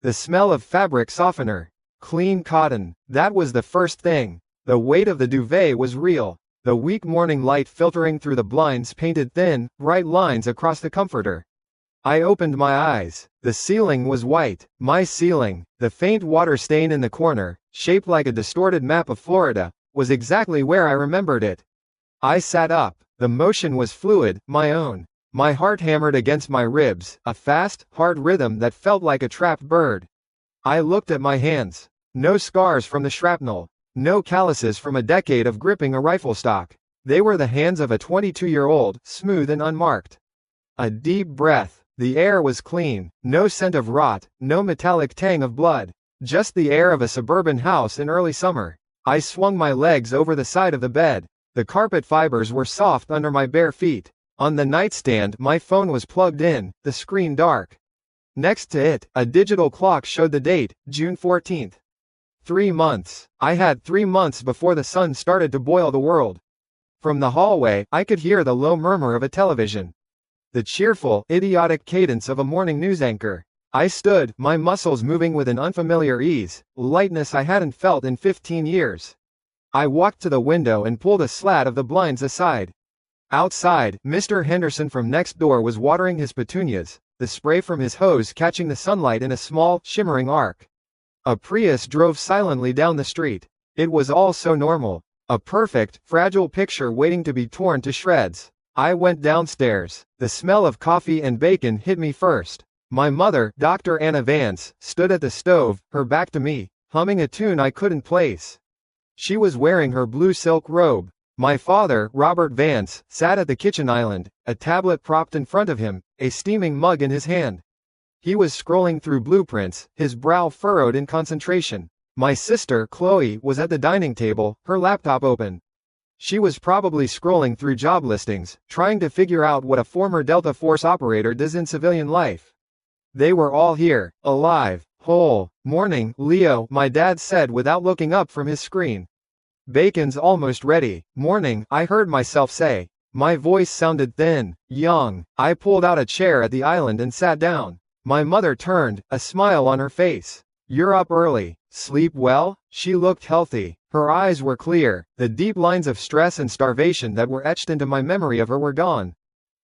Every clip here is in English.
The smell of fabric softener. Clean cotton. That was the first thing. The weight of the duvet was real. The weak morning light filtering through the blinds painted thin, bright lines across the comforter. I opened my eyes. The ceiling was white. My ceiling. The faint water stain in the corner, shaped like a distorted map of Florida, was exactly where I remembered it. I sat up. The motion was fluid, my own. My heart hammered against my ribs, a fast, hard rhythm that felt like a trapped bird. I looked at my hands. No scars from the shrapnel. No calluses from a decade of gripping a rifle stock. They were the hands of a 22-year-old, smooth and unmarked. A deep breath. The air was clean. No scent of rot, no metallic tang of blood. Just the air of a suburban house in early summer. I swung my legs over the side of the bed. The carpet fibers were soft under my bare feet. On the nightstand, my phone was plugged in, the screen dark. Next to it, a digital clock showed the date, June 14th. 3 months. I had 3 months before the sun started to boil the world. From the hallway, I could hear the low murmur of a television. The cheerful, idiotic cadence of a morning news anchor. I stood, my muscles moving with an unfamiliar ease, lightness I hadn't felt in 15 years. I walked to the window and pulled a slat of the blinds aside. Outside, Mr. Henderson from next door was watering his petunias, the spray from his hose catching the sunlight in a small, shimmering arc. A Prius drove silently down the street. It was all so normal. A perfect, fragile picture waiting to be torn to shreds. I went downstairs. The smell of coffee and bacon hit me first. My mother, Dr. Anna Vance, stood at the stove, her back to me, humming a tune I couldn't place. She was wearing her blue silk robe. My father, Robert Vance, sat at the kitchen island, a tablet propped in front of him, a steaming mug in his hand. He was scrolling through blueprints, his brow furrowed in concentration. My sister, Chloe, was at the dining table, her laptop open. She was probably scrolling through job listings, trying to figure out what a former Delta Force operator does in civilian life. They were all here, alive, whole. Morning, Leo, my dad said without looking up from his screen. Bacon's almost ready. Morning, I heard myself say. My voice sounded thin, young. I pulled out a chair at the island and sat down. My mother turned, a smile on her face. You're up early. Sleep well? She looked healthy. Her eyes were clear. The deep lines of stress and starvation that were etched into my memory of her were gone.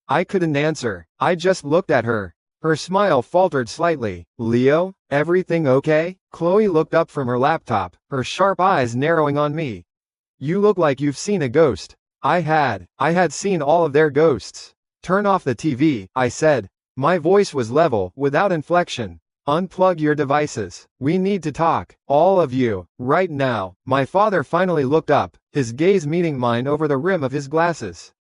I couldn't answer. I just looked at her. Her smile faltered slightly. Leo, everything okay? Chloe looked up from her laptop, her sharp eyes narrowing on me. You look like you've seen a ghost. I had seen all of their ghosts. Turn off the TV, I said. My voice was level, without inflection. Unplug your devices. We need to talk. All of you. Right now. My father finally looked up, his gaze meeting mine over the rim of his glasses.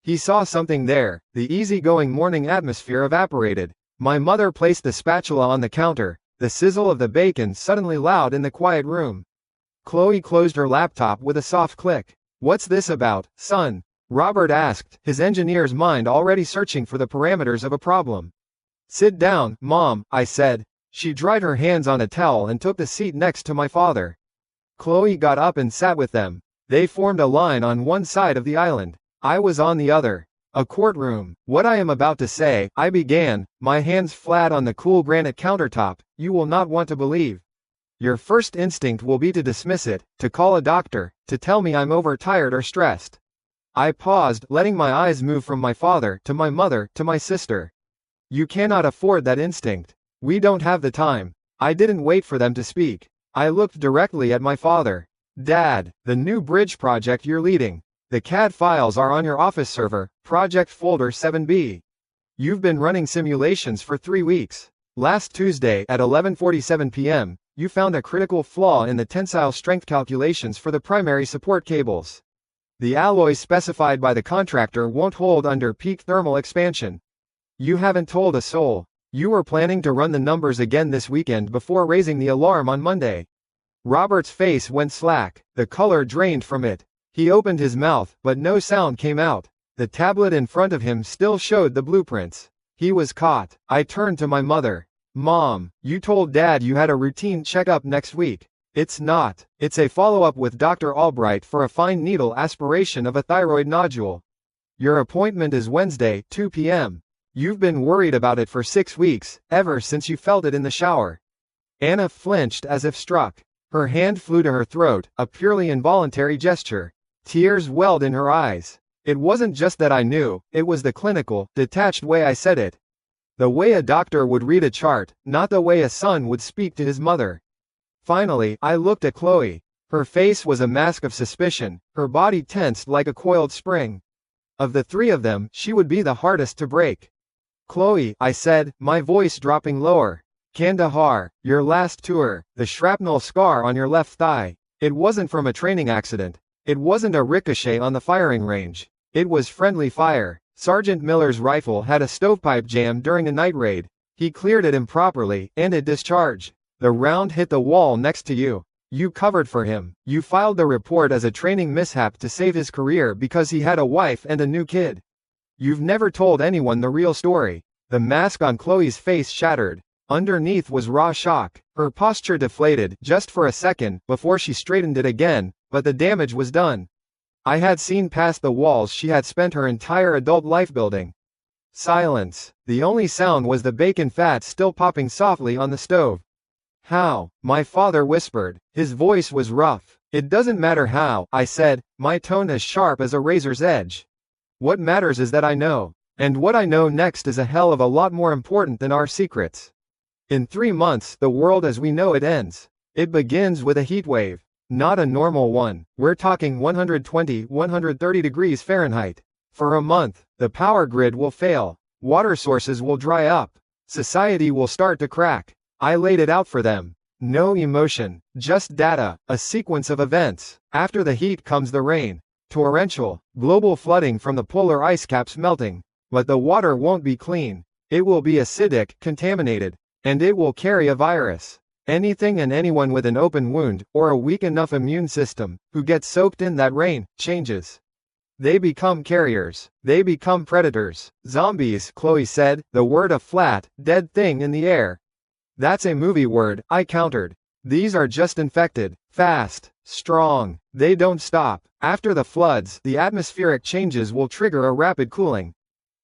He saw something there. The easygoing morning atmosphere evaporated. My mother placed the spatula on the counter, the sizzle of the bacon suddenly loud in the quiet room. Chloe closed her laptop with a soft click. What's this about, son? Robert asked, his engineer's mind already searching for the parameters of a problem. Sit down, Mom, I said. She dried her hands on a towel and took the seat next to my father. Chloe got up and sat with them. They formed a line on one side of the island. I was on the other. A courtroom. What I am about to say, I began, my hands flat on the cool granite countertop, you will not want to believe. Your first instinct will be to dismiss it, to call a doctor, to tell me I'm overtired or stressed. I paused, letting my eyes move from my father, to my mother, to my sister. You cannot afford that instinct. We don't have the time. I didn't wait for them to speak. I looked directly at my father. Dad, the new bridge project you're leading. The CAD files are on your office server, project folder 7B. You've been running simulations for 3 weeks. Last Tuesday, at 11:47 p.m., you found a critical flaw in the tensile strength calculations for the primary support cables. The alloys specified by the contractor won't hold under peak thermal expansion. You haven't told a soul. You were planning to run the numbers again this weekend before raising the alarm on Monday. Robert's face went slack, the color drained from it. He opened his mouth, but no sound came out. The tablet in front of him still showed the blueprints. He was caught. I turned to my mother. Mom, you told Dad you had a routine checkup next week. It's not. It's a follow-up with Dr. Albright for a fine needle aspiration of a thyroid nodule. Your appointment is Wednesday, 2 p.m. You've been worried about it for 6 weeks, ever since you felt it in the shower. Anna flinched as if struck. Her hand flew to her throat, a purely involuntary gesture. Tears welled in her eyes. It wasn't just that I knew, it was the clinical, detached way I said it. The way a doctor would read a chart, not the way a son would speak to his mother. Finally, I looked at Chloe. Her face was a mask of suspicion, her body tensed like a coiled spring. Of the three of them, she would be the hardest to break. Chloe, I said, my voice dropping lower. Kandahar, your last tour, the shrapnel scar on your left thigh. It wasn't from a training accident. It wasn't a ricochet on the firing range. It was friendly fire. Sergeant Miller's rifle had a stovepipe jam during a night raid. He cleared it improperly, and it discharged. The round hit the wall next to you. You covered for him. You filed the report as a training mishap to save his career because he had a wife and a new kid. You've never told anyone the real story. The mask on Chloe's face shattered. Underneath was raw shock. Her posture deflated just for a second before she straightened it again, but the damage was done. I had seen past the walls she had spent her entire adult life building. Silence. The only sound was the bacon fat still popping softly on the stove. How? My father whispered. His voice was rough. It doesn't matter how, I said, my tone as sharp as a razor's edge. What matters is that I know. And what I know next is a hell of a lot more important than our secrets. In 3 months, the world as we know it ends. It begins with a heat wave. Not a normal one. We're talking 120, 130 degrees Fahrenheit. For a month, the power grid will fail. Water sources will dry up. Society will start to crack. I laid it out for them. No emotion, just data, a sequence of events. After the heat comes the rain. Torrential, global flooding from the polar ice caps melting. But the water won't be clean. It will be acidic, contaminated. And it will carry a virus. Anything and anyone with an open wound, or a weak enough immune system, who gets soaked in that rain, changes. They become carriers. They become predators. Zombies, Chloe said, the word a flat, dead thing in the air. That's a movie word, I countered. These are just infected. Fast. Strong. They don't stop. After the floods, the atmospheric changes will trigger a rapid cooling.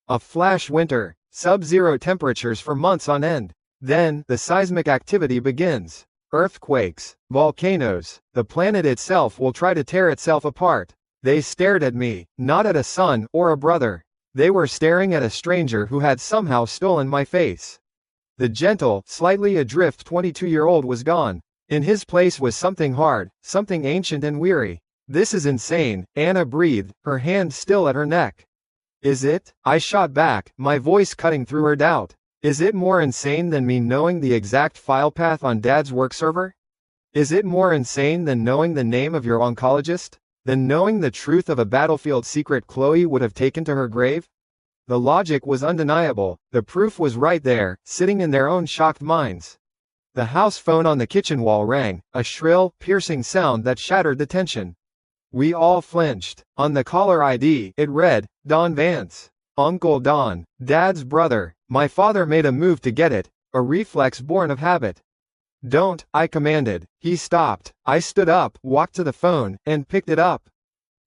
A flash winter. Sub-zero temperatures for months on end. Then, the seismic activity begins. Earthquakes. Volcanoes. The planet itself will try to tear itself apart. They stared at me, not at a son or a brother. They were staring at a stranger who had somehow stolen my face. The gentle, slightly adrift 22-year-old was gone. In his place was something hard, something ancient and weary. This is insane, Anna breathed, her hand still at her neck. Is it? I shot back, my voice cutting through her doubt. Is it more insane than me knowing the exact file path on Dad's work server? Is it more insane than knowing the name of your oncologist? Than knowing the truth of a battlefield secret Chloe would have taken to her grave? The logic was undeniable, the proof was right there, sitting in their own shocked minds. The house phone on the kitchen wall rang, a shrill, piercing sound that shattered the tension. We all flinched. On the caller ID, it read, Don Vance. Uncle Don, Dad's brother. My father made a move to get it, a reflex born of habit. Don't, I commanded. He stopped. I stood up, walked to the phone, and picked it up.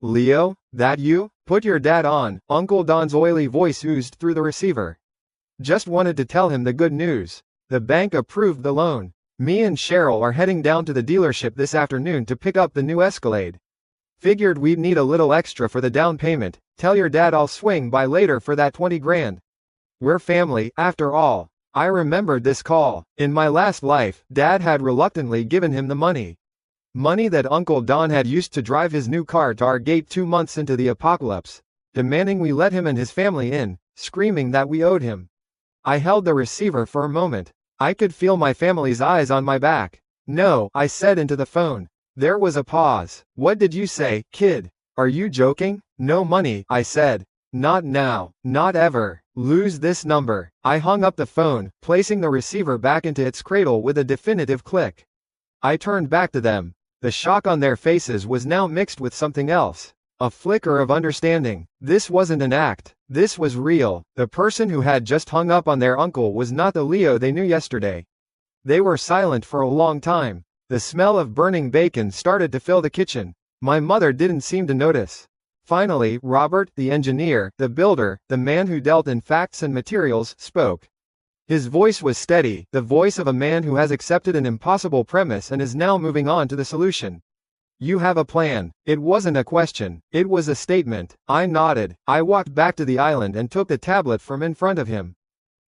Leo, that you? Put your dad on, Uncle Don's oily voice oozed through the receiver. Just wanted to tell him the good news. The bank approved the loan. Me and Cheryl are heading down to the dealership this afternoon to pick up the new Escalade. Figured we'd need a little extra for the down payment. Tell your dad I'll swing by later for that 20 grand. We're family, after all. I remembered this call. In my last life, Dad had reluctantly given him the money. Money that Uncle Don had used to drive his new car to our gate 2 months into the apocalypse, demanding we let him and his family in, screaming that we owed him. I held the receiver for a moment. I could feel my family's eyes on my back. No, I said into the phone. There was a pause. What did you say, kid? Are you joking? No money, I said. Not now, not ever. Lose this number. I hung up the phone, placing the receiver back into its cradle with a definitive click. I turned back to them. The shock on their faces was now mixed with something else. A flicker of understanding. This wasn't an act. This was real. The person who had just hung up on their uncle was not the Leo they knew yesterday. They were silent for a long time. The smell of burning bacon started to fill the kitchen. My mother didn't seem to notice. Finally, Robert, the engineer, the builder, the man who dealt in facts and materials, spoke. His voice was steady, the voice of a man who has accepted an impossible premise and is now moving on to the solution. You have a plan. It wasn't a question, it was a statement. I nodded. I walked back to the island and took the tablet from in front of him.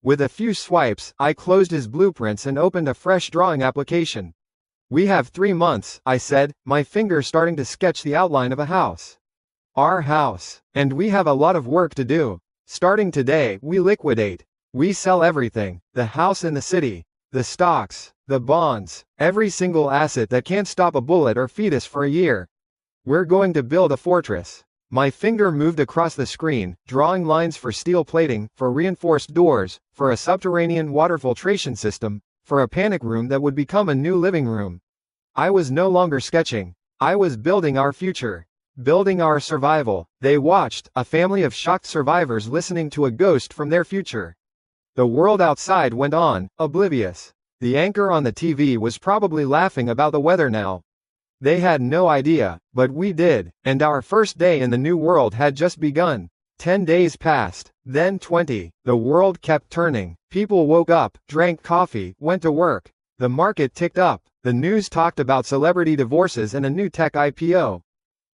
With a few swipes, I closed his blueprints and opened a fresh drawing application. We have 3 months, I said, my finger starting to sketch the outline of a house. Our house. And we have a lot of work to do. Starting today, we liquidate. We sell everything, the house in the city, the stocks, the bonds, every single asset that can't stop a bullet or feed us for a year. We're going to build a fortress. My finger moved across the screen, drawing lines for steel plating, for reinforced doors, for a subterranean water filtration system, for a panic room that would become a new living room. I was no longer sketching. I was building our future. Building our survival. They watched, a family of shocked survivors listening to a ghost from their future. The world outside went on, oblivious. The anchor on the TV was probably laughing about the weather now. They had no idea, but we did, and our first day in the new world had just begun. 10 days passed, then 20. The world kept turning. People woke up, drank coffee, went to work. The market ticked up. The news talked about celebrity divorces and a new tech IPO.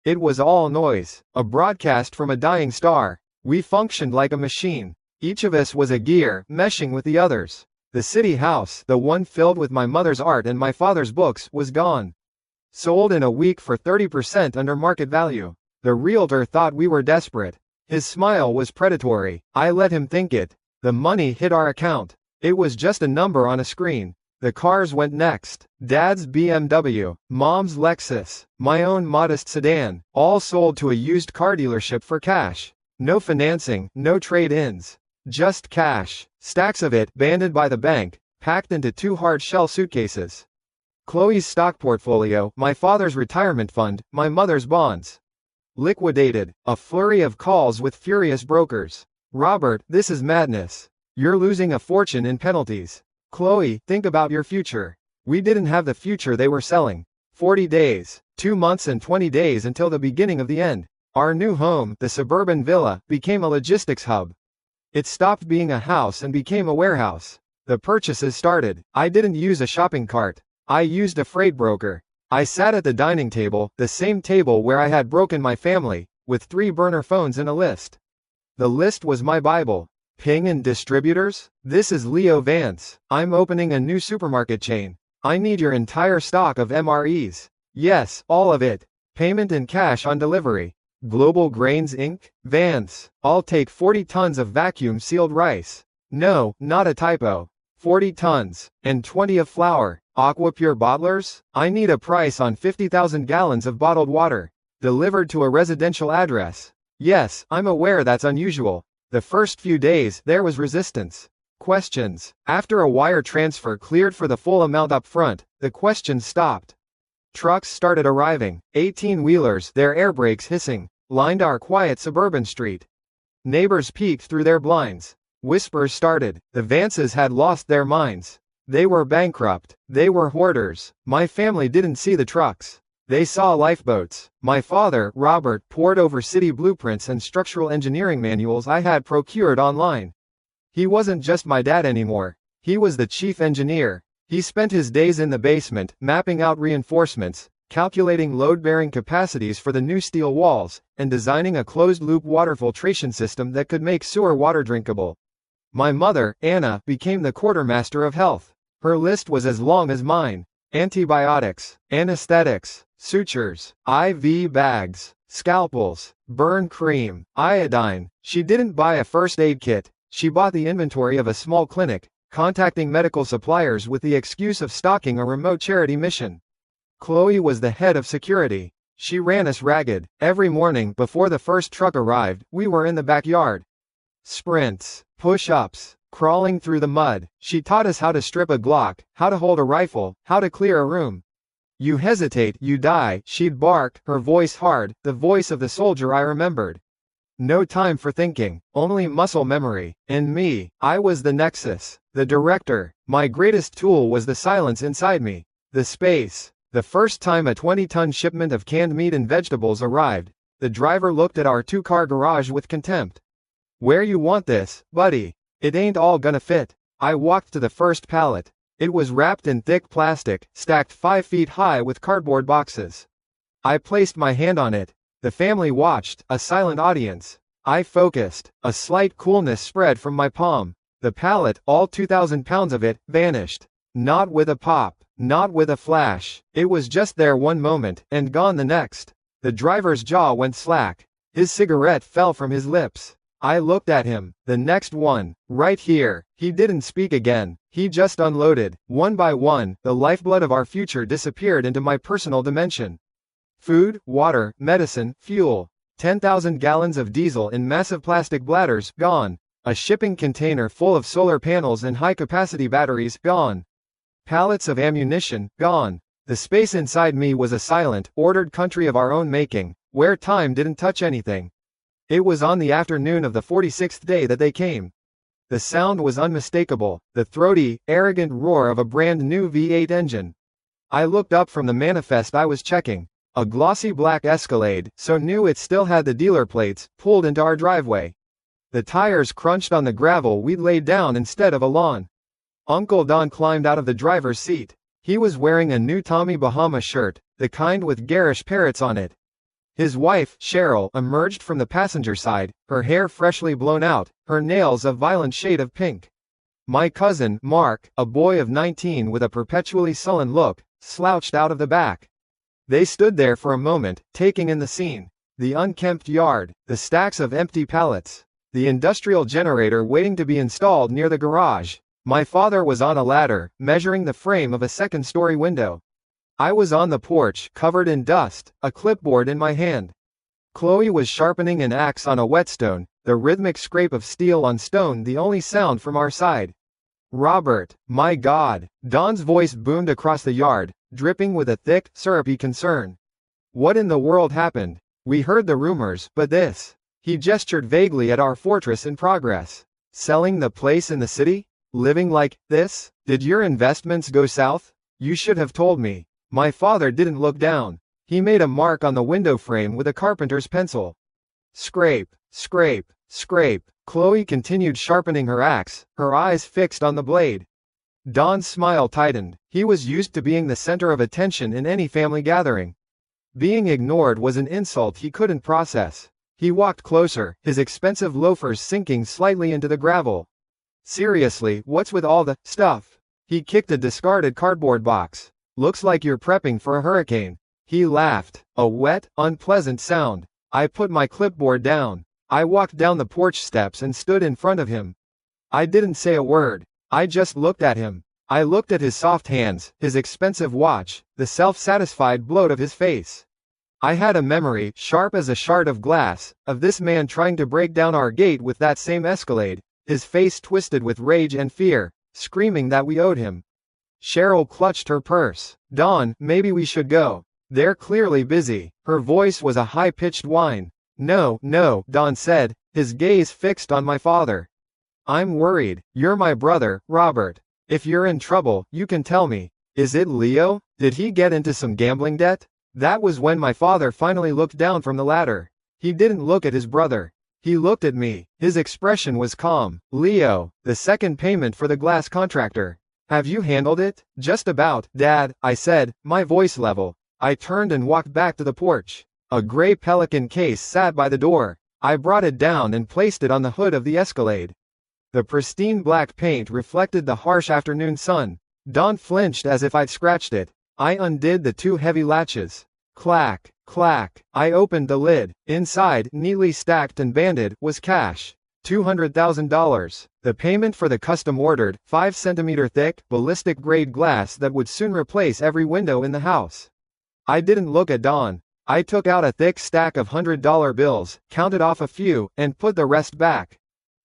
It was all noise, a broadcast from a dying star. We functioned like a machine. Each of us was a gear, meshing with the others. The city house, the one filled with my mother's art and my father's books, was gone. Sold in a week for 30% under market value. The realtor thought we were desperate. His smile was predatory. I let him think it. The money hit our account. It was just a number on a screen. The cars went next. Dad's BMW, Mom's Lexus, my own modest sedan, all sold to a used car dealership for cash. No financing, no trade-ins. Just cash, stacks of it, banded by the bank, packed into 2 hard-shell suitcases. Chloe's stock portfolio, my father's retirement fund, my mother's bonds. Liquidated, a flurry of calls with furious brokers. Robert, this is madness. You're losing a fortune in penalties. Chloe, think about your future. We didn't have the future they were selling. 40 days, 2 months and 20 days until the beginning of the end. Our new home, the suburban villa, became a logistics hub. It stopped being a house and became a warehouse. The purchases started. I didn't use a shopping cart. I used a freight broker. I sat at the dining table, the same table where I had broken my family, with 3 burner phones and a list. The list was my Bible. Ping and distributors? This is Leo Vance. I'm opening a new supermarket chain. I need your entire stock of MREs. Yes, all of it. Payment in cash on delivery. Global Grains Inc. Vance. I'll take 40 tons of vacuum-sealed rice. No, not a typo. 40 tons. And 20 of flour. Aquapure bottlers? I need a price on 50,000 gallons of bottled water. Delivered to a residential address. Yes, I'm aware that's unusual. The first few days, there was resistance. Questions. After a wire transfer cleared for the full amount up front, the questions stopped. Trucks started arriving, 18-wheelers, their air brakes hissing, lined our quiet suburban street. Neighbors peeked through their blinds. Whispers started. The Vances had lost their minds. They were bankrupt. They were hoarders. My family didn't see the trucks. They saw lifeboats. My father, Robert, pored over city blueprints and structural engineering manuals I had procured online. He wasn't just my dad anymore. He was the chief engineer. He spent his days in the basement, mapping out reinforcements, calculating load-bearing capacities for the new steel walls, and designing a closed-loop water filtration system that could make sewer water drinkable. My mother, Anna, became the quartermaster of health. Her list was as long as mine. Antibiotics, anesthetics, sutures, IV bags, scalpels, burn cream, iodine. She didn't buy a first aid kit. She bought the inventory of a small clinic, contacting medical suppliers with the excuse of stocking a remote charity mission. Chloe was the head of security. She ran us ragged. Every morning before the first truck arrived, we were in the backyard. Sprints, push-ups, crawling through the mud. She taught us how to strip a Glock, how to hold a rifle, how to clear a room. You hesitate, you die, she'd bark, her voice hard, the voice of the soldier I remembered. No time for thinking, only muscle memory. And me, I was the nexus, the director. My greatest tool was the silence inside me. The space. The first time a 20-ton shipment of canned meat and vegetables arrived, the driver looked at our 2-car garage with contempt. Where you want this, buddy? It ain't all gonna fit. I walked to the first pallet. It was wrapped in thick plastic, stacked 5 feet high with cardboard boxes. I placed my hand on it. The family watched, a silent audience. I focused. A slight coolness spread from my palm. The pallet, all 2,000 pounds of it, vanished. Not with a pop. Not with a flash. It was just there one moment, and gone the next. The driver's jaw went slack. His cigarette fell from his lips. I looked at him. The next one. Right here. He didn't speak again. He just unloaded. One by one, the lifeblood of our future disappeared into my personal dimension. Food, water, medicine, fuel. 10,000 gallons of diesel in massive plastic bladders, gone. A shipping container full of solar panels and high-capacity batteries, gone. Pallets of ammunition, gone. The space inside me was a silent, ordered country of our own making, where time didn't touch anything. It was on the afternoon of the 46th day that they came. The sound was unmistakable, the throaty, arrogant roar of a brand new V8 engine. I looked up from the manifest I was checking. A glossy black Escalade, so new it still had the dealer plates, pulled into our driveway. The tires crunched on the gravel we'd laid down instead of a lawn. Uncle Don climbed out of the driver's seat. He was wearing a new Tommy Bahama shirt, the kind with garish parrots on it. His wife, Cheryl, emerged from the passenger side, her hair freshly blown out, her nails a violent shade of pink. My cousin, Mark, a boy of 19 with a perpetually sullen look, slouched out of the back. They stood there for a moment, taking in the scene. The unkempt yard, the stacks of empty pallets, the industrial generator waiting to be installed near the garage. My father was on a ladder, measuring the frame of a second-story window. I was on the porch, covered in dust, a clipboard in my hand. Chloe was sharpening an axe on a whetstone, the rhythmic scrape of steel on stone the only sound from our side. Robert, my God! Don's voice boomed across the yard, dripping with a thick, syrupy concern. What in the world happened? We heard the rumors, but this. He gestured vaguely at our fortress in progress. Selling the place in the city? Living like this? Did your investments go south? You should have told me. My father didn't look down. He made a mark on the window frame with a carpenter's pencil. Scrape, scrape, scrape. Chloe continued sharpening her axe, her eyes fixed on the blade. Don's smile tightened. He was used to being the center of attention in any family gathering. Being ignored was an insult he couldn't process. He walked closer, his expensive loafers sinking slightly into the gravel. Seriously, what's with all the stuff? He kicked a discarded cardboard box. Looks like you're prepping for a hurricane. He laughed, a wet, unpleasant sound. I put my clipboard down. I walked down the porch steps and stood in front of him. I didn't say a word. I just looked at him. I looked at his soft hands, his expensive watch, the self-satisfied bloat of his face. I had a memory, sharp as a shard of glass, of this man trying to break down our gate with that same Escalade, his face twisted with rage and fear, screaming that we owed him. Cheryl clutched her purse. Don, maybe we should go. They're clearly busy. Her voice was a high-pitched whine. No, no, Don said, his gaze fixed on my father. I'm worried. You're my brother, Robert. If you're in trouble, you can tell me. Is it Leo? Did he get into some gambling debt? That was when my father finally looked down from the ladder. He didn't look at his brother. He looked at me. His expression was calm. Leo, the second payment for the glass contractor. Have you handled it? Just about, Dad, I said, my voice level. I turned and walked back to the porch. A gray Pelican case sat by the door. I brought it down and placed it on the hood of the Escalade. The pristine black paint reflected the harsh afternoon sun. Don flinched as if I'd scratched it. I undid the two heavy latches. Clack, clack. I opened the lid. Inside, neatly stacked and banded, was cash. $200,000. The payment for the custom-ordered, 5-centimeter thick, ballistic-grade glass that would soon replace every window in the house. I didn't look at Don. I took out a thick stack of $100 bills, counted off a few, and put the rest back.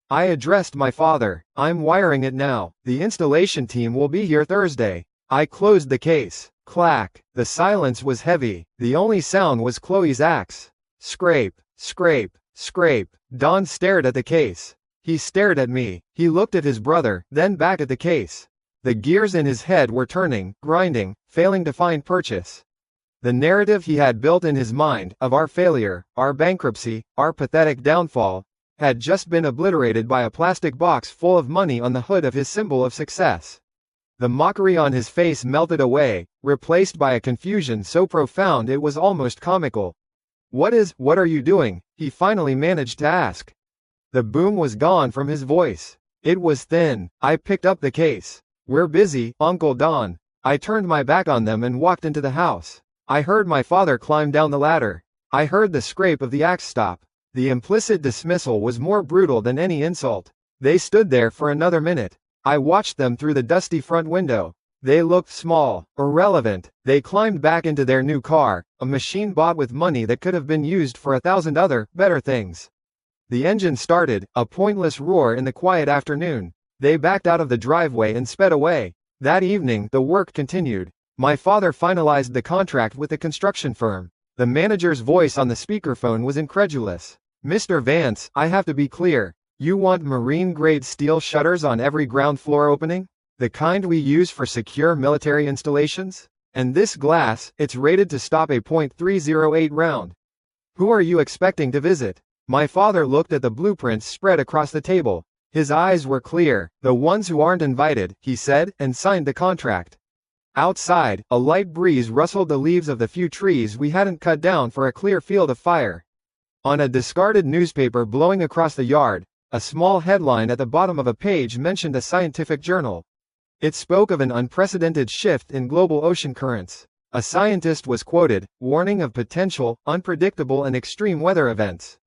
I addressed my father. I'm wiring it now. The installation team will be here Thursday. I closed the case. Clack. The silence was heavy. The only sound was Chloe's axe. Scrape, scrape, scrape. Don stared at the case. He stared at me. He looked at his brother, then back at the case. The gears in his head were turning, grinding, failing to find purchase. The narrative he had built in his mind, of our failure, our bankruptcy, our pathetic downfall, had just been obliterated by a plastic box full of money on the hood of his symbol of success. The mockery on his face melted away, replaced by a confusion so profound it was almost comical. What are you doing?" he finally managed to ask. The boom was gone from his voice. It was thin. "I picked up the case. We're busy, Uncle Don." I turned my back on them and walked into the house. I heard my father climb down the ladder. I heard the scrape of the axe stop. The implicit dismissal was more brutal than any insult. They stood there for another minute. I watched them through the dusty front window. They looked small, irrelevant. They climbed back into their new car, a machine bought with money that could have been used for 1,000 other, better things. The engine started, a pointless roar in the quiet afternoon. They backed out of the driveway and sped away. That evening, the work continued. My father finalized the contract with the construction firm. The manager's voice on the speakerphone was incredulous. "Mr. Vance, I have to be clear. You want marine-grade steel shutters on every ground floor opening? The kind we use for secure military installations? And this glass, it's rated to stop a .308 round. Who are you expecting to visit?" My father looked at the blueprints spread across the table. His eyes were clear. "The ones who aren't invited," he said, and signed the contract. Outside, a light breeze rustled the leaves of the few trees we hadn't cut down for a clear field of fire. On a discarded newspaper blowing across the yard, a small headline at the bottom of a page mentioned a scientific journal. It spoke of an unprecedented shift in global ocean currents. A scientist was quoted, warning of potential, unpredictable and extreme weather events.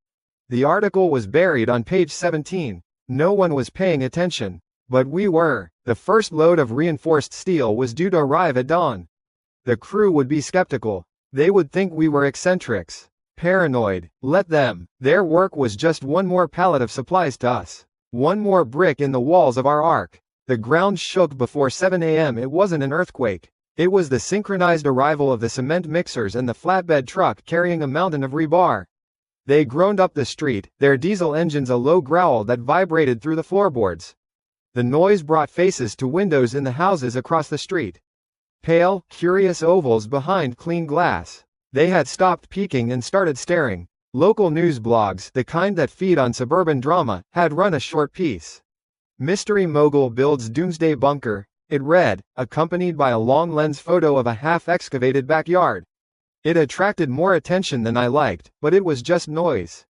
The article was buried on page 17. No one was paying attention. But we were. The first load of reinforced steel was due to arrive at dawn. The crew would be skeptical. They would think we were eccentrics. Paranoid. Let them. Their work was just one more pallet of supplies to us. One more brick in the walls of our ark. The ground shook before 7 a.m. It wasn't an earthquake. It was the synchronized arrival of the cement mixers and the flatbed truck carrying a mountain of rebar. They groaned up the street, their diesel engines a low growl that vibrated through the floorboards. The noise brought faces to windows in the houses across the street. Pale, curious ovals behind clean glass. They had stopped peeking and started staring. Local news blogs, the kind that feed on suburban drama, had run a short piece. "Mystery mogul builds doomsday bunker," it read, accompanied by a long lens photo of a half-excavated backyard. It attracted more attention than I liked, but it was just noise.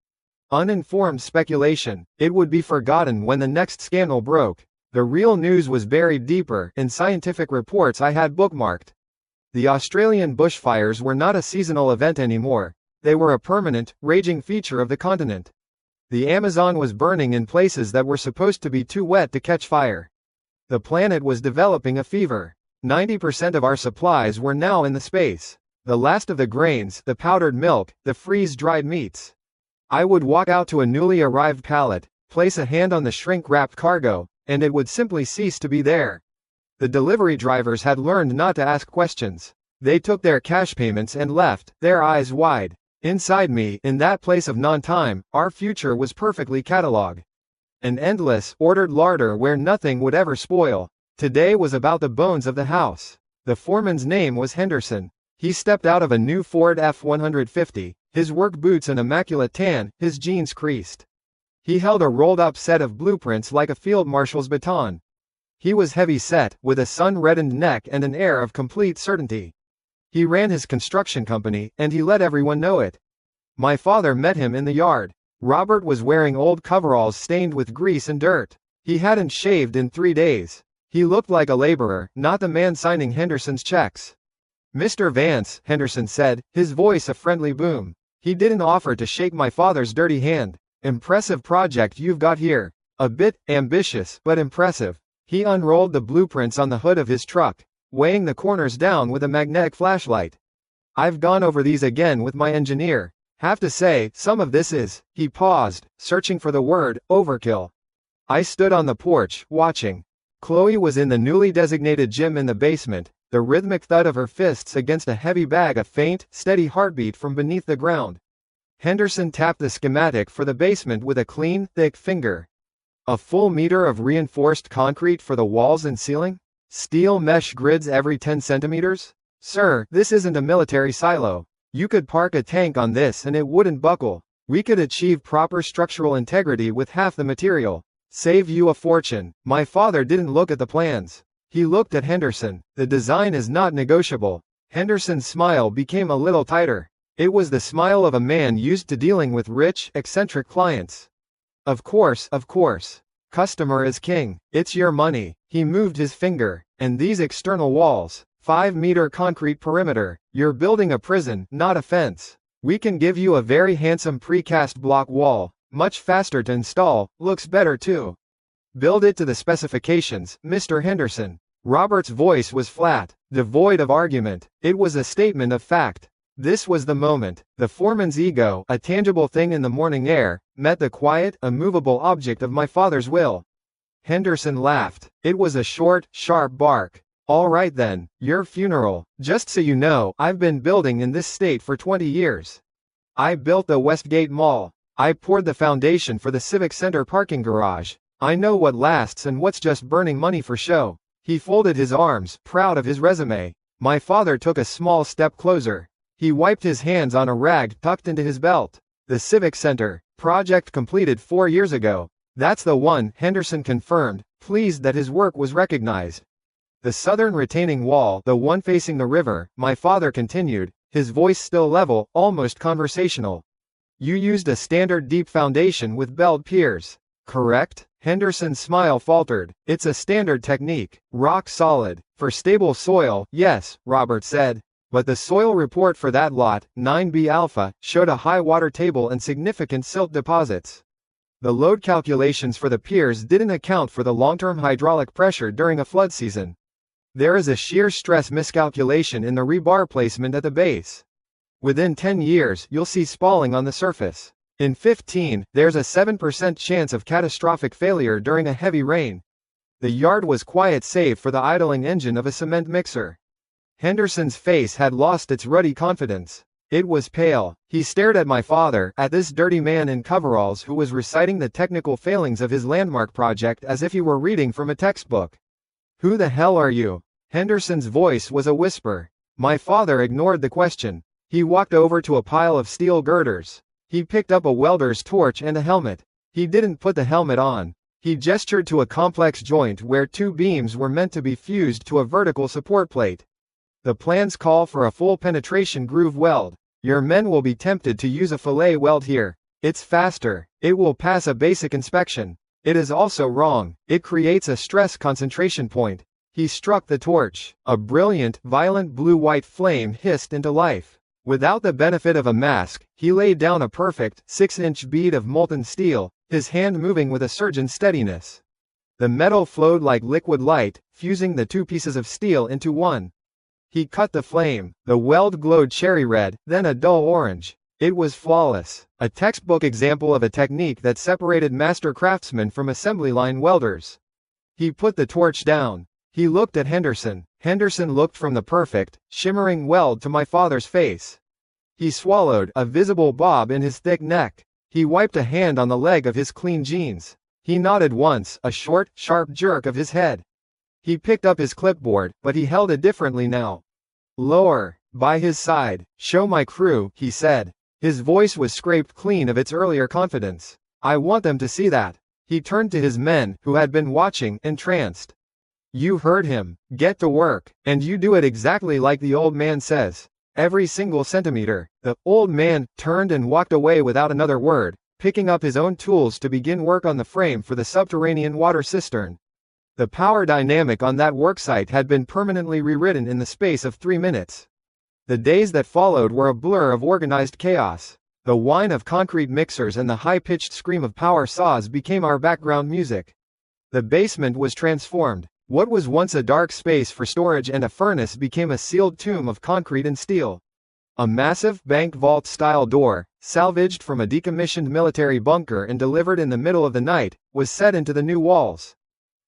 Uninformed speculation. It would be forgotten when the next scandal broke. The real news was buried deeper, in scientific reports I had bookmarked. The Australian bushfires were not a seasonal event anymore. They were a permanent, raging feature of the continent. The Amazon was burning in places that were supposed to be too wet to catch fire. The planet was developing a fever. 90% of our supplies were now in the space. The last of the grains, the powdered milk, the freeze-dried meats. I would walk out to a newly arrived pallet, place a hand on the shrink-wrapped cargo, and it would simply cease to be there. The delivery drivers had learned not to ask questions. They took their cash payments and left, their eyes wide. Inside me, in that place of non-time, our future was perfectly catalogued. An endless, ordered larder where nothing would ever spoil. Today was about the bones of the house. The foreman's name was Henderson. He stepped out of a new Ford F-150, his work boots an immaculate tan, his jeans creased. He held a rolled-up set of blueprints like a field marshal's baton. He was heavy-set, with a sun-reddened neck and an air of complete certainty. He ran his construction company, and he let everyone know it. My father met him in the yard. Robert was wearing old coveralls stained with grease and dirt. He hadn't shaved in 3 days. He looked like a laborer, not the man signing Henderson's checks. "Mr. Vance," Henderson said, his voice a friendly boom. He didn't offer to shake my father's dirty hand. "Impressive project you've got here. A bit ambitious, but impressive." He unrolled the blueprints on the hood of his truck, weighing the corners down with a magnetic flashlight. "I've gone over these again with my engineer. Have to say, some of this is," he paused, searching for the word, "overkill." I stood on the porch, watching. Chloe was in the newly designated gym in the basement, the rhythmic thud of her fists against a heavy bag a faint, steady heartbeat from beneath the ground. Henderson tapped the schematic for the basement with a clean, thick finger. "A full meter of reinforced concrete for the walls and ceiling? Steel mesh grids every 10 centimeters? Sir, this isn't a military silo. You could park a tank on this and it wouldn't buckle. We could achieve proper structural integrity with half the material. Save you a fortune. My father didn't look at the plans. He looked at Henderson. The design is not negotiable. Henderson's smile became a little tighter. It was the smile of a man used to dealing with rich, eccentric clients. Of course. Customer is king. It's your money. He moved his finger. And these external walls. 5-meter concrete perimeter. You're building a prison, not a fence. We can give you a very handsome precast block wall. Much faster to install, looks better too. Build it to the specifications, Mr. Henderson. Robert's voice was flat, devoid of argument. It was a statement of fact. This was the moment. The foreman's ego, a tangible thing in the morning air, met the quiet, immovable object of my father's will. Henderson laughed. It was a short, sharp bark. All right then, your funeral. Just so you know, I've been building in this state for 20 years. I built the Westgate Mall. I poured the foundation for the Civic Center parking garage. I know what lasts and what's just burning money for show. He folded his arms, proud of his resume. My father took a small step closer. He wiped his hands on a rag tucked into his belt. The Civic Center, project completed 4 years ago. That's the one, Henderson confirmed, pleased that his work was recognized. The southern retaining wall, the one facing the river, my father continued, his voice still level, almost conversational. You used a standard deep foundation with belled piers, correct? Henderson's smile faltered. It's a standard technique, rock solid. For stable soil, yes, Robert said. But the soil report for that lot, 9B Alpha, showed a high water table and significant silt deposits. The load calculations for the piers didn't account for the long-term hydraulic pressure during a flood season. There is a shear stress miscalculation in the rebar placement at the base. Within 10 years, you'll see spalling on the surface. In 15, there's a 7% chance of catastrophic failure during a heavy rain. The yard was quiet save for the idling engine of a cement mixer. Henderson's face had lost its ruddy confidence. It was pale. He stared at my father, at this dirty man in coveralls who was reciting the technical failings of his landmark project as if he were reading from a textbook. Who the hell are you? Henderson's voice was a whisper. My father ignored the question. He walked over to a pile of steel girders. He picked up a welder's torch and a helmet. He didn't put the helmet on. He gestured to a complex joint where 2 beams were meant to be fused to a vertical support plate. The plans call for a full penetration groove weld. Your men will be tempted to use a fillet weld here. It's faster. It will pass a basic inspection. It is also wrong. It creates a stress concentration point. He struck the torch. A brilliant, violent blue-white flame hissed into life. Without the benefit of a mask, he laid down a perfect, 6-inch bead of molten steel, his hand moving with a surgeon's steadiness. The metal flowed like liquid light, fusing the 2 pieces of steel into one. He cut the flame. The weld glowed cherry red, then a dull orange. It was flawless. A textbook example of a technique that separated master craftsmen from assembly line welders. He put the torch down. He looked at Henderson. Henderson looked from the perfect, shimmering weld to my father's face. He swallowed, a visible bob in his thick neck. He wiped a hand on the leg of his clean jeans. He nodded once, a short, sharp jerk of his head. He picked up his clipboard, but he held it differently now. Lower, by his side. Show my crew, he said. His voice was scraped clean of its earlier confidence. I want them to see that. He turned to his men, who had been watching, entranced. You heard him. Get to work. And you do it exactly like the old man says. Every single centimeter. The old man turned and walked away without another word, picking up his own tools to begin work on the frame for the subterranean water cistern. The power dynamic on that worksite had been permanently rewritten in the space of 3 minutes. The days that followed were a blur of organized chaos. The whine of concrete mixers and the high-pitched scream of power saws became our background music. The basement was transformed. What was once a dark space for storage and a furnace became a sealed tomb of concrete and steel. A massive, bank vault-style door, salvaged from a decommissioned military bunker and delivered in the middle of the night, was set into the new walls.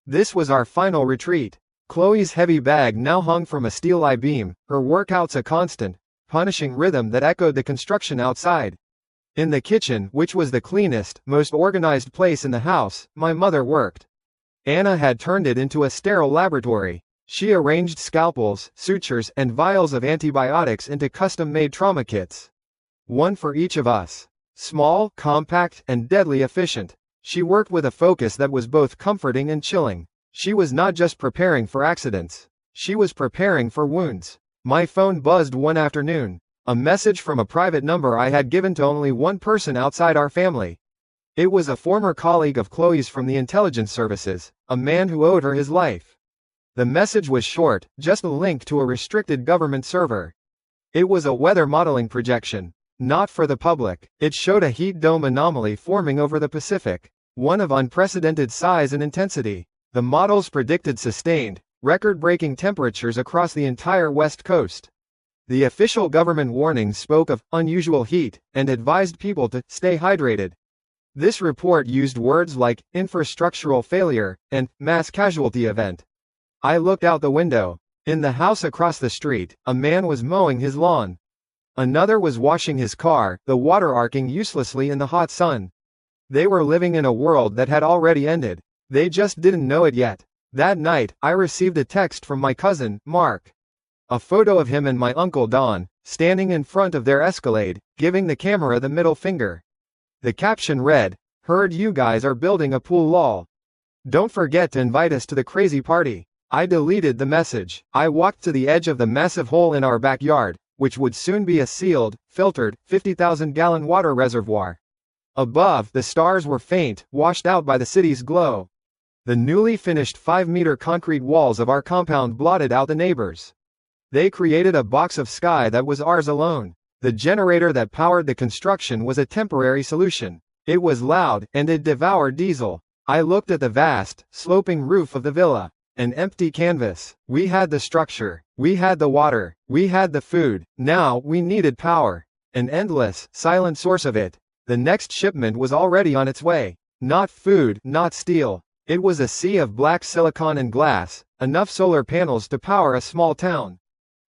This was our final retreat. Chloe's heavy bag now hung from a steel I-beam, her workouts a constant, punishing rhythm that echoed the construction outside. In the kitchen, which was the cleanest, most organized place in the house, my mother worked. Anna had turned it into a sterile laboratory. She arranged scalpels, sutures, and vials of antibiotics into custom-made trauma kits. One for each of us. Small, compact, and deadly efficient. She worked with a focus that was both comforting and chilling. She was not just preparing for accidents. She was preparing for wounds. My phone buzzed one afternoon. A message from a private number I had given to only one person outside our family. It was a former colleague of Chloe's from the intelligence services, a man who owed her his life. The message was short, just a link to a restricted government server. It was a weather modeling projection. Not for the public. It showed a heat dome anomaly forming over the Pacific, one of unprecedented size and intensity. The models predicted sustained, record-breaking temperatures across the entire West Coast. The official government warning spoke of unusual heat and advised people to stay hydrated. This report used words like infrastructural failure and mass casualty event. I looked out the window. In the house across the street, a man was mowing his lawn. Another was washing his car, the water arcing uselessly in the hot sun. They were living in a world that had already ended. They just didn't know it yet. That night, I received a text from my cousin, Mark. A photo of him and my uncle Don, standing in front of their Escalade, giving the camera the middle finger. The caption read, "Heard you guys are building a pool lol. Don't forget to invite us to the crazy party." I deleted the message. I walked to the edge of the massive hole in our backyard, which would soon be a sealed, filtered, 50,000-gallon water reservoir. Above, the stars were faint, washed out by the city's glow. The newly finished 5-meter concrete walls of our compound blotted out the neighbors. They created a box of sky that was ours alone. The generator that powered the construction was a temporary solution. It was loud, and it devoured diesel. I looked at the vast, sloping roof of the villa. An empty canvas. We had the structure. We had the water. We had the food. Now, we needed power. An endless, silent source of it. The next shipment was already on its way. Not food, not steel. It was a sea of black silicon and glass, enough solar panels to power a small town.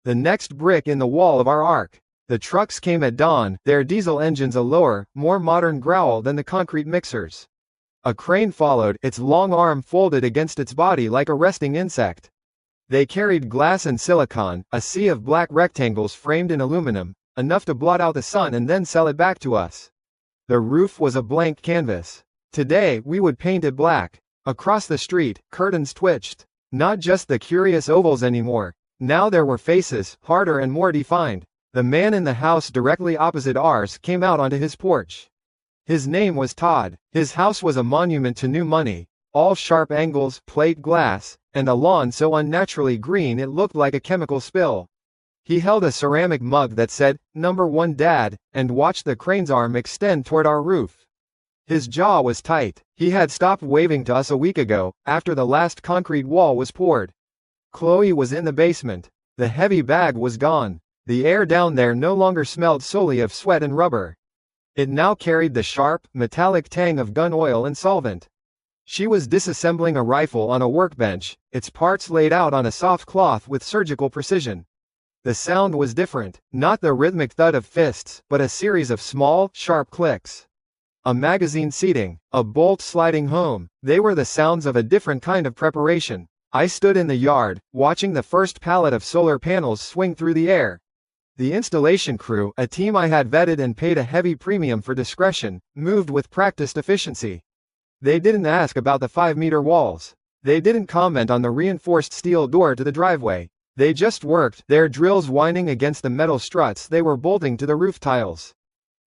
The next brick in the wall of our ark. The trucks came at dawn, their diesel engines a lower, more modern growl than the concrete mixers. A crane followed, its long arm folded against its body like a resting insect. They carried glass and silicon, a sea of black rectangles framed in aluminum, enough to blot out the sun and then sell it back to us. The roof was a blank canvas. Today, we would paint it black. Across the street, curtains twitched. Not just the curious ovals anymore. Now there were faces, harder and more defined. The man in the house directly opposite ours came out onto his porch. His name was Todd. His house was a monument to new money. All sharp angles, plate glass, and a lawn so unnaturally green it looked like a chemical spill. He held a ceramic mug that said, "Number 1 Dad," and watched the crane's arm extend toward our roof. His jaw was tight. He had stopped waving to us a week ago, after the last concrete wall was poured. Chloe was in the basement. The heavy bag was gone. The air down there no longer smelled solely of sweat and rubber. It now carried the sharp, metallic tang of gun oil and solvent. She was disassembling a rifle on a workbench, its parts laid out on a soft cloth with surgical precision. The sound was different, not the rhythmic thud of fists, but a series of small, sharp clicks. A magazine seating, a bolt sliding home, they were the sounds of a different kind of preparation. I stood in the yard, watching the first pallet of solar panels swing through the air. The installation crew, a team I had vetted and paid a heavy premium for discretion, moved with practiced efficiency. They didn't ask about the 5-meter walls. They didn't comment on the reinforced steel door to the driveway. They just worked, their drills whining against the metal struts they were bolting to the roof tiles.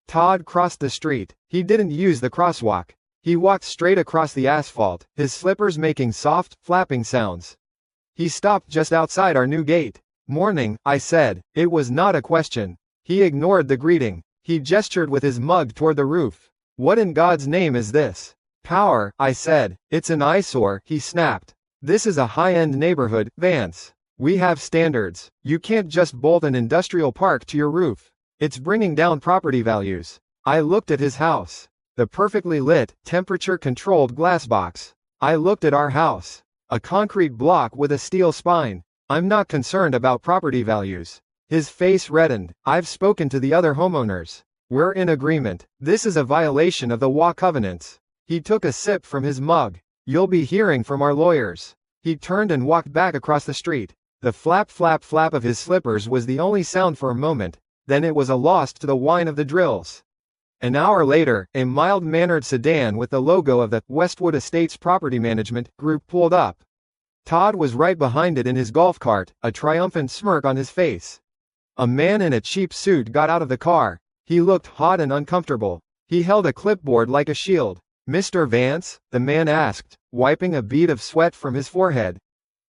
Todd crossed the street. He didn't use the crosswalk. He walked straight across the asphalt, his slippers making soft, flapping sounds. He stopped just outside our new gate. "Morning," I said. It was not a question. He ignored the greeting. He gestured with his mug toward the roof. "What in God's name is this?" "Power," I said. "It's an eyesore," he snapped. "This is a high-end neighborhood, Vance. We have standards. You can't just bolt an industrial park to your roof. It's bringing down property values." I looked at his house. The perfectly lit, temperature-controlled glass box. I looked at our house. A concrete block with a steel spine. "I'm not concerned about property values." His face reddened. "I've spoken to the other homeowners. We're in agreement. This is a violation of the WA covenants." He took a sip from his mug. "You'll be hearing from our lawyers." He turned and walked back across the street. The flap flap flap of his slippers was the only sound for a moment, then it was a loss to the whine of the drills. An hour later, a mild-mannered sedan with the logo of the Westwood Estates Property Management Group pulled up. Todd was right behind it in his golf cart, a triumphant smirk on his face. A man in a cheap suit got out of the car. He looked hot and uncomfortable. He held a clipboard like a shield. "Mr. Vance?" the man asked, wiping a bead of sweat from his forehead.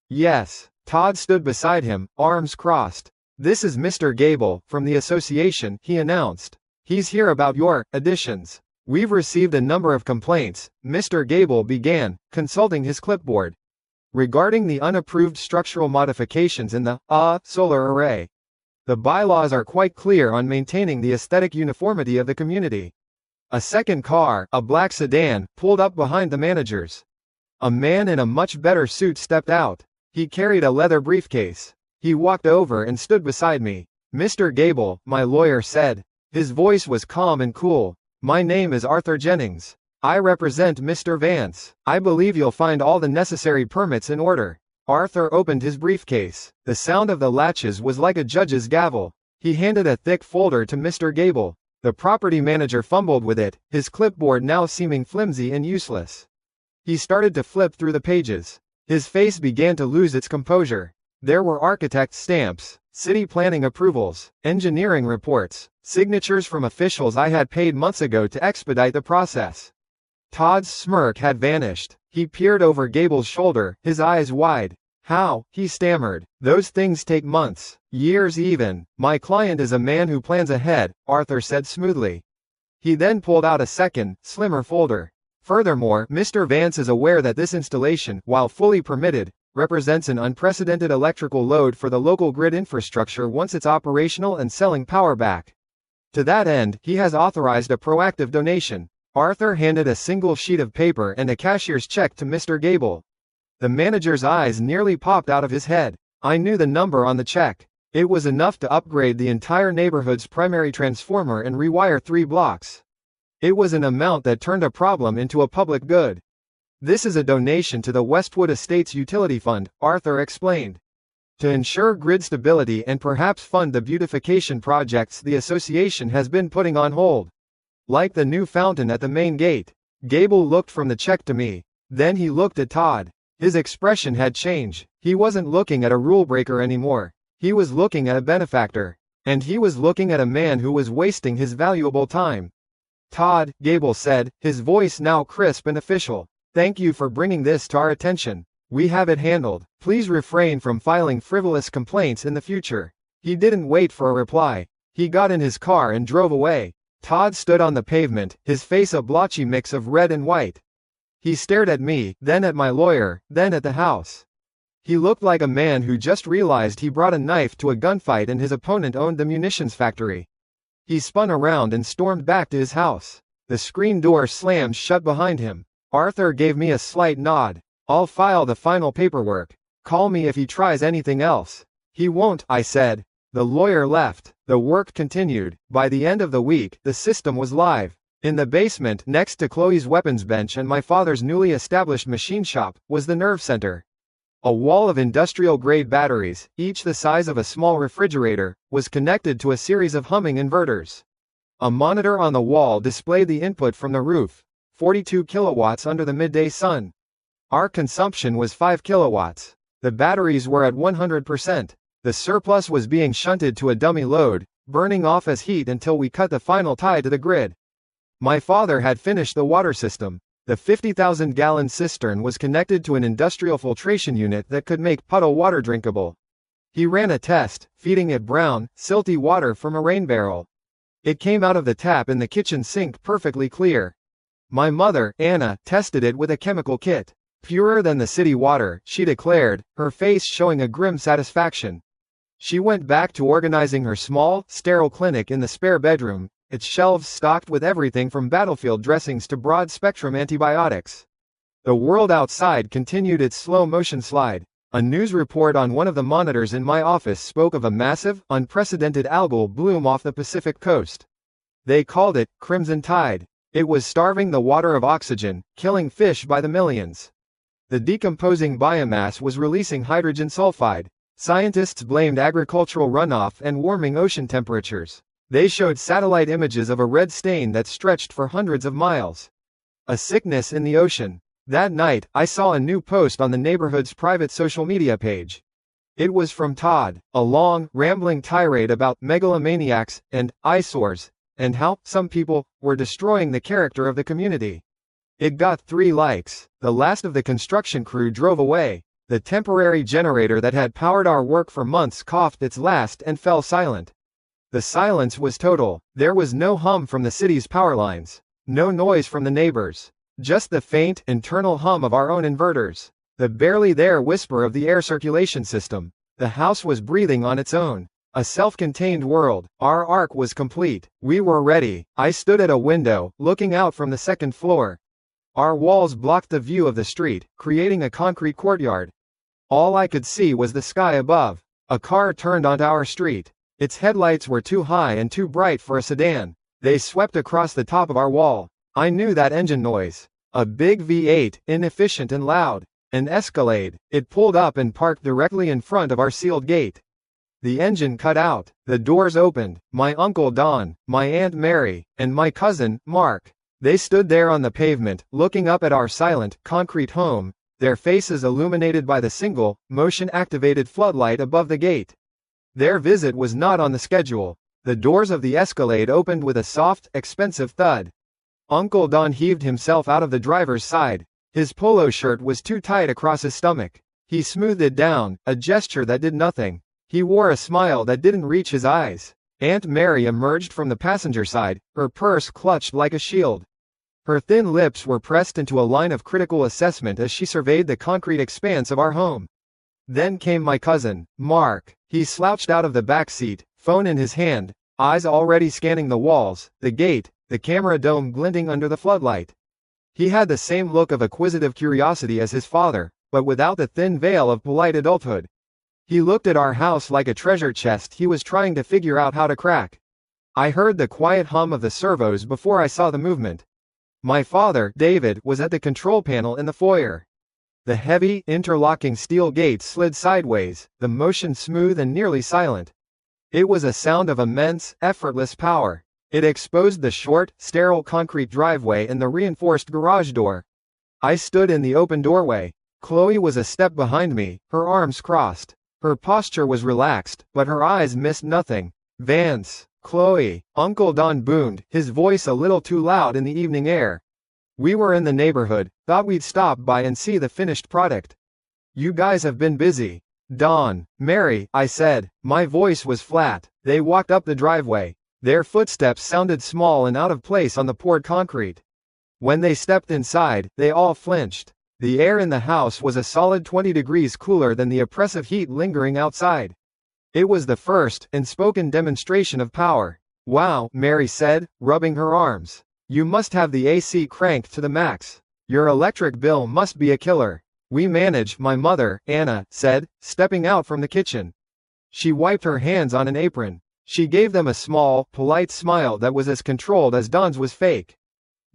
"Yes." Todd stood beside him, arms crossed. "This is Mr. Gable, from the association," he announced. "He's here about your additions. We've received a number of complaints," Mr. Gable began, consulting his clipboard, "regarding the unapproved structural modifications in the solar array. The bylaws are quite clear on maintaining the aesthetic uniformity of the community." A second car, a black sedan, pulled up behind the managers. A man in a much better suit stepped out. He carried a leather briefcase. He walked over and stood beside me. "Mr. Gable," my lawyer said. His voice was calm and cool. "My name is Arthur Jennings. I represent Mr. Vance. I believe you'll find all the necessary permits in order." Arthur opened his briefcase. The sound of the latches was like a judge's gavel. He handed a thick folder to Mr. Gable. The property manager fumbled with it, his clipboard now seeming flimsy and useless. He started to flip through the pages. His face began to lose its composure. There were architect stamps, city planning approvals, engineering reports, signatures from officials I had paid months ago to expedite the process. Todd's smirk had vanished. He peered over Gable's shoulder, his eyes wide. "How?" he stammered. "Those things take months, years even. My client is a man who plans ahead," Arthur said smoothly. He then pulled out a second, slimmer folder. "Furthermore, Mr. Vance is aware that this installation, while fully permitted, represents an unprecedented electrical load for the local grid infrastructure once it's operational and selling power back. To that end, he has authorized a proactive donation." Arthur handed a single sheet of paper and a cashier's check to Mr. Gable. The manager's eyes nearly popped out of his head. I knew the number on the check. It was enough to upgrade the entire neighborhood's primary transformer and rewire 3 blocks. It was an amount that turned a problem into a public good. "This is a donation to the Westwood Estates Utility Fund," Arthur explained, "to ensure grid stability and perhaps fund the beautification projects the association has been putting on hold. Like the new fountain at the main gate." Gable looked from the check to me. Then he looked at Todd. His expression had changed. He wasn't looking at a rule breaker anymore. He was looking at a benefactor. And he was looking at a man who was wasting his valuable time. "Todd," Gable said, his voice now crisp and official, "thank you for bringing this to our attention. We have it handled. Please refrain from filing frivolous complaints in the future." He didn't wait for a reply. He got in his car and drove away. Todd stood on the pavement, his face a blotchy mix of red and white. He stared at me, then at my lawyer, then at the house. He looked like a man who just realized he brought a knife to a gunfight and his opponent owned the munitions factory. He spun around and stormed back to his house. The screen door slammed shut behind him. Arthur gave me a slight nod. "I'll file the final paperwork. Call me if he tries anything else." "He won't," I said. The lawyer left. The work continued. By the end of the week, the system was live. In the basement, next to Chloe's weapons bench and my father's newly established machine shop, was the nerve center. A wall of industrial-grade batteries, each the size of a small refrigerator, was connected to a series of humming inverters. A monitor on the wall displayed the input from the roof, 42 kilowatts under the midday sun. Our consumption was 5 kilowatts. The batteries were at 100%. The surplus was being shunted to a dummy load, burning off as heat until we cut the final tie to the grid. My father had finished the water system. The 50,000-gallon cistern was connected to an industrial filtration unit that could make puddle water drinkable. He ran a test, feeding it brown, silty water from a rain barrel. It came out of the tap in the kitchen sink perfectly clear. My mother, Anna, tested it with a chemical kit. "Purer than the city water," she declared, her face showing a grim satisfaction. She went back to organizing her small, sterile clinic in the spare bedroom, its shelves stocked with everything from battlefield dressings to broad-spectrum antibiotics. The world outside continued its slow-motion slide. A news report on one of the monitors in my office spoke of a massive, unprecedented algal bloom off the Pacific coast. They called it Crimson Tide. It was starving the water of oxygen, killing fish by the millions. The decomposing biomass was releasing hydrogen sulfide. Scientists blamed agricultural runoff and warming ocean temperatures. They showed satellite images of a red stain that stretched for hundreds of miles. A sickness in the ocean. That night, I saw a new post on the neighborhood's private social media page. It was from Todd, a long, rambling tirade about megalomaniacs and eyesores, and how some people were destroying the character of the community. It got 3 likes. The last of the construction crew drove away. The temporary generator that had powered our work for months coughed its last and fell silent. The silence was total. There was no hum from the city's power lines, no noise from the neighbors, just the faint, internal hum of our own inverters, the barely there whisper of the air circulation system. The house was breathing on its own. A self-contained world. Our arc was complete. We were ready. I stood at a window, looking out from the second floor. Our walls blocked the view of the street, creating a concrete courtyard. All I could see was the sky above. A car turned onto our street. Its headlights were too high and too bright for a sedan. They swept across the top of our wall. I knew that engine noise. A big V8, inefficient and loud. An Escalade. It pulled up and parked directly in front of our sealed gate. The engine cut out. The doors opened. My uncle Don, my Aunt Mary, and my cousin, Mark. They stood there on the pavement, looking up at our silent, concrete home, their faces illuminated by the single, motion-activated floodlight above the gate. Their visit was not on the schedule. The doors of the Escalade opened with a soft, expensive thud. Uncle Don heaved himself out of the driver's side. His polo shirt was too tight across his stomach. He smoothed it down, a gesture that did nothing. He wore a smile that didn't reach his eyes. Aunt Mary emerged from the passenger side, her purse clutched like a shield. Her thin lips were pressed into a line of critical assessment as she surveyed the concrete expanse of our home. Then came my cousin, Mark. He slouched out of the back seat, phone in his hand, eyes already scanning the walls, the gate, the camera dome glinting under the floodlight. He had the same look of acquisitive curiosity as his father, but without the thin veil of polite adulthood. He looked at our house like a treasure chest he was trying to figure out how to crack. I heard the quiet hum of the servos before I saw the movement. My father, David, was at the control panel in the foyer. The heavy, interlocking steel gate slid sideways, the motion smooth and nearly silent. It was a sound of immense, effortless power. It exposed the short, sterile concrete driveway and the reinforced garage door. I stood in the open doorway. Chloe was a step behind me, her arms crossed. Her posture was relaxed, but her eyes missed nothing. Vance. Chloe, Uncle Don boomed, his voice a little too loud in the evening air. We were in the neighborhood, thought we'd stop by and see the finished product. You guys have been busy. Don, Mary, I said. My voice was flat. They walked up the driveway. Their footsteps sounded small and out of place on the poured concrete. When they stepped inside, they all flinched. The air in the house was a solid 20 degrees cooler than the oppressive heat lingering outside. It was the first, unspoken demonstration of power. Wow, Mary said, rubbing her arms. You must have the AC cranked to the max. Your electric bill must be a killer. We manage, my mother, Anna, said, stepping out from the kitchen. She wiped her hands on an apron. She gave them a small, polite smile that was as controlled as Don's was fake.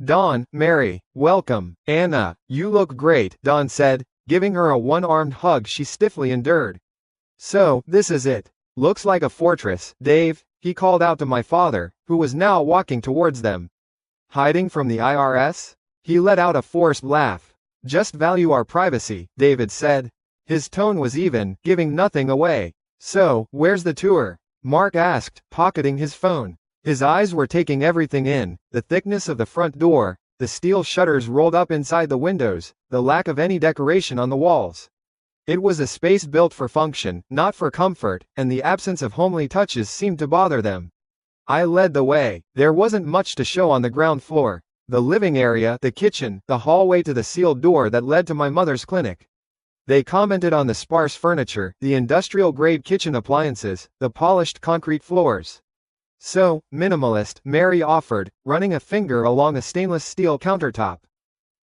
Don, Mary, welcome. Anna, you look great, Don said, giving her a one-armed hug she stiffly endured. So, this is it. Looks like a fortress, Dave, he called out to my father, who was now walking towards them. Hiding from the IRS? He let out a forced laugh. Just value our privacy, David said. His tone was even, giving nothing away. So, where's the tour? Mark asked, pocketing his phone. His eyes were taking everything in, the thickness of the front door, the steel shutters rolled up inside the windows, the lack of any decoration on the walls. It was a space built for function, not for comfort, and the absence of homely touches seemed to bother them. I led the way. There wasn't much to show on the ground floor. The living area, the kitchen, the hallway to the sealed door that led to my mother's clinic. They commented on the sparse furniture, the industrial-grade kitchen appliances, the polished concrete floors. So, minimalist, Mary offered, running a finger along a stainless steel countertop.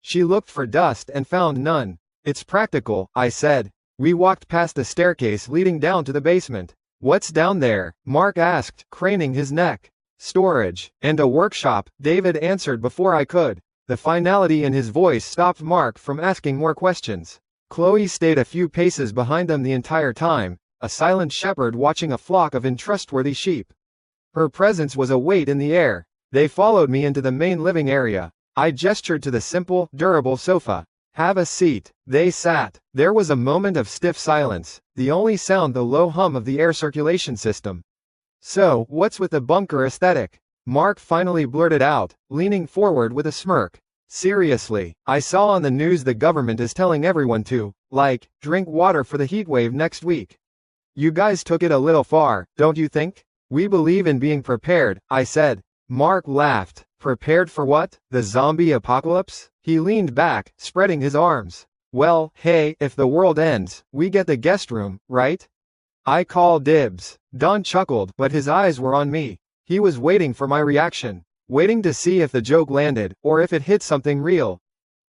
She looked for dust and found none. It's practical, I said. We walked past the staircase leading down to the basement. What's down there? Mark asked, craning his neck. Storage, and a workshop, David answered before I could. The finality in his voice stopped Mark from asking more questions. Chloe stayed a few paces behind them the entire time, a silent shepherd watching a flock of untrustworthy sheep. Her presence was a weight in the air. They followed me into the main living area. I gestured to the simple, durable sofa. Have a seat. They sat. There was a moment of stiff silence, the only sound the low hum of the air circulation system. So, what's with the bunker aesthetic? Mark finally blurted out, leaning forward with a smirk. Seriously, I saw on the news the government is telling everyone to, like, drink water for the heatwave next week. You guys took it a little far, don't you think? We believe in being prepared, I said. Mark laughed. Prepared for what? The zombie apocalypse? He leaned back, spreading his arms. Well, hey, if the world ends, we get the guest room, right? I call dibs. Don chuckled, but his eyes were on me. He was waiting for my reaction, waiting to see if the joke landed, or if it hit something real.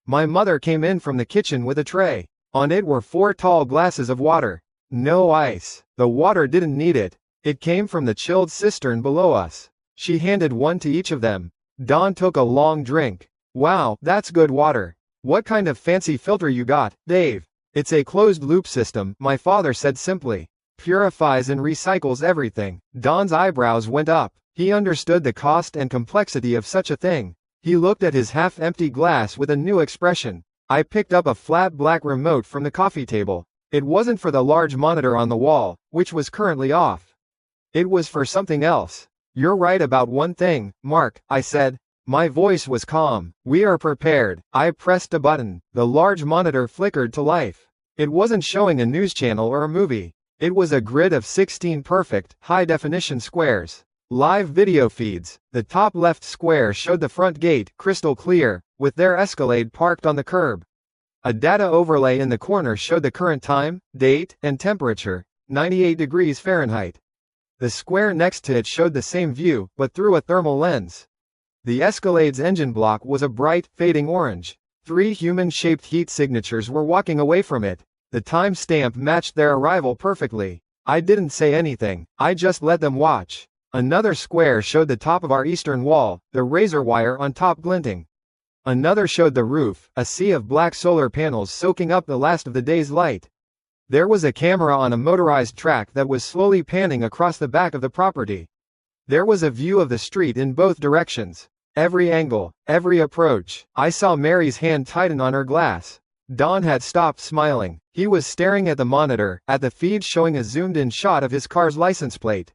My mother came in from the kitchen with a tray. On it were 4 tall glasses of water. No ice. The water didn't need it. It came from the chilled cistern below us. She handed one to each of them. Don took a long drink. Wow, that's good water. What kind of fancy filter you got, Dave? It's a closed-loop system, my father said simply. Purifies and recycles everything. Don's eyebrows went up. He understood the cost and complexity of such a thing. He looked at his half-empty glass with a new expression. I picked up a flat black remote from the coffee table. It wasn't for the large monitor on the wall, which was currently off. It was for something else. You're right about one thing, Mark, I said. My voice was calm. We are prepared. I pressed a button. The large monitor flickered to life. It wasn't showing a news channel or a movie. It was a grid of 16 perfect, high-definition squares. Live video feeds. The top left square showed the front gate, crystal clear, with their Escalade parked on the curb. A data overlay in the corner showed the current time, date, and temperature, 98 degrees Fahrenheit. The square next to it showed the same view, but through a thermal lens. The Escalade's engine block was a bright, fading orange. 3 human-shaped heat signatures were walking away from it. The time stamp matched their arrival perfectly. I didn't say anything, I just let them watch. Another square showed the top of our eastern wall, the razor wire on top glinting. Another showed the roof, a sea of black solar panels soaking up the last of the day's light. There was a camera on a motorized track that was slowly panning across the back of the property. There was a view of the street in both directions. Every angle, every approach. I saw Mary's hand tighten on her glass. Don had stopped smiling. He was staring at the monitor, at the feed showing a zoomed-in shot of his car's license plate.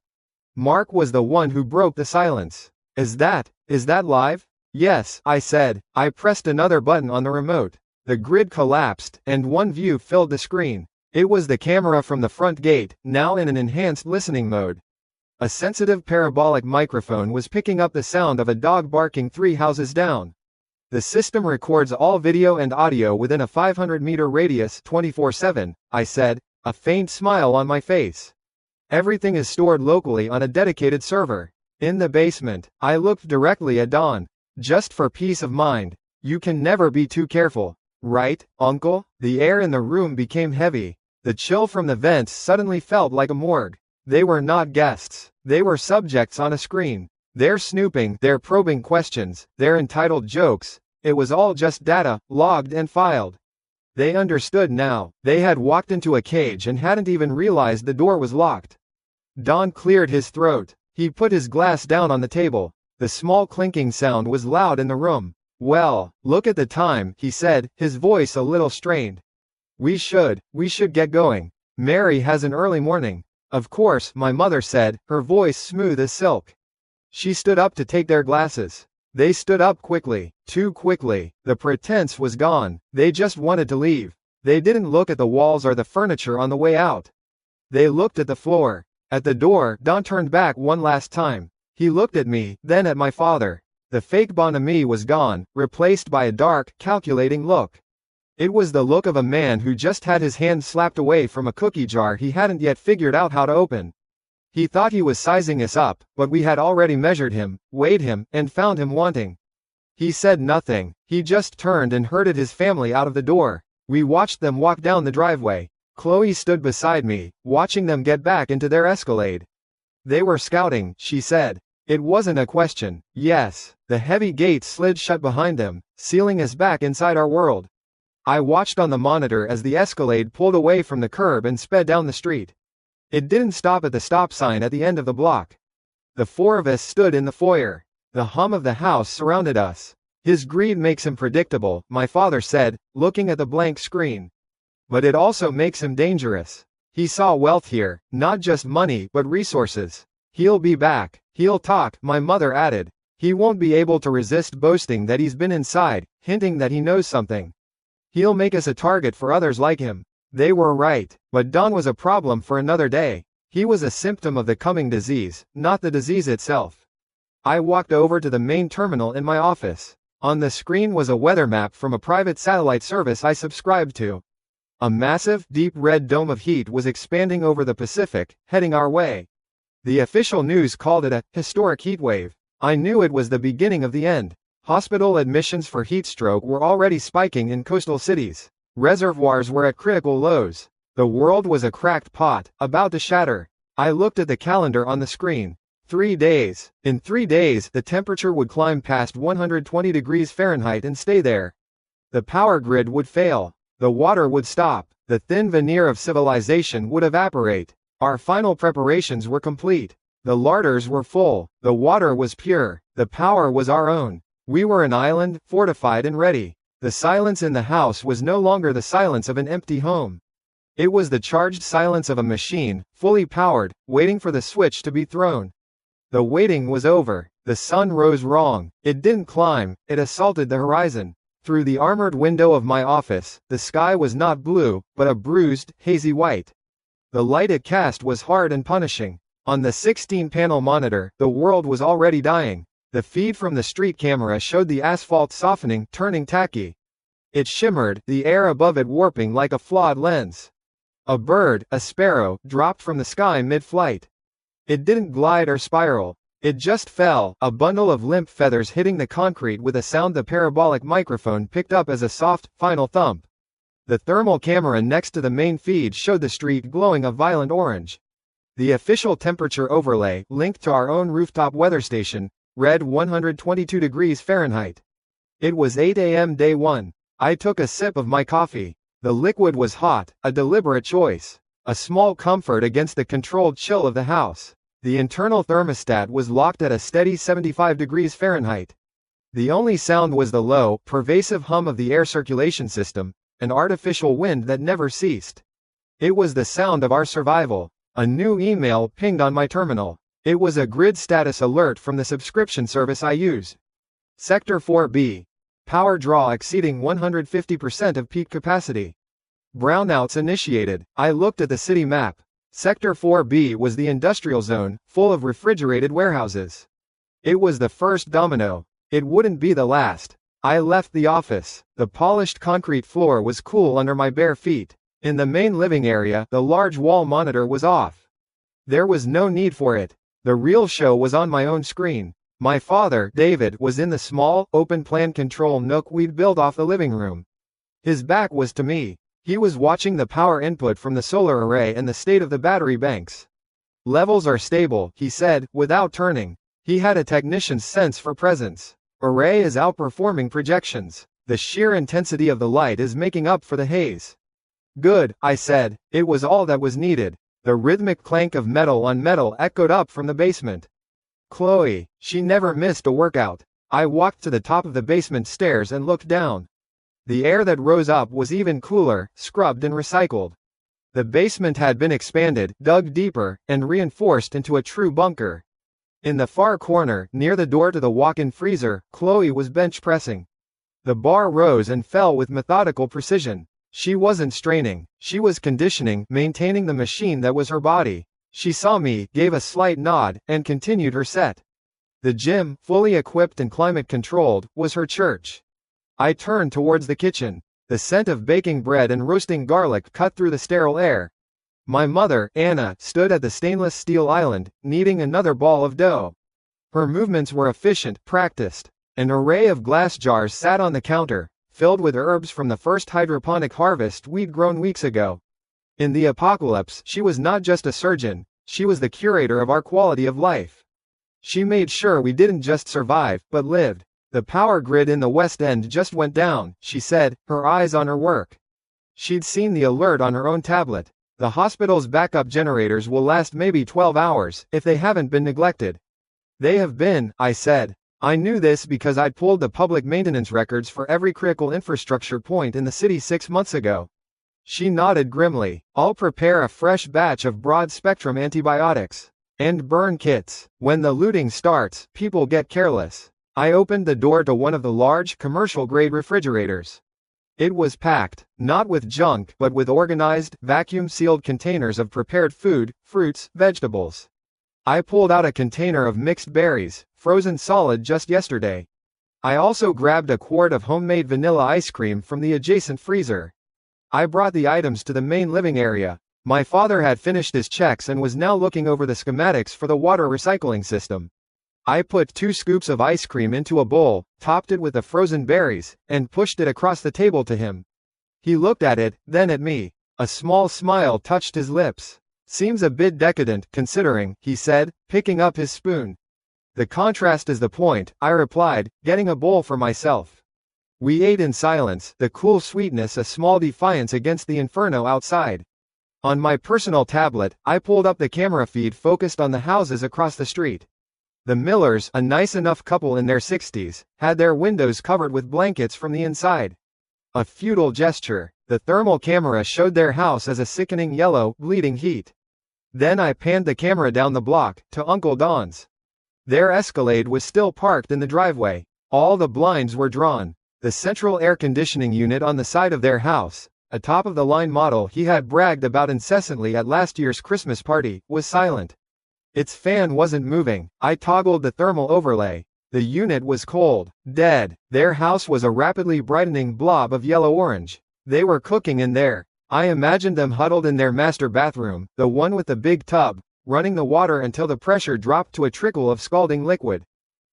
Mark was the one who broke the silence. Is that live? Yes, I said. I pressed another button on the remote. The grid collapsed, and one view filled the screen. It was the camera from the front gate, now in an enhanced listening mode. A sensitive parabolic microphone was picking up the sound of a dog barking 3 houses down. The system records all video and audio within a 500-meter radius 24/7, I said, a faint smile on my face. Everything is stored locally on a dedicated server. In the basement. I looked directly at Don. Just for peace of mind. You can never be too careful. Right, Uncle? The air in the room became heavy. The chill from the vents suddenly felt like a morgue. They were not guests. They were subjects on a screen. Their snooping, their probing questions, their entitled jokes. It was all just data, logged and filed. They understood now. They had walked into a cage and hadn't even realized the door was locked. Don cleared his throat. He put his glass down on the table. The small clinking sound was loud in the room. Well, look at the time, he said, his voice a little strained. We should get going. Mary has an early morning. Of course, my mother said, her voice smooth as silk. She stood up to take their glasses. They stood up quickly, too quickly. The pretense was gone. They just wanted to leave. They didn't look at the walls or the furniture on the way out. They looked at the floor. At the door, Don turned back one last time. He looked at me, then at my father. The fake bonhomie was gone, replaced by a dark, calculating look. It was the look of a man who just had his hand slapped away from a cookie jar he hadn't yet figured out how to open. He thought he was sizing us up, but we had already measured him, weighed him, and found him wanting. He said nothing. He just turned and herded his family out of the door. We watched them walk down the driveway. Chloe stood beside me, watching them get back into their Escalade. They were scouting, she said. It wasn't a question. Yes. The heavy gate slid shut behind them, sealing us back inside our world. I watched on the monitor as the Escalade pulled away from the curb and sped down the street. It didn't stop at the stop sign at the end of the block. The four of us stood in the foyer. The hum of the house surrounded us. His greed makes him predictable, my father said, looking at the blank screen. But it also makes him dangerous. He saw wealth here, not just money but resources. He'll be back. He'll talk, my mother added. He won't be able to resist boasting that he's been inside, hinting that he knows something. He'll make us a target for others like him. They were right, but Don was a problem for another day. He was a symptom of the coming disease, not the disease itself. I walked over to the main terminal in my office. On the screen was a weather map from a private satellite service I subscribed to. A massive, deep red dome of heat was expanding over the Pacific, heading our way. The official news called it a historic heatwave. I knew it was the beginning of the end. Hospital admissions for heatstroke were already spiking in coastal cities. Reservoirs were at critical lows. The world was a cracked pot, about to shatter. I looked at the calendar on the screen. 3 days. In 3 days, the temperature would climb past 120 degrees Fahrenheit and stay there. The power grid would fail. The water would stop. The thin veneer of civilization would evaporate. Our final preparations were complete. The larders were full. The water was pure. The power was our own. We were an island, fortified and ready. The silence in the house was no longer the silence of an empty home. It was the charged silence of a machine, fully powered, waiting for the switch to be thrown. The waiting was over. The sun rose wrong. It didn't climb, it assaulted the horizon. Through the armored window of my office, the sky was not blue, but a bruised, hazy white. The light it cast was hard and punishing. On the 16-panel monitor, the world was already dying. The feed from the street camera showed the asphalt softening, turning tacky. It shimmered, the air above it warping like a flawed lens. A bird, a sparrow, dropped from the sky mid-flight. It didn't glide or spiral. It just fell, a bundle of limp feathers hitting the concrete with a sound the parabolic microphone picked up as a soft, final thump. The thermal camera next to the main feed showed the street glowing a violent orange. The official temperature overlay, linked to our own rooftop weather station, read 122 degrees Fahrenheit. It was 8 a.m. day 1. I took a sip of my coffee. The liquid was hot, a deliberate choice. A small comfort against the controlled chill of the house. The internal thermostat was locked at a steady 75 degrees Fahrenheit. The only sound was the low, pervasive hum of the air circulation system, an artificial wind that never ceased. It was the sound of our survival. A new email pinged on my terminal. It was a grid status alert from the subscription service I use. Sector 4B. Power draw exceeding 150% of peak capacity. Brownouts initiated. I looked at the city map. Sector 4B was the industrial zone, full of refrigerated warehouses. It was the first domino. It wouldn't be the last. I left the office. The polished concrete floor was cool under my bare feet. In the main living area, the large wall monitor was off. There was no need for it. The real show was on my own screen. My father, David, was in the small, open-plan control nook we'd built off the living room. His back was to me. He was watching the power input from the solar array and the state of the battery banks. Levels are stable, he said, without turning. He had a technician's sense for presence. Array is outperforming projections. The sheer intensity of the light is making up for the haze. Good, I said. It was all that was needed. The rhythmic clank of metal on metal echoed up from the basement. Chloe, she never missed a workout. I walked to the top of the basement stairs and looked down. The air that rose up was even cooler, scrubbed and recycled. The basement had been expanded, dug deeper, and reinforced into a true bunker. In the far corner, near the door to the walk-in freezer, Chloe was bench pressing. The bar rose and fell with methodical precision. She wasn't straining, she was conditioning, maintaining the machine that was her body. She saw me, gave a slight nod, and continued her set. The gym, fully equipped and climate-controlled, was her church. I turned towards the kitchen. The scent of baking bread and roasting garlic cut through the sterile air. My mother, Anna, stood at the stainless steel island, kneading another ball of dough. Her movements were efficient, practiced. An array of glass jars sat on the counter, filled with herbs from the first hydroponic harvest we'd grown weeks ago. In the apocalypse, she was not just a surgeon, she was the curator of our quality of life. She made sure we didn't just survive, but lived. The power grid in the West End just went down, she said, her eyes on her work. She'd seen the alert on her own tablet. The hospital's backup generators will last maybe 12 hours, if they haven't been neglected. They have been, I said. I knew this because I'd pulled the public maintenance records for every critical infrastructure point in the city 6 months ago. She nodded grimly. I'll prepare a fresh batch of broad-spectrum antibiotics. And burn kits. When the looting starts, people get careless. I opened the door to one of the large, commercial-grade refrigerators. It was packed, not with junk but with organized, vacuum-sealed containers of prepared food, fruits, vegetables. I pulled out a container of mixed berries, frozen solid just yesterday. I also grabbed a quart of homemade vanilla ice cream from the adjacent freezer. I brought the items to the main living area. My father had finished his checks and was now looking over the schematics for the water recycling system. I put 2 scoops of ice cream into a bowl, topped it with the frozen berries, and pushed it across the table to him. He looked at it, then at me. A small smile touched his lips. Seems a bit decadent, considering, he said, picking up his spoon. The contrast is the point, I replied, getting a bowl for myself. We ate in silence, the cool sweetness a small defiance against the inferno outside. On my personal tablet, I pulled up the camera feed focused on the houses across the street. The Millers, a nice enough couple in their 60s, had their windows covered with blankets from the inside. A futile gesture. The thermal camera showed their house as a sickening yellow, bleeding heat. Then I panned the camera down the block, to Uncle Don's. Their Escalade was still parked in the driveway. All the blinds were drawn. The central air conditioning unit on the side of their house, a top-of-the-line model he had bragged about incessantly at last year's Christmas party, was silent. Its fan wasn't moving. I toggled the thermal overlay. The unit was cold, dead. Their house was a rapidly brightening blob of yellow-orange. They were cooking in there. I imagined them huddled in their master bathroom, the one with the big tub, running the water until the pressure dropped to a trickle of scalding liquid.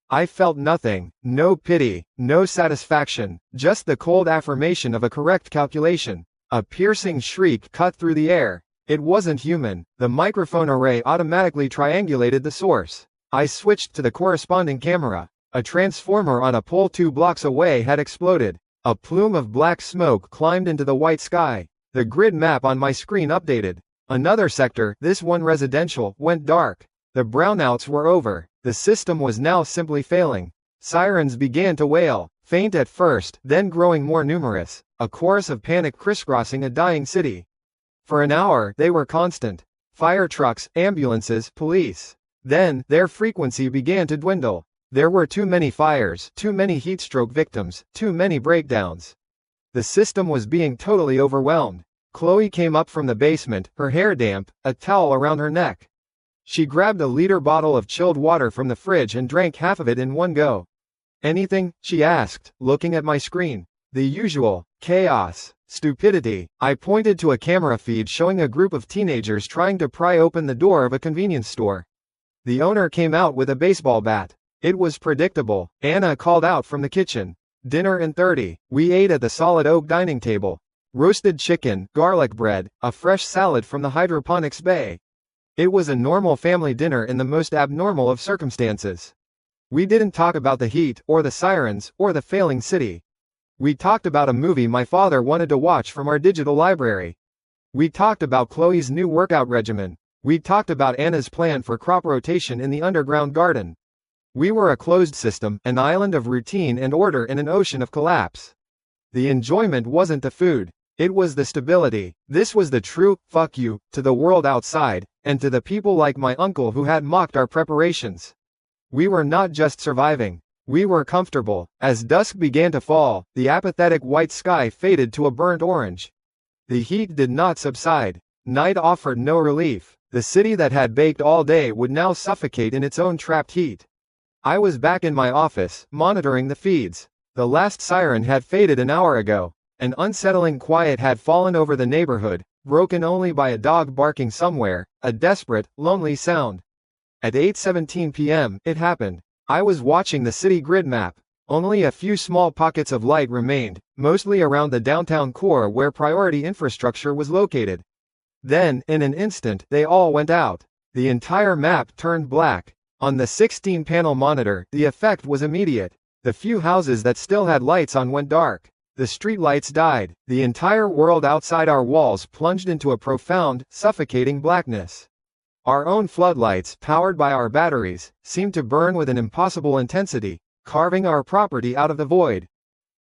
I felt nothing, no pity, no satisfaction, just the cold affirmation of a correct calculation. A piercing shriek cut through the air. It wasn't human. The microphone array automatically triangulated the source. I switched to the corresponding camera. A transformer on a pole 2 blocks away had exploded. A plume of black smoke climbed into the white sky. The grid map on my screen updated. Another sector, this one residential, went dark. The brownouts were over. The system was now simply failing. Sirens began to wail, faint at first, then growing more numerous, a chorus of panic crisscrossing a dying city. For an hour, they were constant. Fire trucks, ambulances, police. Then, their frequency began to dwindle. There were too many fires, too many heatstroke victims, too many breakdowns. The system was being totally overwhelmed. Chloe came up from the basement, her hair damp, a towel around her neck. She grabbed a liter bottle of chilled water from the fridge and drank half of it in one go. Anything? She asked, looking at my screen. The usual. Chaos. Stupidity. I pointed to a camera feed showing a group of teenagers trying to pry open the door of a convenience store. The owner came out with a baseball bat. It was predictable. Anna called out from the kitchen. Dinner in 30. We ate at the solid oak dining table. Roasted chicken, garlic bread, a fresh salad from the hydroponics bay. It was a normal family dinner in the most abnormal of circumstances. We didn't talk about the heat, or the sirens, or the failing city. We talked about a movie my father wanted to watch from our digital library. We talked about Chloe's new workout regimen. We talked about Anna's plan for crop rotation in the underground garden. We were a closed system, an island of routine and order in an ocean of collapse. The enjoyment wasn't the food. It was the stability. This was the true, fuck you, to the world outside, and to the people like my uncle who had mocked our preparations. We were not just surviving. We were comfortable. As dusk began to fall, the apathetic white sky faded to a burnt orange. The heat did not subside. Night offered no relief. The city that had baked all day would now suffocate in its own trapped heat. I was back in my office, monitoring the feeds. The last siren had faded an hour ago. An unsettling quiet had fallen over the neighborhood, broken only by a dog barking somewhere, a desperate, lonely sound. At 8:17 p.m., it happened. I was watching the city grid map. Only a few small pockets of light remained, mostly around the downtown core where priority infrastructure was located. Then, in an instant, they all went out. The entire map turned black. On the 16-panel monitor, the effect was immediate. The few houses that still had lights on went dark. The streetlights died. The entire world outside our walls plunged into a profound, suffocating blackness. Our own floodlights, powered by our batteries, seemed to burn with an impossible intensity, carving our property out of the void.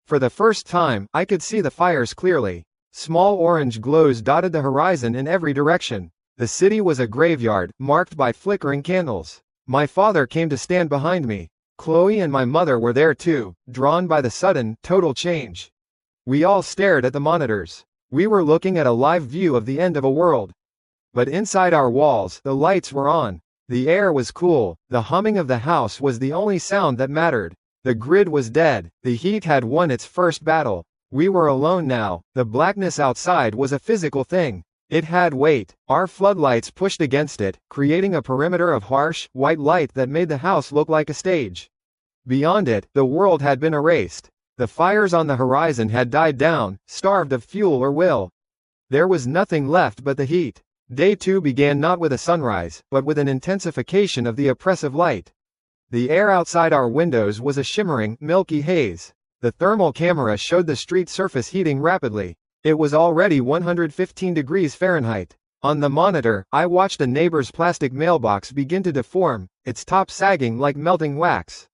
For the first time, I could see the fires clearly. Small orange glows dotted the horizon in every direction. The city was a graveyard, marked by flickering candles. My father came to stand behind me. Chloe and my mother were there too, drawn by the sudden, total change. We all stared at the monitors. We were looking at a live view of the end of a world. But inside our walls, the lights were on. The air was cool. The humming of the house was the only sound that mattered. The grid was dead. The heat had won its first battle. We were alone now. The blackness outside was a physical thing. It had weight. Our floodlights pushed against it, creating a perimeter of harsh, white light that made the house look like a stage. Beyond it, the world had been erased. The fires on the horizon had died down, starved of fuel or will. There was nothing left but the heat. Day 2 began not with a sunrise, but with an intensification of the oppressive light. The air outside our windows was a shimmering, milky haze. The thermal camera showed the street surface heating rapidly. It was already 115 degrees Fahrenheit. On the monitor, I watched a neighbor's plastic mailbox begin to deform, its top sagging like melting wax.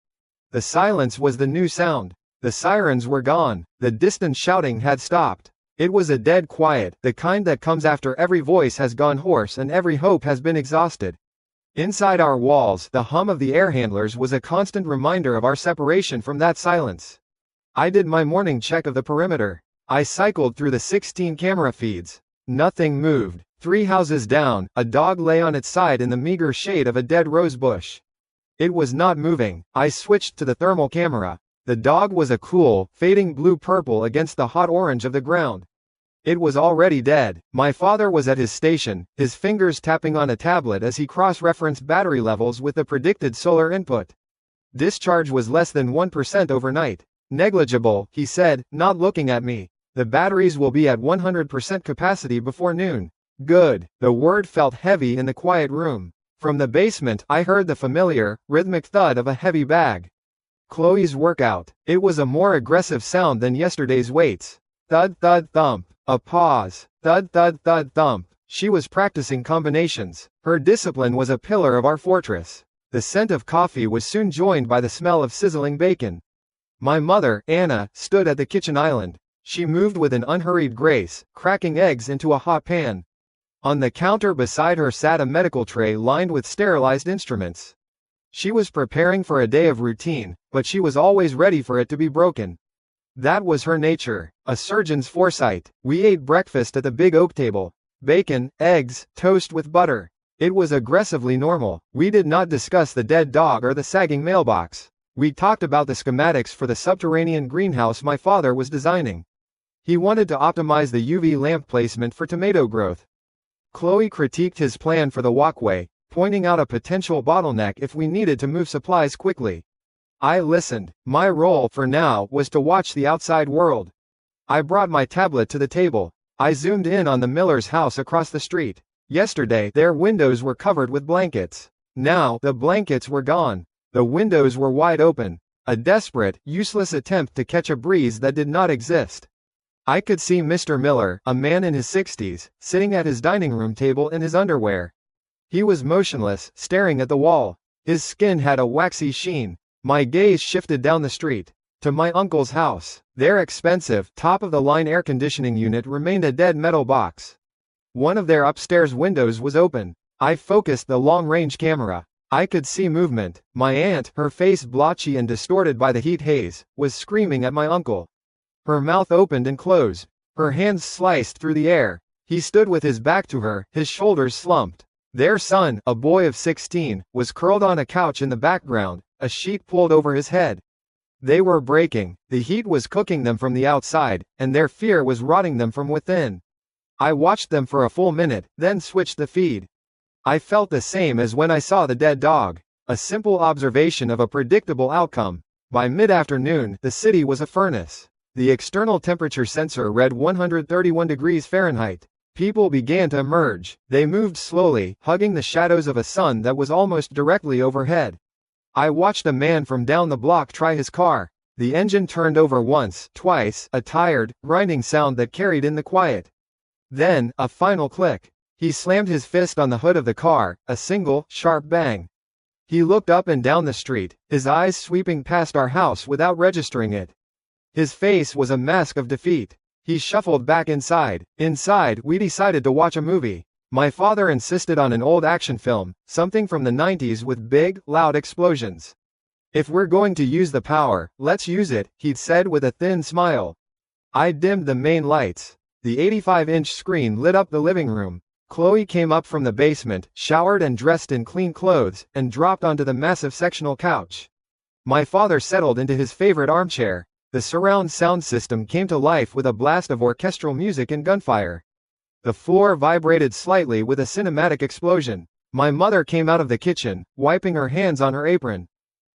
The silence was the new sound. The sirens were gone. The distant shouting had stopped. It was a dead quiet, the kind that comes after every voice has gone hoarse and every hope has been exhausted. Inside our walls, the hum of the air handlers was a constant reminder of our separation from that silence. I did my morning check of the perimeter. I cycled through the 16 camera feeds. Nothing moved. 3 houses down, a dog lay on its side in the meager shade of a dead rose bush. It was not moving. I switched to the thermal camera. The dog was a cool, fading blue-purple against the hot orange of the ground. It was already dead. My father was at his station, his fingers tapping on a tablet as he cross-referenced battery levels with the predicted solar input. Discharge was less than 1% overnight. Negligible, he said, not looking at me. The batteries will be at 100% capacity before noon. Good. The word felt heavy in the quiet room. From the basement, I heard the familiar, rhythmic thud of a heavy bag. Chloe's workout. It was a more aggressive sound than yesterday's weights. Thud thud thump. A pause. Thud thud thud thump. She was practicing combinations. Her discipline was a pillar of our fortress. The scent of coffee was soon joined by the smell of sizzling bacon. My mother, Anna, stood at the kitchen island. She moved with an unhurried grace, cracking eggs into a hot pan. On the counter beside her sat a medical tray lined with sterilized instruments. She was preparing for a day of routine, but she was always ready for it to be broken. That was her nature, a surgeon's foresight. We ate breakfast at the big oak table. Bacon, eggs, toast with butter. It was aggressively normal. We did not discuss the dead dog or the sagging mailbox. We talked about the schematics for the subterranean greenhouse my father was designing. He wanted to optimize the UV lamp placement for tomato growth. Chloe critiqued his plan for the walkway, pointing out a potential bottleneck if we needed to move supplies quickly. I listened. My role, for now, was to watch the outside world. I brought my tablet to the table. I zoomed in on the Miller's house across the street. Yesterday, their windows were covered with blankets. Now, the blankets were gone. The windows were wide open. A desperate, useless attempt to catch a breeze that did not exist. I could see Mr. Miller, a man in his 60s, sitting at his dining room table in his underwear. He was motionless, staring at the wall. His skin had a waxy sheen. My gaze shifted down the street. To my uncle's house. Their expensive, top-of-the-line air conditioning unit remained a dead metal box. One of their upstairs windows was open. I focused the long-range camera. I could see movement. My aunt, her face blotchy and distorted by the heat haze, was screaming at my uncle. Her mouth opened and closed. Her hands sliced through the air. He stood with his back to her, his shoulders slumped. Their son, a boy of 16, was curled on a couch in the background, a sheet pulled over his head. They were breaking. The heat was cooking them from the outside, and their fear was rotting them from within. I watched them for a full minute, then switched the feed. I felt the same as when I saw the dead dog. A simple observation of a predictable outcome. By mid-afternoon, the city was a furnace. The external temperature sensor read 131 degrees Fahrenheit. People began to emerge. They moved slowly, hugging the shadows of a sun that was almost directly overhead. I watched a man from down the block try his car. The engine turned over once, twice, a tired, grinding sound that carried in the quiet. Then, a final click. He slammed his fist on the hood of the car, a single, sharp bang. He looked up and down the street, his eyes sweeping past our house without registering it. His face was a mask of defeat. He shuffled back inside. Inside, we decided to watch a movie. My father insisted on an old action film, something from the 90s with big, loud explosions. If we're going to use the power, let's use it, he'd said with a thin smile. I dimmed the main lights. The 85-inch screen lit up the living room. Chloe came up from the basement, showered and dressed in clean clothes, and dropped onto the massive sectional couch. My father settled into his favorite armchair. The surround sound system came to life with a blast of orchestral music and gunfire. The floor vibrated slightly with a cinematic explosion. My mother came out of the kitchen, wiping her hands on her apron.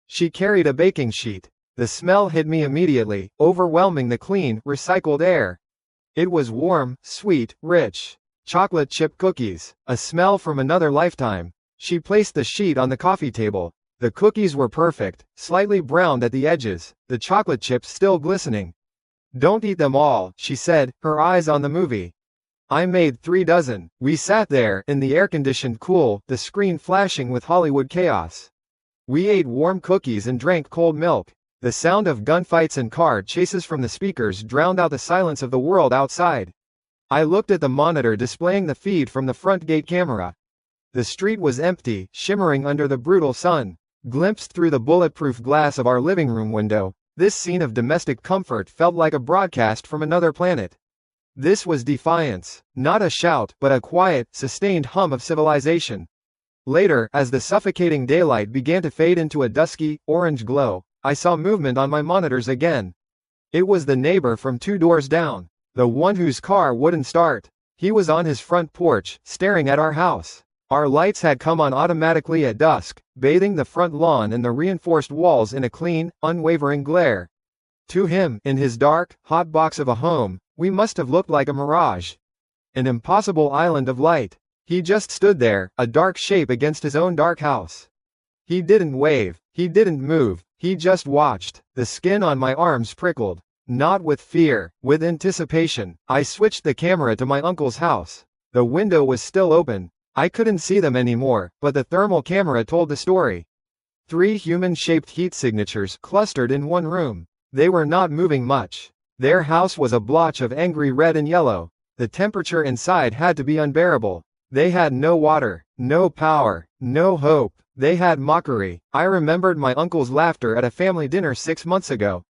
She carried a baking sheet. The smell hit me immediately, overwhelming the clean, recycled air. It was warm, sweet, rich. Chocolate chip cookies, a smell from another lifetime. She placed the sheet on the coffee table. The cookies were perfect, slightly browned at the edges, the chocolate chips still glistening. Don't eat them all, she said, her eyes on the movie. I made 3 dozen. We sat there, in the air-conditioned cool, the screen flashing with Hollywood chaos. We ate warm cookies and drank cold milk. The sound of gunfights and car chases from the speakers drowned out the silence of the world outside. I looked at the monitor displaying the feed from the front gate camera. The street was empty, shimmering under the brutal sun. Glimpsed through the bulletproof glass of our living room window, this scene of domestic comfort felt like a broadcast from another planet. This was defiance, not a shout, but a quiet, sustained hum of civilization. Later, as the suffocating daylight began to fade into a dusky, orange glow, I saw movement on my monitors again. It was the neighbor from 2 doors down. The one whose car wouldn't start. He was on his front porch, staring at our house. Our lights had come on automatically at dusk, bathing the front lawn and the reinforced walls in a clean, unwavering glare. To him, in his dark, hot box of a home, we must have looked like a mirage. An impossible island of light. He just stood there, a dark shape against his own dark house. He didn't wave, he didn't move, he just watched. The skin on my arms prickled. Not with fear, with anticipation. I switched the camera to my uncle's house. The window was still open. I couldn't see them anymore, but the thermal camera told the story. 3 human-shaped heat signatures clustered in one room. They were not moving much. Their house was a blotch of angry red and yellow. The temperature inside had to be unbearable. They had no water, no power, no hope. They had mockery. I remembered my uncle's laughter at a family dinner 6 months ago.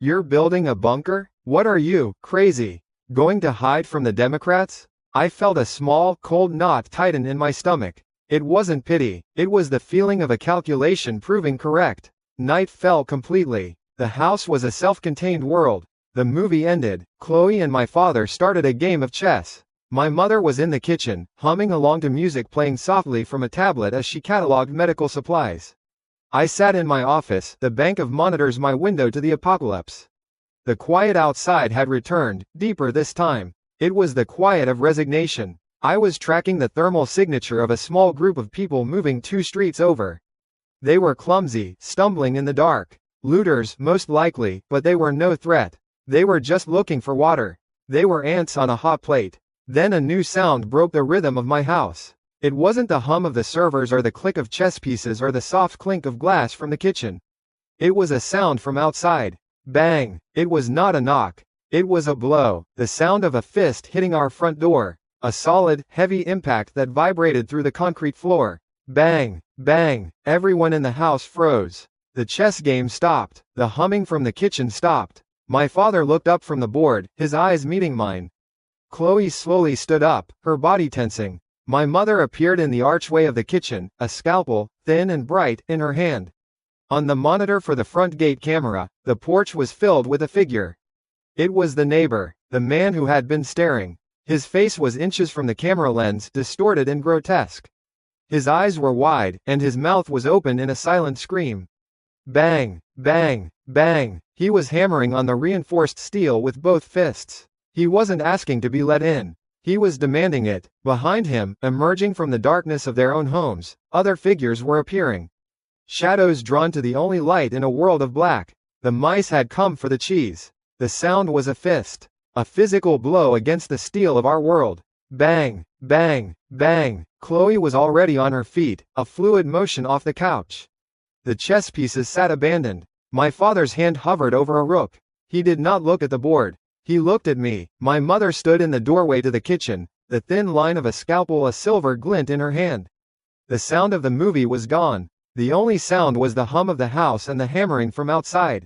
You're building a bunker? What are you, crazy? Going to hide from the Democrats? I felt a small, cold knot tighten in my stomach. It wasn't pity, it was the feeling of a calculation proving correct. Night fell completely. The house was a self-contained world. The movie ended. Chloe and my father started a game of chess. My mother was in the kitchen, humming along to music playing softly from a tablet as she cataloged medical supplies. I sat in my office, the bank of monitors my window to the apocalypse. The quiet outside had returned, deeper this time. It was the quiet of resignation. I was tracking the thermal signature of a small group of people moving 2 streets over. They were clumsy, stumbling in the dark. Looters, most likely, but they were no threat. They were just looking for water. They were ants on a hot plate. Then a new sound broke the rhythm of my house. It wasn't the hum of the servers or the click of chess pieces or the soft clink of glass from the kitchen. It was a sound from outside. Bang! It was not a knock. It was a blow, the sound of a fist hitting our front door. A solid, heavy impact that vibrated through the concrete floor. Bang! Bang! Everyone in the house froze. The chess game stopped. The humming from the kitchen stopped. My father looked up from the board, his eyes meeting mine. Chloe slowly stood up, her body tensing. My mother appeared in the archway of the kitchen, a scalpel, thin and bright, in her hand. On the monitor for the front gate camera, the porch was filled with a figure. It was the neighbor, the man who had been staring. His face was inches from the camera lens, distorted and grotesque. His eyes were wide, and his mouth was open in a silent scream. Bang! Bang! Bang! He was hammering on the reinforced steel with both fists. He wasn't asking to be let in. He was demanding it. Behind him, emerging from the darkness of their own homes, other figures were appearing. Shadows drawn to the only light in a world of black. The mice had come for the cheese. The sound was a fist. A physical blow against the steel of our world. Bang! Bang, bang. Chloe was already on her feet, a fluid motion off the couch. The chess pieces sat abandoned. My father's hand hovered over a rook. He did not look at the board. He looked at me. My mother stood in the doorway to the kitchen, the thin line of a scalpel a silver glint in her hand. The sound of the movie was gone. The only sound was the hum of the house and the hammering from outside.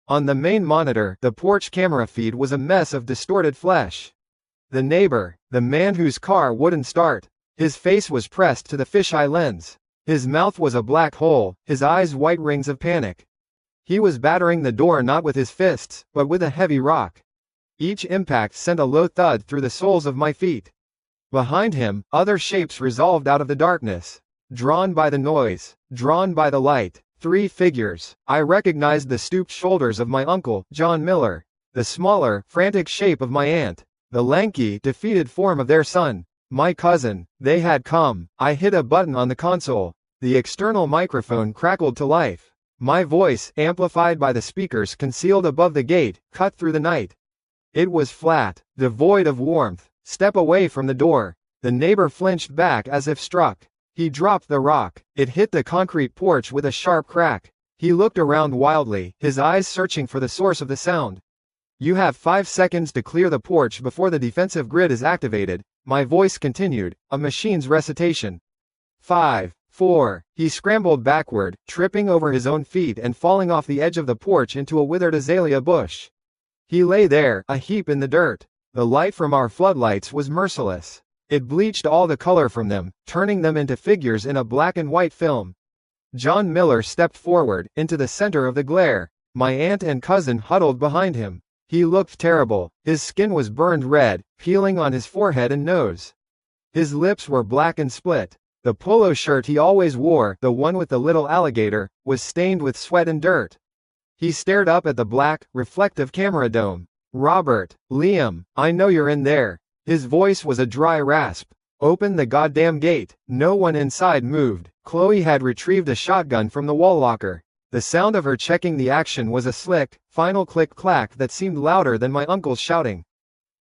On the main monitor, the porch camera feed was a mess of distorted flesh. The neighbor, the man whose car wouldn't start. His face was pressed to the fisheye lens. His mouth was a black hole, his eyes white rings of panic. He was battering the door not with his fists, but with a heavy rock. Each impact sent a low thud through the soles of my feet. Behind him, other shapes resolved out of the darkness. Drawn by the noise, drawn by the light, 3 figures. I recognized the stooped shoulders of my uncle, John Miller, the smaller, frantic shape of my aunt, the lanky, defeated form of their son, my cousin. They had come. I hit a button on the console. The external microphone crackled to life. My voice, amplified by the speakers concealed above the gate, cut through the night. It was flat, devoid of warmth. Step away from the door. The neighbor flinched back as if struck. He dropped the rock. It hit the concrete porch with a sharp crack. He looked around wildly, his eyes searching for the source of the sound. You have 5 seconds to clear the porch before the defensive grid is activated. My voice continued, a machine's recitation. 5, 4. He scrambled backward, tripping over his own feet and falling off the edge of the porch into a withered azalea bush. He lay there, a heap in the dirt. The light from our floodlights was merciless. It bleached all the color from them, turning them into figures in a black and white film. John Miller stepped forward, into the center of the glare. My aunt and cousin huddled behind him. He looked terrible. His skin was burned red, peeling on his forehead and nose. His lips were black and split. The polo shirt he always wore, the one with the little alligator, was stained with sweat and dirt. He stared up at the black, reflective camera dome. Robert, Liam, I know you're in there. His voice was a dry rasp. Open the goddamn gate. No one inside moved. Chloe had retrieved a shotgun from the wall locker. The sound of her checking the action was a slick, final click-clack that seemed louder than my uncle's shouting.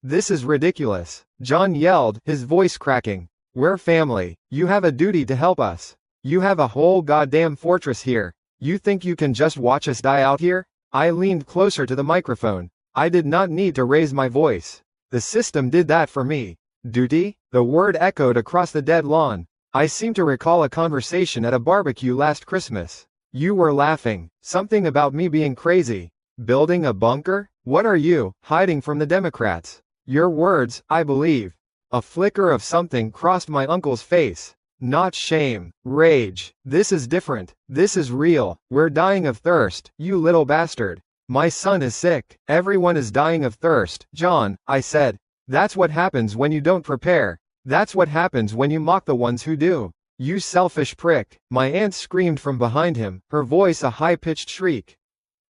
This is ridiculous, John yelled, his voice cracking. We're family. You have a duty to help us. You have a whole goddamn fortress here. You think you can just watch us die out here? I leaned closer to the microphone. I did not need to raise my voice. The system did that for me. Duty? The word echoed across the dead lawn. I seem to recall a conversation at a barbecue last Christmas. You were laughing. Something about me being crazy. Building a bunker? What are you, hiding from the Democrats? Your words, I believe. A flicker of something crossed my uncle's face. Not shame. Rage. This is different. This is real. We're dying of thirst, you little bastard. My son is sick. Everyone is dying of thirst, John, I said. That's what happens when you don't prepare. That's what happens when you mock the ones who do. You selfish prick. My aunt screamed from behind him, her voice a high-pitched shriek.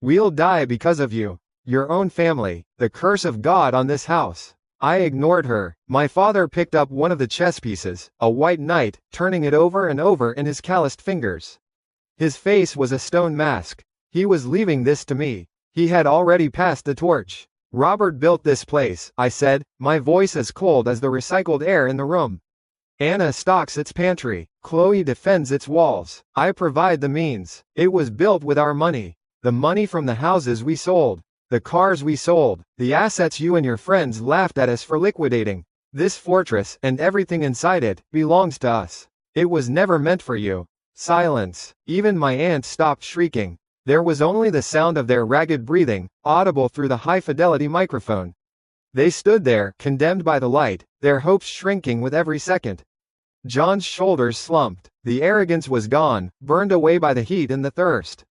We'll die because of you. Your own family. The curse of God on this house. I ignored her. My father picked up one of the chess pieces, a white knight, turning it over and over in his calloused fingers. His face was a stone mask. He was leaving this to me. He had already passed the torch. Robert built this place, I said, my voice as cold as the recycled air in the room. Anna stocks its pantry. Chloe defends its walls. I provide the means. It was built with our money. The money from the houses we sold. The cars we sold. The assets you and your friends laughed at us for liquidating. This fortress, and everything inside it, belongs to us. It was never meant for you. Silence. Even my aunt stopped shrieking. There was only the sound of their ragged breathing, audible through the high-fidelity microphone. They stood there, condemned by the light, their hopes shrinking with every second. John's shoulders slumped. The arrogance was gone, burned away by the heat and the thirst.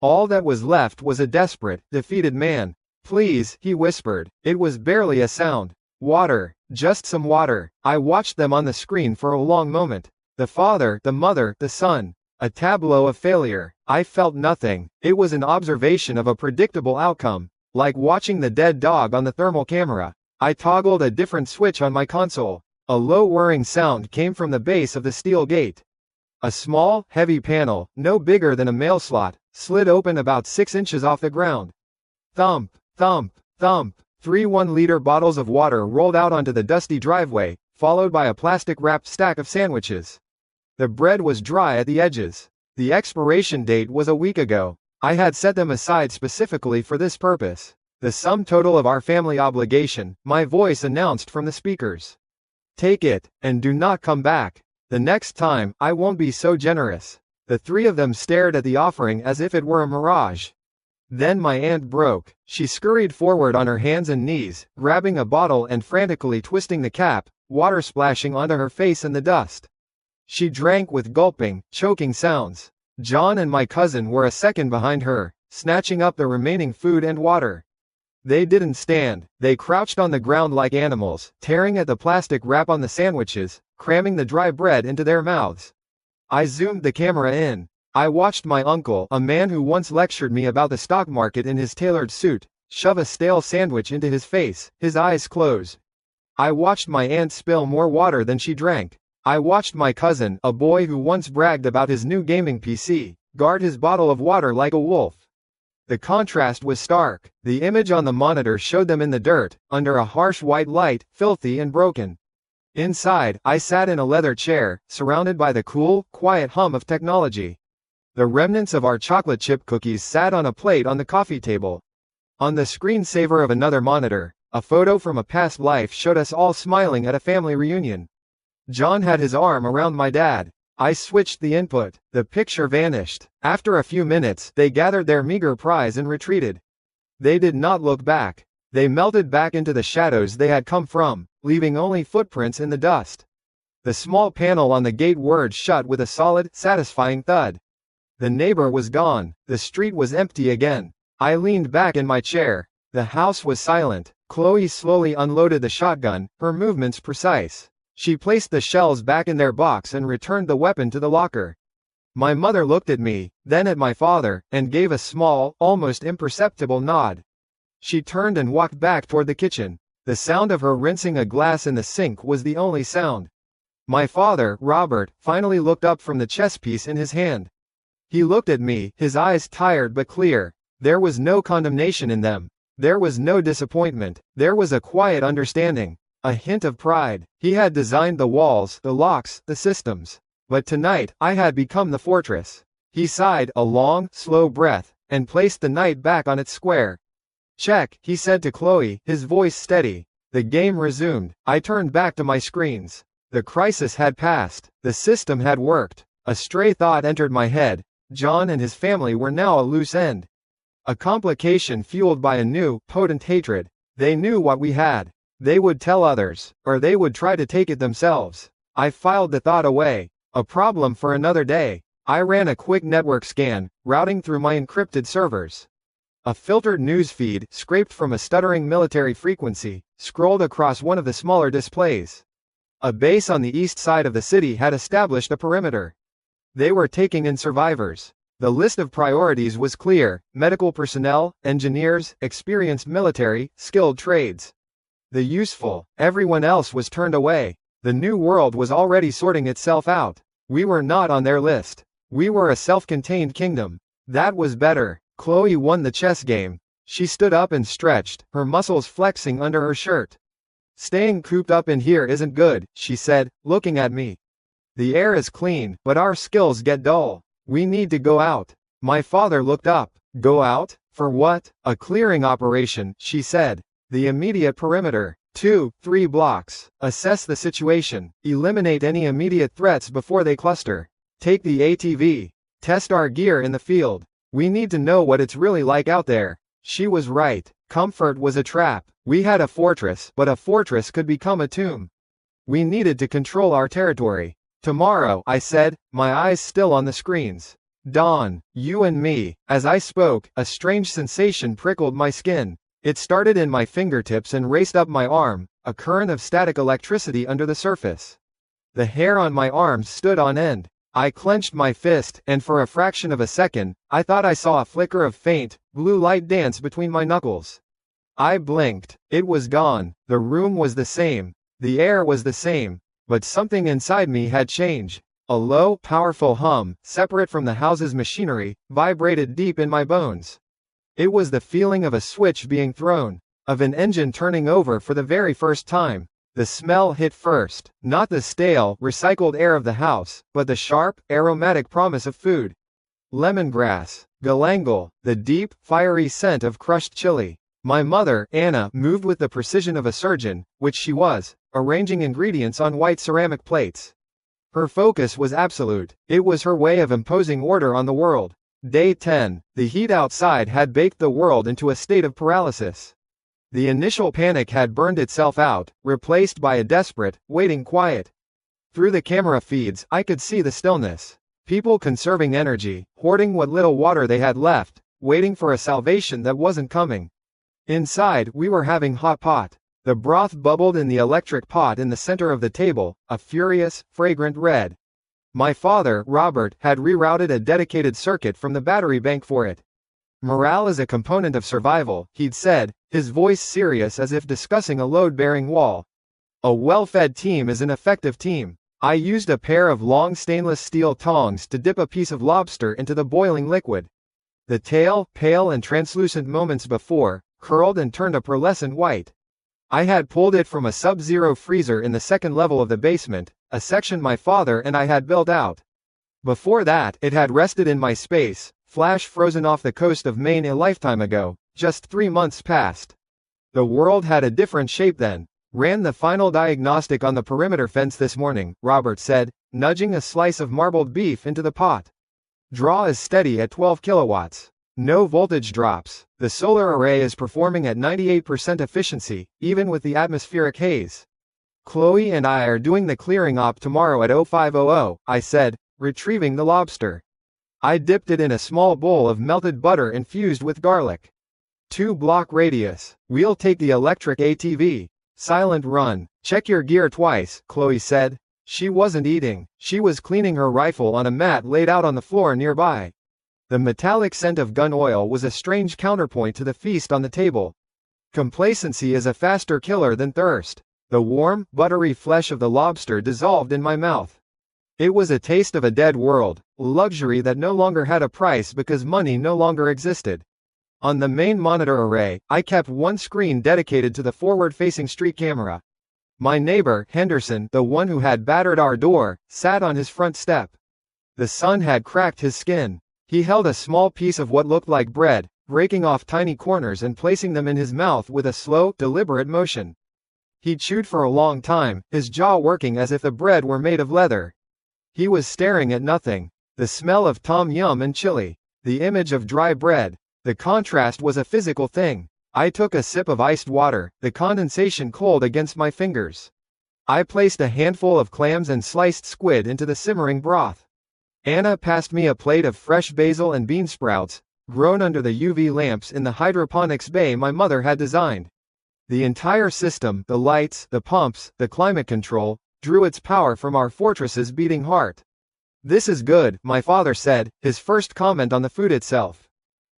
All that was left was a desperate, defeated man. Please, he whispered. It was barely a sound. Water. Just some water. I watched them on the screen for a long moment. The father, the mother, the son. A tableau of failure. I felt nothing. It was an observation of a predictable outcome. Like watching the dead dog on the thermal camera. I toggled a different switch on my console. A low whirring sound came from the base of the steel gate. A small, heavy panel, no bigger than a mail slot, slid open about 6 inches off the ground. Thump, thump, thump. 3 1-liter bottles of water rolled out onto the dusty driveway, followed by a plastic-wrapped stack of sandwiches. The bread was dry at the edges. The expiration date was a week ago. I had set them aside specifically for this purpose. The sum total of our family obligation, my voice announced from the speakers. Take it, and do not come back. The next time, I won't be so generous. The three of them stared at the offering as if it were a mirage. Then my aunt broke. She scurried forward on her hands and knees, grabbing a bottle and frantically twisting the cap, water splashing onto her face and the dust. She drank with gulping, choking sounds. John and my cousin were a second behind her, snatching up the remaining food and water. They didn't stand, they crouched on the ground like animals, tearing at the plastic wrap on the sandwiches, cramming the dry bread into their mouths. I zoomed the camera in. I watched my uncle, a man who once lectured me about the stock market in his tailored suit, shove a stale sandwich into his face, his eyes closed. I watched my aunt spill more water than she drank. I watched my cousin, a boy who once bragged about his new gaming PC, guard his bottle of water like a wolf. The contrast was stark. The image on the monitor showed them in the dirt, under a harsh white light, filthy and broken. Inside, I sat in a leather chair, surrounded by the cool, quiet hum of technology. The remnants of our chocolate chip cookies sat on a plate on the coffee table. On the screensaver of another monitor, a photo from a past life showed us all smiling at a family reunion. John had his arm around my dad. I switched the input. The picture vanished. After a few minutes, they gathered their meager prize and retreated. They did not look back. They melted back into the shadows they had come from, leaving only footprints in the dust. The small panel on the gate whirred shut with a solid, satisfying thud. The neighbor was gone. The street was empty again. I leaned back in my chair. The house was silent. Chloe slowly unloaded the shotgun, her movements precise. She placed the shells back in their box and returned the weapon to the locker. My mother looked at me, then at my father, and gave a small, almost imperceptible nod. She turned and walked back toward the kitchen. The sound of her rinsing a glass in the sink was the only sound. My father, Robert, finally looked up from the chess piece in his hand. He looked at me, his eyes tired but clear. There was no condemnation in them. There was no disappointment. There was a quiet understanding. A hint of pride. He had designed the walls, the locks, the systems. But tonight, I had become the fortress. He sighed, a long, slow breath, and placed the knight back on its square. Check, he said to Chloe, his voice steady. The game resumed. I turned back to my screens. The crisis had passed. The system had worked. A stray thought entered my head. John and his family were now a loose end. A complication fueled by a new, potent hatred. They knew what we had. They would tell others, or they would try to take it themselves. I filed the thought away. A problem for another day. I ran a quick network scan, routing through my encrypted servers. A filtered news feed, scraped from a stuttering military frequency, scrolled across one of the smaller displays. A base on the east side of the city had established a perimeter. They were taking in survivors. The list of priorities was clear: medical personnel, engineers, experienced military, skilled trades. The useful, everyone else was turned away. The new world was already sorting itself out. We were not on their list. We were a self-contained kingdom. That was better. Chloe won the chess game. She stood up and stretched, her muscles flexing under her shirt. Staying cooped up in here isn't good, she said, looking at me. The air is clean, but our skills get dull. We need to go out. My father looked up. Go out? For what? A clearing operation, she said. The immediate perimeter. 2-3 blocks. Assess the situation. Eliminate any immediate threats before they cluster. Take the ATV. Test our gear in the field. We need to know what it's really like out there. She was right. Comfort was a trap. We had a fortress, but a fortress could become a tomb. We needed to control our territory. Tomorrow, I said, my eyes still on the screens. Dawn, you and me. As I spoke, a strange sensation prickled my skin. It started in my fingertips and raced up my arm, a current of static electricity under the surface. The hair on my arms stood on end. I clenched my fist, and for a fraction of a second, I thought I saw a flicker of faint, blue light dance between my knuckles. I blinked. It was gone. The room was the same. The air was the same. But something inside me had changed. A low, powerful hum, separate from the house's machinery, vibrated deep in my bones. It was the feeling of a switch being thrown, of an engine turning over for the very first time. The smell hit first, not the stale, recycled air of the house, but the sharp, aromatic promise of food. Lemongrass, galangal, the deep, fiery scent of crushed chili. My mother, Anna, moved with the precision of a surgeon, which she was, arranging ingredients on white ceramic plates. Her focus was absolute. It was her way of imposing order on the world. Day 10. The heat outside had baked the world into a state of paralysis. The initial panic had burned itself out, replaced by a desperate, waiting quiet. Through the camera feeds, I could see the stillness. People conserving energy, hoarding what little water they had left, waiting for a salvation that wasn't coming. Inside, we were having hot pot. The broth bubbled in the electric pot in the center of the table, a furious, fragrant red. My father, Robert, had rerouted a dedicated circuit from the battery bank for it. Morale is a component of survival, he'd said, his voice serious as if discussing a load-bearing wall. A well-fed team is an effective team. I used a pair of long stainless steel tongs to dip a piece of lobster into the boiling liquid. The tail, pale and translucent moments before, curled and turned a pearlescent white. I had pulled it from a sub-zero freezer in the second level of the basement, a section my father and I had built out. Before that, it had rested in my space, flash frozen off the coast of Maine a lifetime ago, just 3 months past. The world had a different shape then. Ran the final diagnostic on the perimeter fence this morning, Robert said, nudging a slice of marbled beef into the pot. Draw is steady at 12 kilowatts. No voltage drops. The solar array is performing at 98% efficiency, even with the atmospheric haze. Chloe and I are doing the clearing op tomorrow at 0500, I said, retrieving the lobster. I dipped it in a small bowl of melted butter infused with garlic. 2-block radius. We'll take the electric ATV. Silent run. Check your gear twice, Chloe said. She wasn't eating. She was cleaning her rifle on a mat laid out on the floor nearby. The metallic scent of gun oil was a strange counterpoint to the feast on the table. Complacency is a faster killer than thirst. The warm, buttery flesh of the lobster dissolved in my mouth. It was a taste of a dead world, luxury that no longer had a price because money no longer existed. On the main monitor array, I kept one screen dedicated to the forward-facing street camera. My neighbor, Henderson, the one who had battered our door, sat on his front step. The sun had cracked his skin. He held a small piece of what looked like bread, breaking off tiny corners and placing them in his mouth with a slow, deliberate motion. He chewed for a long time, his jaw working as if the bread were made of leather. He was staring at nothing. The smell of tom yum and chili. The image of dry bread. The contrast was a physical thing. I took a sip of iced water, the condensation cold against my fingers. I placed a handful of clams and sliced squid into the simmering broth. Anna passed me a plate of fresh basil and bean sprouts, grown under the UV lamps in the hydroponics bay my mother had designed. The entire system, the lights, the pumps, the climate control, drew its power from our fortress's beating heart. This is good, my father said, his first comment on the food itself.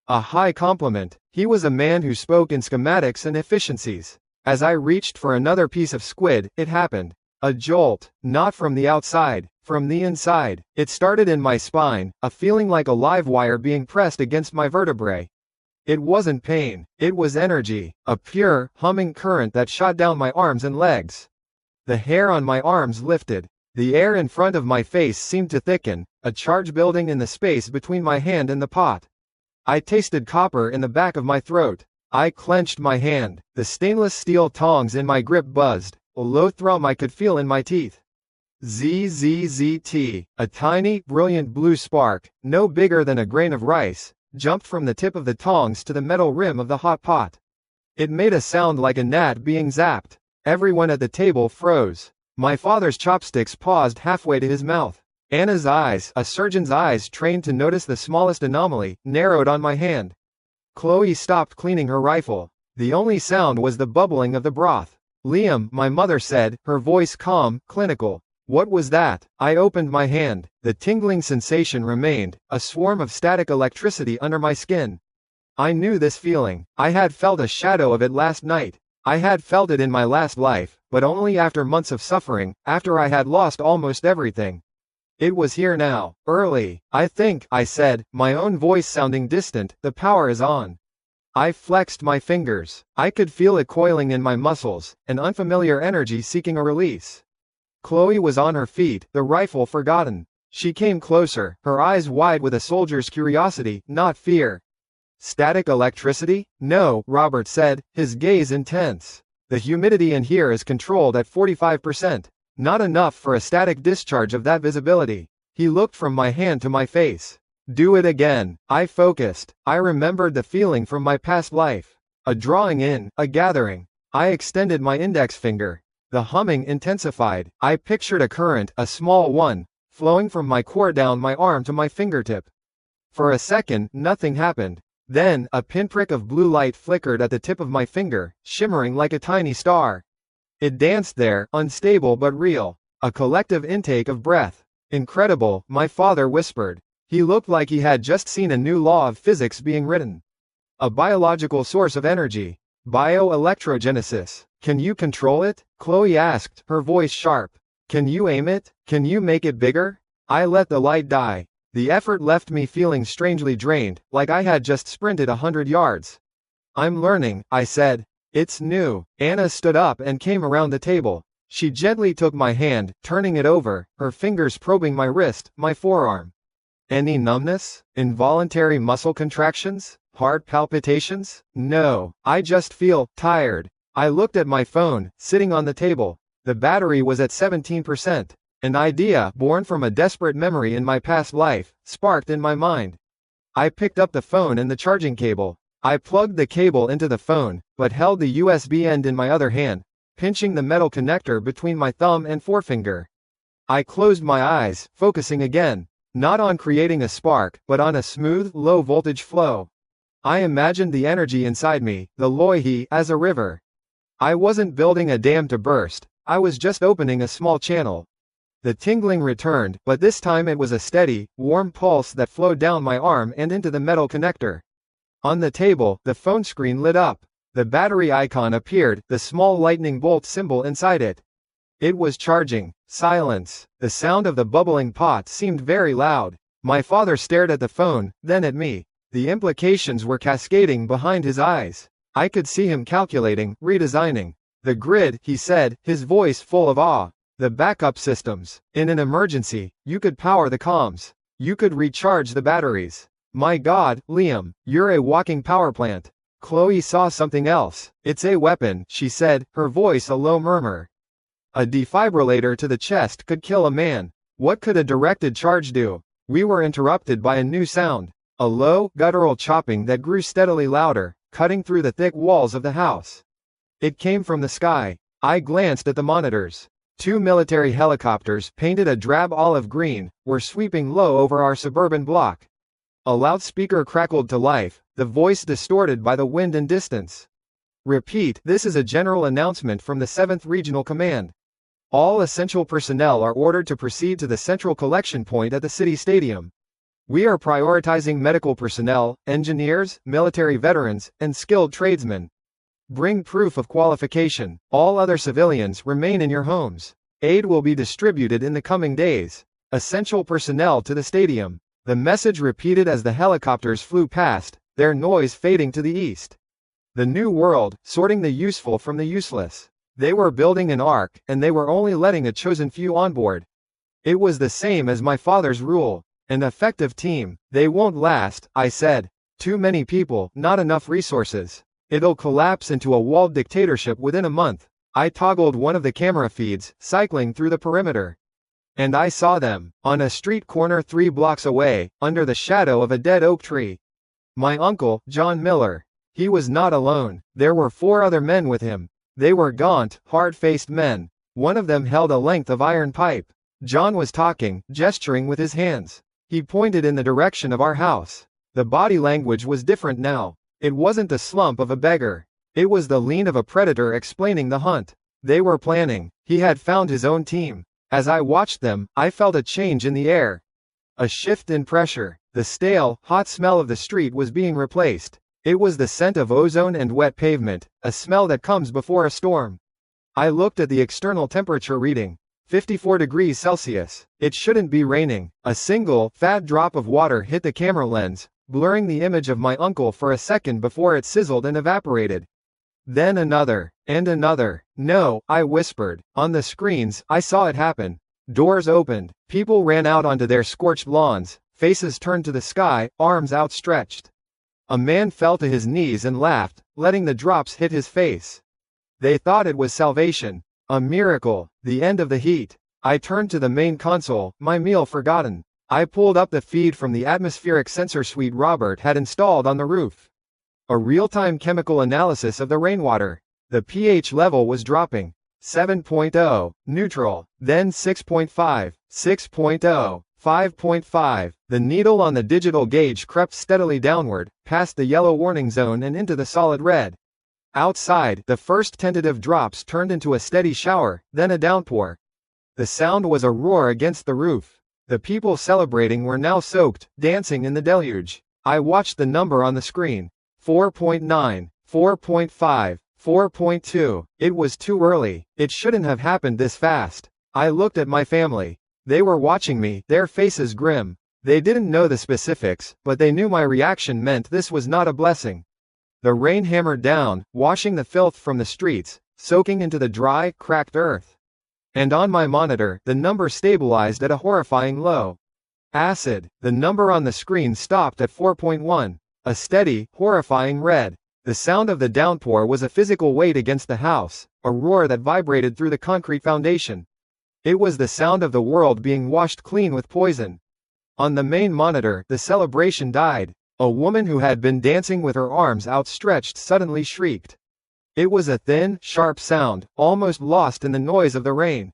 A high compliment. He was a man who spoke in schematics and efficiencies. As I reached for another piece of squid, it happened. A jolt, not from the outside, from the inside. It started in my spine, a feeling like a live wire being pressed against my vertebrae. It wasn't pain, it was energy, a pure, humming current that shot down my arms and legs. The hair on my arms lifted. The air in front of my face seemed to thicken, a charge building in the space between my hand and the pot. I tasted copper in the back of my throat. I clenched my hand. The stainless steel tongs in my grip buzzed. A low thrum I could feel in my teeth. ZZZT. A tiny, brilliant blue spark, no bigger than a grain of rice, jumped from the tip of the tongs to the metal rim of the hot pot. It made a sound like a gnat being zapped. Everyone at the table froze. My father's chopsticks paused halfway to his mouth. Anna's eyes, a surgeon's eyes trained to notice the smallest anomaly, narrowed on my hand. Chloe stopped cleaning her rifle. The only sound was the bubbling of the broth. Liam, my mother said, her voice calm, clinical. What was that? I opened my hand. The tingling sensation remained, a swarm of static electricity under my skin. I knew this feeling. I had felt a shadow of it last night. I had felt it in my last life, but only after months of suffering, after I had lost almost everything. It was here now, early. I think, I said, my own voice sounding distant, the power is on. I flexed my fingers. I could feel it coiling in my muscles, an unfamiliar energy seeking a release. Chloe was on her feet, the rifle forgotten. She came closer, her eyes wide with a soldier's curiosity, not fear. Static electricity? No, Robert said, his gaze intense. The humidity in here is controlled at 45%. Not enough for a static discharge of that visibility. He looked from my hand to my face. Do it again. I focused. I remembered the feeling from my past life. A drawing in, a gathering. I extended my index finger. The humming intensified. I pictured a current, a small one, flowing from my core down my arm to my fingertip. For a second, nothing happened. Then, a pinprick of blue light flickered at the tip of my finger, shimmering like a tiny star. It danced there, unstable but real. A collective intake of breath. Incredible, my father whispered. He looked like he had just seen a new law of physics being written. A biological source of energy. Bioelectrogenesis. Can you control it? Chloe asked, her voice sharp. Can you aim it? Can you make it bigger? I let the light die. The effort left me feeling strangely drained, like I had just sprinted 100 yards. I'm learning, I said. It's new. Anna stood up and came around the table. She gently took my hand, turning it over, her fingers probing my wrist, my forearm. Any numbness? Involuntary muscle contractions? Heart palpitations? No, I just feel tired. I looked at my phone, sitting on the table. The battery was at 17%. An idea, born from a desperate memory in my past life, sparked in my mind. I picked up the phone and the charging cable. I plugged the cable into the phone, but held the USB end in my other hand, pinching the metal connector between my thumb and forefinger. I closed my eyes, focusing again, not on creating a spark, but on a smooth, low-voltage flow. I imagined the energy inside me, the Loihi, as a river. I wasn't building a dam to burst, I was just opening a small channel. The tingling returned, but this time it was a steady, warm pulse that flowed down my arm and into the metal connector. On the table, the phone screen lit up. The battery icon appeared, the small lightning bolt symbol inside it. It was charging. Silence. The sound of the bubbling pot seemed very loud. My father stared at the phone, then at me. The implications were cascading behind his eyes. I could see him calculating, redesigning. The grid, he said, his voice full of awe. The backup systems. In an emergency, you could power the comms. You could recharge the batteries. My God, Liam, you're a walking power plant. Chloe saw something else. It's a weapon, she said, her voice a low murmur. A defibrillator to the chest could kill a man. What could a directed charge do? We were interrupted by a new sound. A low, guttural chopping that grew steadily louder, cutting through the thick walls of the house. It came from the sky. I glanced at the monitors. 2 military helicopters, painted a drab olive green, were sweeping low over our suburban block. A loudspeaker crackled to life, the voice distorted by the wind and distance. Repeat, this is a general announcement from the 7th Regional Command. All essential personnel are ordered to proceed to the central collection point at the city stadium. We are prioritizing medical personnel, engineers, military veterans, and skilled tradesmen. Bring proof of qualification. All other civilians remain in your homes. Aid will be distributed in the coming days. Essential personnel to the stadium. The message repeated as the helicopters flew past, their noise fading to the east. The new world, sorting the useful from the useless. They were building an ark, and they were only letting a chosen few on board. It was the same as my father's rule. An effective team. They won't last, I said. Too many people, not enough resources. It'll collapse into a walled dictatorship within a month. I toggled one of the camera feeds, cycling through the perimeter. And I saw them, on a street corner 3 blocks away, under the shadow of a dead oak tree. My uncle, John Miller. He was not alone. There were 4 other men with him. They were gaunt, hard-faced men. One of them held a length of iron pipe. John was talking, gesturing with his hands. He pointed in the direction of our house. The body language was different now. It wasn't the slump of a beggar. It was the lean of a predator explaining the hunt. They were planning. He had found his own team. As I watched them, I felt a change in the air. A shift in pressure. The stale, hot smell of the street was being replaced. It was the scent of ozone and wet pavement, a smell that comes before a storm. I looked at the external temperature reading. 54 degrees Celsius. It shouldn't be raining. A single, fat drop of water hit the camera lens, blurring the image of my uncle for a second before it sizzled and evaporated. Then another, and another. No, I whispered. On the screens, I saw it happen. Doors opened, people ran out onto their scorched lawns, faces turned to the sky, arms outstretched. A man fell to his knees and laughed, letting the drops hit his face. They thought it was salvation. A miracle, the end of the heat. I turned to the main console, my meal forgotten. I pulled up the feed from the atmospheric sensor suite Robert had installed on the roof. A real-time chemical analysis of the rainwater. The pH level was dropping. 7.0, neutral, then 6.5, 6.0, 5.5. The needle on the digital gauge crept steadily downward, past the yellow warning zone and into the solid red. Outside, the first tentative drops turned into a steady shower, then a downpour. The sound was a roar against the roof. The people celebrating were now soaked, dancing in the deluge. I watched the number on the screen. 4.9, 4.5, 4.2. It was too early. It shouldn't have happened this fast. I looked at my family. They were watching me, their faces grim. They didn't know the specifics, but they knew my reaction meant this was not a blessing. The rain hammered down, washing the filth from the streets, soaking into the dry, cracked earth. And on my monitor, the number stabilized at a horrifying low. Acid. The number on the screen stopped at 4.1. A steady, horrifying red. The sound of the downpour was a physical weight against the house, a roar that vibrated through the concrete foundation. It was the sound of the world being washed clean with poison. On the main monitor, the celebration died. A woman who had been dancing with her arms outstretched suddenly shrieked. It was a thin, sharp sound, almost lost in the noise of the rain.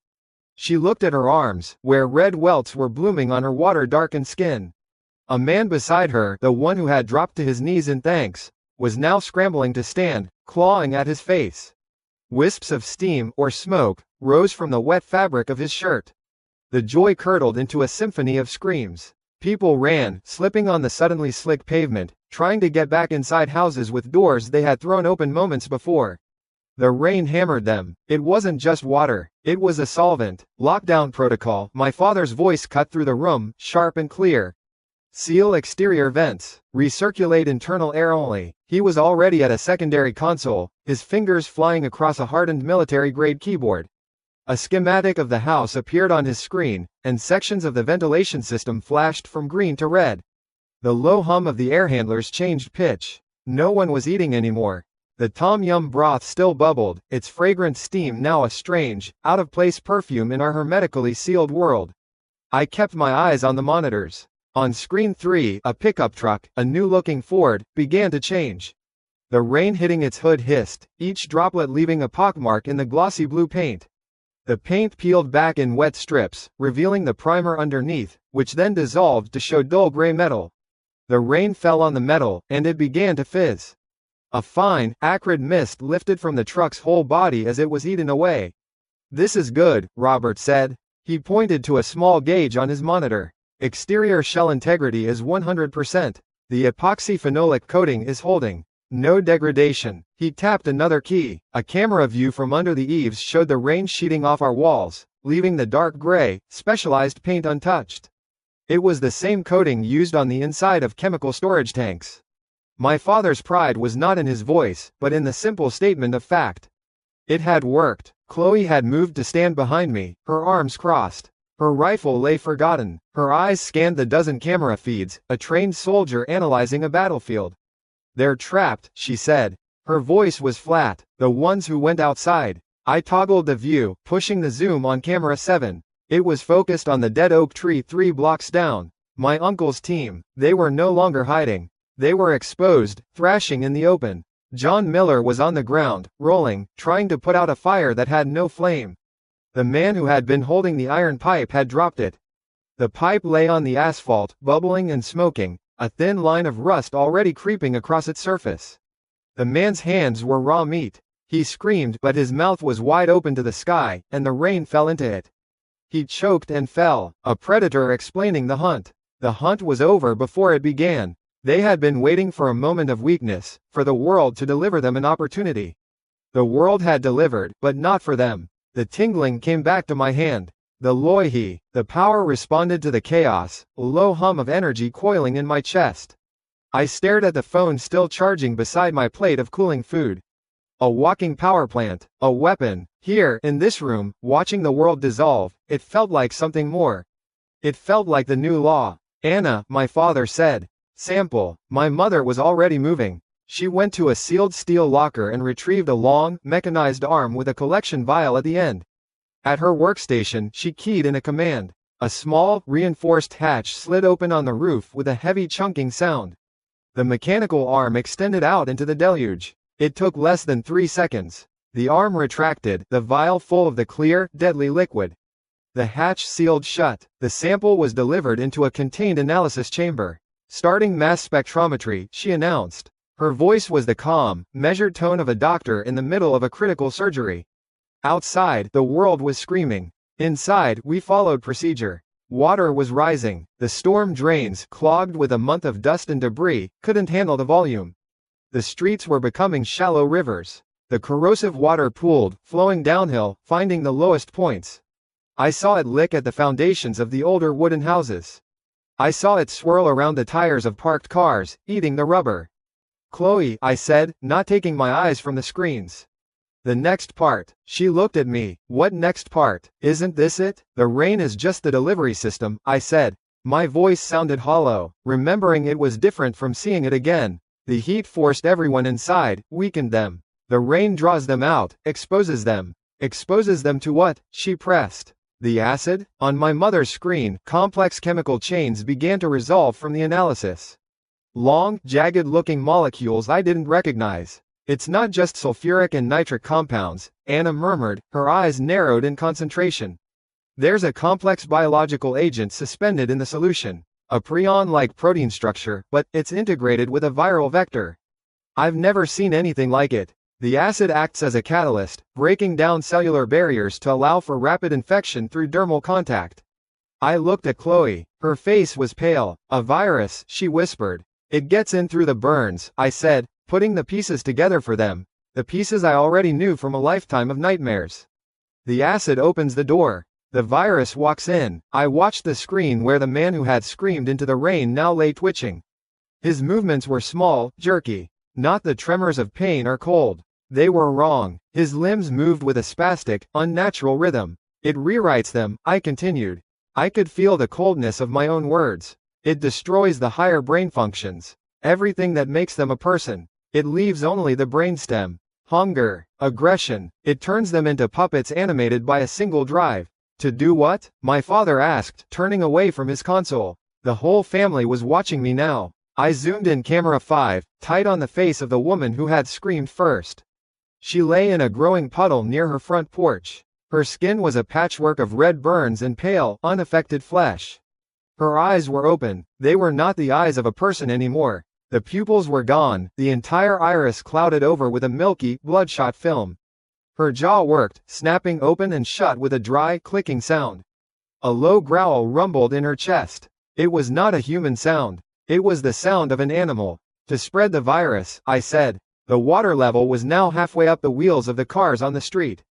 She looked at her arms, where red welts were blooming on her water-darkened skin. A man beside her, the one who had dropped to his knees in thanks, was now scrambling to stand, clawing at his face. Wisps of steam, or smoke, rose from the wet fabric of his shirt. The joy curdled into a symphony of screams. People ran, slipping on the suddenly slick pavement, trying to get back inside houses with doors they had thrown open moments before. The rain hammered them. It wasn't just water, it was a solvent. Lockdown protocol. My father's voice cut through the room, sharp and clear. Seal exterior vents. Recirculate internal air only. He was already at a secondary console, his fingers flying across a hardened military-grade keyboard. A schematic of the house appeared on his screen, and sections of the ventilation system flashed from green to red. The low hum of the air handlers changed pitch. No one was eating anymore. The tom yum broth still bubbled, its fragrant steam now a strange, out-of-place perfume in our hermetically sealed world. I kept my eyes on the monitors. On screen 3, a pickup truck, a new-looking Ford, began to change. The rain hitting its hood hissed, each droplet leaving a pockmark in the glossy blue paint. The paint peeled back in wet strips, revealing the primer underneath, which then dissolved to show dull gray metal. The rain fell on the metal, and it began to fizz. A fine, acrid mist lifted from the truck's whole body as it was eaten away. "This is good," Robert said. He pointed to a small gauge on his monitor. "Exterior shell integrity is 100%. The epoxy phenolic coating is holding. No degradation." He tapped another key. A camera view from under the eaves showed the rain sheeting off our walls, leaving the dark gray, specialized paint untouched. It was the same coating used on the inside of chemical storage tanks. My father's pride was not in his voice, but in the simple statement of fact. It had worked. Chloe had moved to stand behind me, her arms crossed. Her rifle lay forgotten. Her eyes scanned the dozen camera feeds, a trained soldier analyzing a battlefield. "They're trapped," she said. Her voice was flat. "The ones who went outside." I toggled the view, pushing the zoom on camera 7. It was focused on the dead oak tree 3 blocks down. My uncle's team. They were no longer hiding. They were exposed, thrashing in the open. John Miller was on the ground, rolling, trying to put out a fire that had no flame. The man who had been holding the iron pipe had dropped it. The pipe lay on the asphalt, bubbling and smoking, a thin line of rust already creeping across its surface. The man's hands were raw meat. He screamed, but his mouth was wide open to the sky, and the rain fell into it. He choked and fell, a predator explaining the hunt. The hunt was over before it began. They had been waiting for a moment of weakness, for the world to deliver them an opportunity. The world had delivered, but not for them. The tingling came back to my hand. The loihi, the power responded to the chaos, a low hum of energy coiling in my chest. I stared at the phone still charging beside my plate of cooling food. A walking power plant, a weapon. Here, in this room, watching the world dissolve, it felt like something more. It felt like the new law. Anna, my father said. Sample. My mother was already moving. She went to a sealed steel locker and retrieved a long, mechanized arm with a collection vial at the end. At her workstation, she keyed in a command. A small, reinforced hatch slid open on the roof with a heavy chunking sound. The mechanical arm extended out into the deluge. It took less than 3 seconds. The arm retracted, the vial full of the clear, deadly liquid. The hatch sealed shut. The sample was delivered into a contained analysis chamber. Starting mass spectrometry, she announced. Her voice was the calm, measured tone of a doctor in the middle of a critical surgery. Outside, the world was screaming. Inside, we followed procedure. Water was rising. The storm drains, clogged with a month of dust and debris, couldn't handle the volume. The streets were becoming shallow rivers. The corrosive water pooled, flowing downhill, finding the lowest points. I saw it lick at the foundations of the older wooden houses. I saw it swirl around the tires of parked cars, eating the rubber. Chloe, I said, not taking my eyes from the screens. The next part. She looked at me. What next part? Isn't this it? The rain is just the delivery system, I said. My voice sounded hollow, remembering it was different from seeing it again. The heat forced everyone inside, weakened them. The rain draws them out, exposes them. Exposes them to what? She pressed. The acid? On my mother's screen, complex chemical chains began to resolve from the analysis. Long, jagged-looking molecules I didn't recognize. It's not just sulfuric and nitric compounds, Anna murmured, her eyes narrowed in concentration. There's a complex biological agent suspended in the solution. A prion-like protein structure, but it's integrated with a viral vector. I've never seen anything like it. The acid acts as a catalyst, breaking down cellular barriers to allow for rapid infection through dermal contact. I looked at Chloe. Her face was pale. A virus, she whispered. It gets in through the burns, I said, putting the pieces together for them. The pieces I already knew from a lifetime of nightmares. The acid opens the door. The virus walks in. I watched the screen where the man who had screamed into the rain now lay twitching. His movements were small, jerky. Not the tremors of pain or cold. They were wrong. His limbs moved with a spastic, unnatural rhythm. It rewrites them, I continued. I could feel the coldness of my own words. It destroys the higher brain functions. Everything that makes them a person. It leaves only the brainstem. Hunger, aggression. It turns them into puppets animated by a single drive. To do what? My father asked, turning away from his console. The whole family was watching me now. I zoomed in camera 5, tight on the face of the woman who had screamed first. She lay in a growing puddle near her front porch. Her skin was a patchwork of red burns and pale, unaffected flesh. Her eyes were open. They were not the eyes of a person anymore. The pupils were gone, the entire iris clouded over with a milky, bloodshot film. Her jaw worked, snapping open and shut with a dry, clicking sound. A low growl rumbled in her chest. It was not a human sound. It was the sound of an animal. To spread the virus, I said. The water level was now halfway up the wheels of the cars on the street.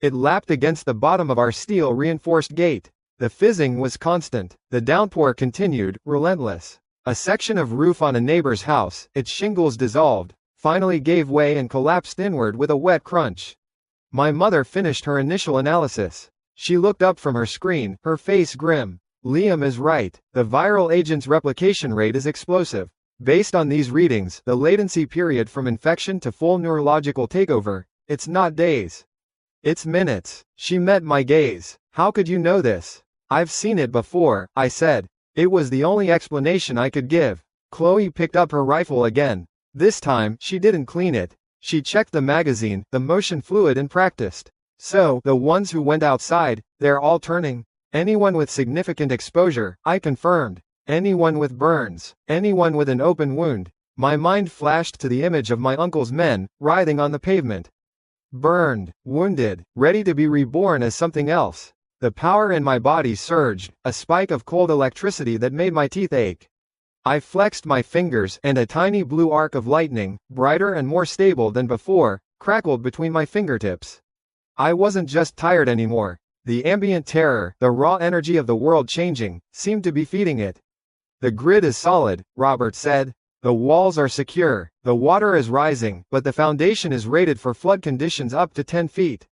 It lapped against the bottom of our steel-reinforced gate. The fizzing was constant. The downpour continued, relentless. A section of roof on a neighbor's house, its shingles dissolved, finally gave way and collapsed inward with a wet crunch. My mother finished her initial analysis. She looked up from her screen, her face grim. Liam is right. The viral agent's replication rate is explosive. Based on these readings, the latency period from infection to full neurological takeover, it's not days. It's minutes. She met my gaze. How could you know this? I've seen it before, I said. It was the only explanation I could give. Chloe picked up her rifle again. This time, she didn't clean it. She checked the magazine, the motion fluid and practiced. So, the ones who went outside, they're all turning. Anyone with significant exposure, I confirmed. Anyone with burns. Anyone with an open wound. My mind flashed to the image of my uncle's men, writhing on the pavement. Burned, wounded, ready to be reborn as something else. The power in my body surged, a spike of cold electricity that made my teeth ache. I flexed my fingers, and a tiny blue arc of lightning, brighter and more stable than before, crackled between my fingertips. I wasn't just tired anymore. The ambient terror, the raw energy of the world changing, seemed to be feeding it. The grid is solid, Robert said. The walls are secure, the water is rising, but the foundation is rated for flood conditions up to 10 feet.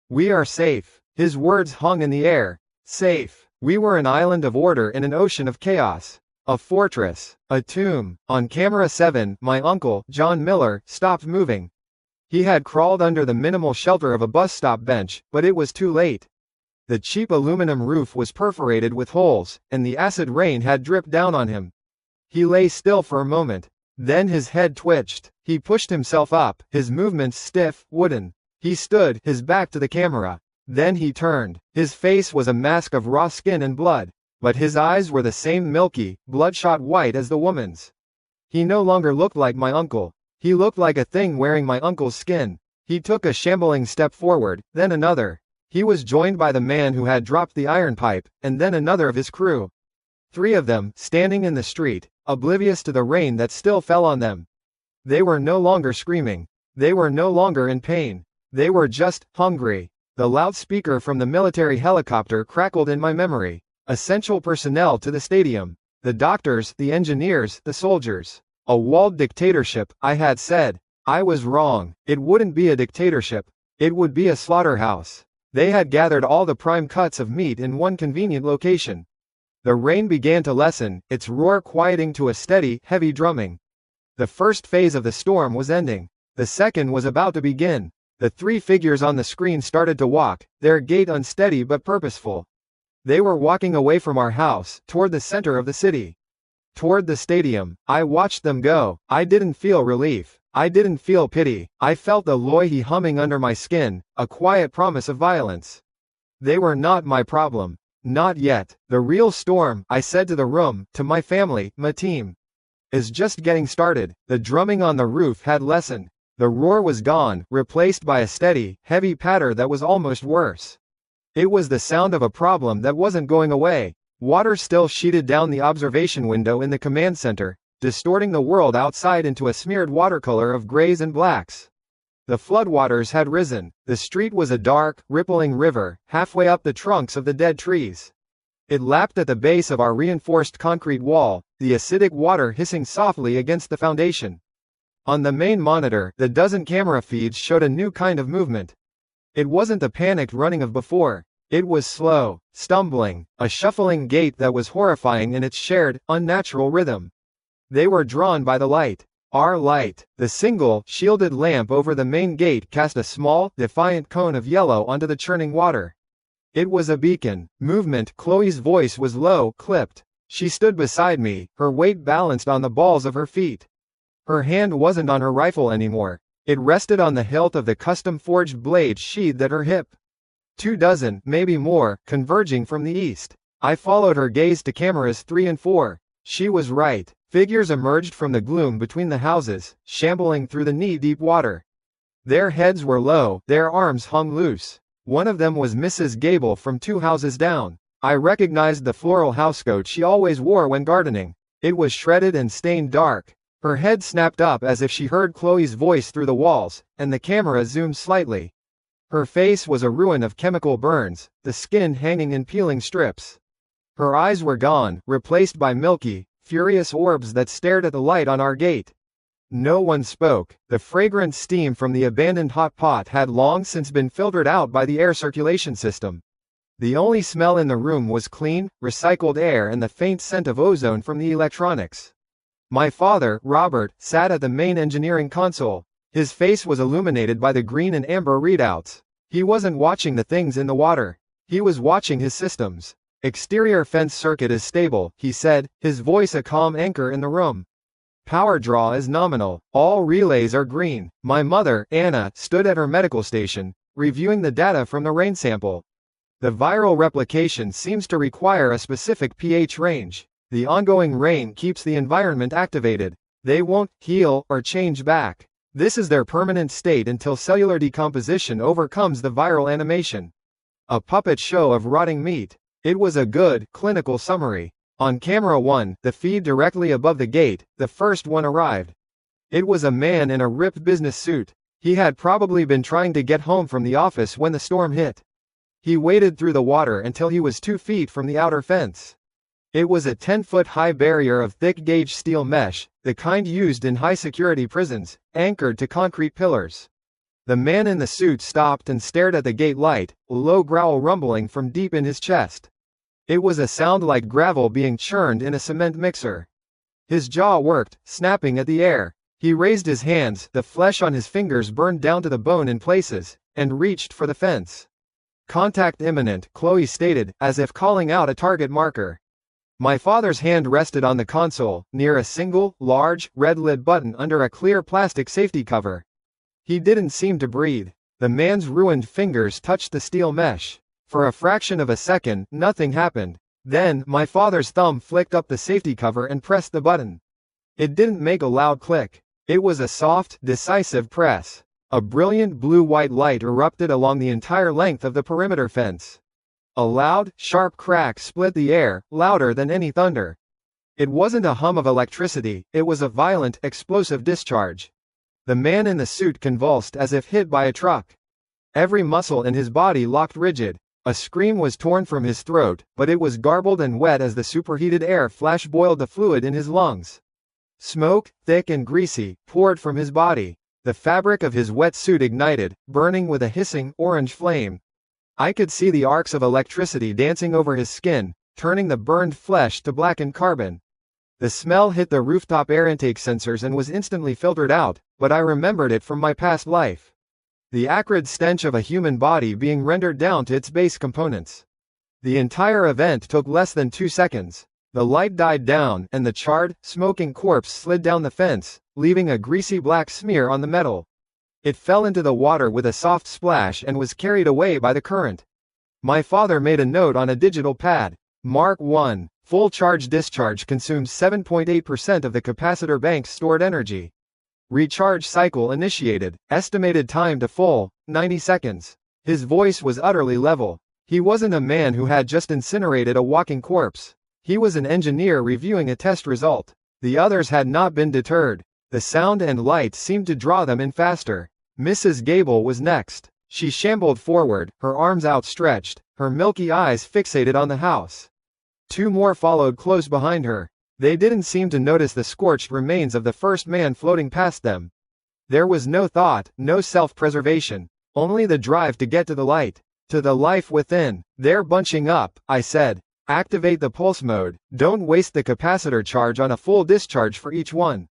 We are safe. His words hung in the air. Safe. We were an island of order in an ocean of chaos. A fortress. A tomb. On camera 7, my uncle, John Miller, stopped moving. He had crawled under the minimal shelter of a bus stop bench, but it was too late. The cheap aluminum roof was perforated with holes, and the acid rain had dripped down on him. He lay still for a moment. Then his head twitched. He pushed himself up, his movements stiff, wooden. He stood, his back to the camera. Then he turned. His face was a mask of raw skin and blood, but his eyes were the same milky, bloodshot white as the woman's. He no longer looked like my uncle. He looked like a thing wearing my uncle's skin. He took a shambling step forward, then another. He was joined by the man who had dropped the iron pipe, and then another of his crew. 3 of them, standing in the street, oblivious to the rain that still fell on them. They were no longer screaming. They were no longer in pain. They were just hungry. The loudspeaker from the military helicopter crackled in my memory. Essential personnel to the stadium. The doctors, the engineers, the soldiers. A walled dictatorship, I had said. I was wrong. It wouldn't be a dictatorship. It would be a slaughterhouse. They had gathered all the prime cuts of meat in one convenient location. The rain began to lessen, its roar quieting to a steady, heavy drumming. The first phase of the storm was ending. The second was about to begin. The 3 figures on the screen started to walk, their gait unsteady but purposeful. They were walking away from our house, toward the center of the city. Toward the stadium. I watched them go. I didn't feel relief. I didn't feel pity. I felt the loihe humming under my skin, a quiet promise of violence. They were not my problem. Not yet. The real storm, I said to the room, to my family, my team, is just getting started. The drumming on the roof had lessened. The roar was gone, replaced by a steady, heavy patter that was almost worse. It was the sound of a problem that wasn't going away. Water still sheeted down the observation window in the command center, distorting the world outside into a smeared watercolor of grays and blacks. The floodwaters had risen. The street was a dark, rippling river, halfway up the trunks of the dead trees. It lapped at the base of our reinforced concrete wall, the acidic water hissing softly against the foundation. On the main monitor, the dozen camera feeds showed a new kind of movement. It wasn't the panicked running of before. It was slow, stumbling, a shuffling gait that was horrifying in its shared, unnatural rhythm. They were drawn by the light. Our light. The single, shielded lamp over the main gate cast a small, defiant cone of yellow onto the churning water. It was a beacon. Movement. Chloe's voice was low, clipped. She stood beside me, her weight balanced on the balls of her feet. Her hand wasn't on her rifle anymore. It rested on the hilt of the custom-forged blade sheathed at her hip. 24, maybe more, converging from the east. I followed her gaze to cameras 3 and 4. She was right. Figures emerged from the gloom between the houses, shambling through the knee-deep water. Their heads were low, their arms hung loose. One of them was Mrs. Gable from 2 houses down. I recognized the floral housecoat she always wore when gardening. It was shredded and stained dark. Her head snapped up as if she heard Chloe's voice through the walls, and the camera zoomed slightly. Her face was a ruin of chemical burns, the skin hanging in peeling strips. Her eyes were gone, replaced by milky, furious orbs that stared at the light on our gate. No one spoke. The fragrant steam from the abandoned hot pot had long since been filtered out by the air circulation system. The only smell in the room was clean, recycled air and the faint scent of ozone from the electronics. My father, Robert, sat at the main engineering console. His face was illuminated by the green and amber readouts. He wasn't watching the things in the water. He was watching his systems. Exterior fence circuit is stable, he said, his voice a calm anchor in the room. Power draw is nominal. All relays are green. My mother, Anna, stood at her medical station, reviewing the data from the rain sample. The viral replication seems to require a specific pH range. The ongoing rain keeps the environment activated. They won't heal or change back. This is their permanent state until cellular decomposition overcomes the viral animation. A puppet show of rotting meat. It was a good, clinical summary. On camera 1, the feed directly above the gate, the first one arrived. It was a man in a ripped business suit. He had probably been trying to get home from the office when the storm hit. He waded through the water until he was 2 feet from the outer fence. It was a 10-foot-high barrier of thick-gauge steel mesh, the kind used in high-security prisons, anchored to concrete pillars. The man in the suit stopped and stared at the gate light, a low growl rumbling from deep in his chest. It was a sound like gravel being churned in a cement mixer. His jaw worked, snapping at the air. He raised his hands, the flesh on his fingers burned down to the bone in places, and reached for the fence. "Contact imminent," Chloe stated, as if calling out a target marker. My father's hand rested on the console, near a single, large, red-lit button under a clear plastic safety cover. He didn't seem to breathe. The man's ruined fingers touched the steel mesh. For a fraction of a second, nothing happened. Then, my father's thumb flicked up the safety cover and pressed the button. It didn't make a loud click. It was a soft, decisive press. A brilliant blue-white light erupted along the entire length of the perimeter fence. A loud, sharp crack split the air, louder than any thunder. It wasn't a hum of electricity, it was a violent, explosive discharge. The man in the suit convulsed as if hit by a truck. Every muscle in his body locked rigid. A scream was torn from his throat, but it was garbled and wet as the superheated air flash-boiled the fluid in his lungs. Smoke, thick and greasy, poured from his body. The fabric of his wet suit ignited, burning with a hissing, orange flame. I could see the arcs of electricity dancing over his skin, turning the burned flesh to blackened carbon. The smell hit the rooftop air intake sensors and was instantly filtered out, but I remembered it from my past life. The acrid stench of a human body being rendered down to its base components. The entire event took less than 2 seconds. The light died down, and the charred, smoking corpse slid down the fence, leaving a greasy black smear on the metal. It fell into the water with a soft splash and was carried away by the current. My father made a note on a digital pad. Mark 1. Full charge discharge consumes 7.8% of the capacitor bank's stored energy. Recharge cycle initiated. Estimated time to full, 90 seconds. His voice was utterly level. He wasn't a man who had just incinerated a walking corpse. He was an engineer reviewing a test result. The others had not been deterred. The sound and light seemed to draw them in faster. Mrs. Gable was next. She shambled forward, her arms outstretched, her milky eyes fixated on the house. 2 more followed close behind her. They didn't seem to notice the scorched remains of the first man floating past them. There was no thought, no self-preservation, only the drive to get to the light, to the life within. "They're bunching up," I said. "Activate the pulse mode, don't waste the capacitor charge on a full discharge for each one."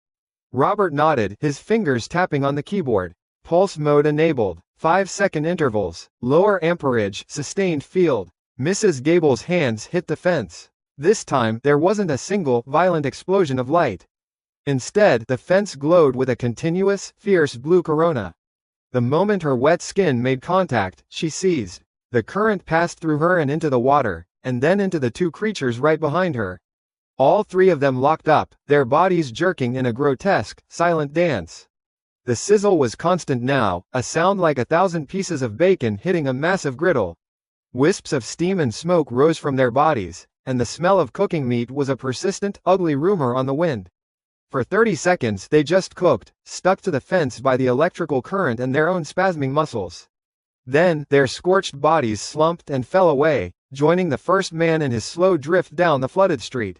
Robert nodded, his fingers tapping on the keyboard. Pulse mode enabled. 5-second intervals. Lower amperage, sustained field. Mrs. Gable's hands hit the fence. This time, there wasn't a single, violent explosion of light. Instead, the fence glowed with a continuous, fierce blue corona. The moment her wet skin made contact, she seized. The current passed through her and into the water, and then into the 2 creatures right behind her. All 3 of them locked up, their bodies jerking in a grotesque, silent dance. The sizzle was constant now, a sound like 1,000 pieces of bacon hitting a massive griddle. Wisps of steam and smoke rose from their bodies, and the smell of cooking meat was a persistent, ugly rumor on the wind. For 30 seconds they just cooked, stuck to the fence by the electrical current and their own spasming muscles. Then, their scorched bodies slumped and fell away, joining the first man in his slow drift down the flooded street.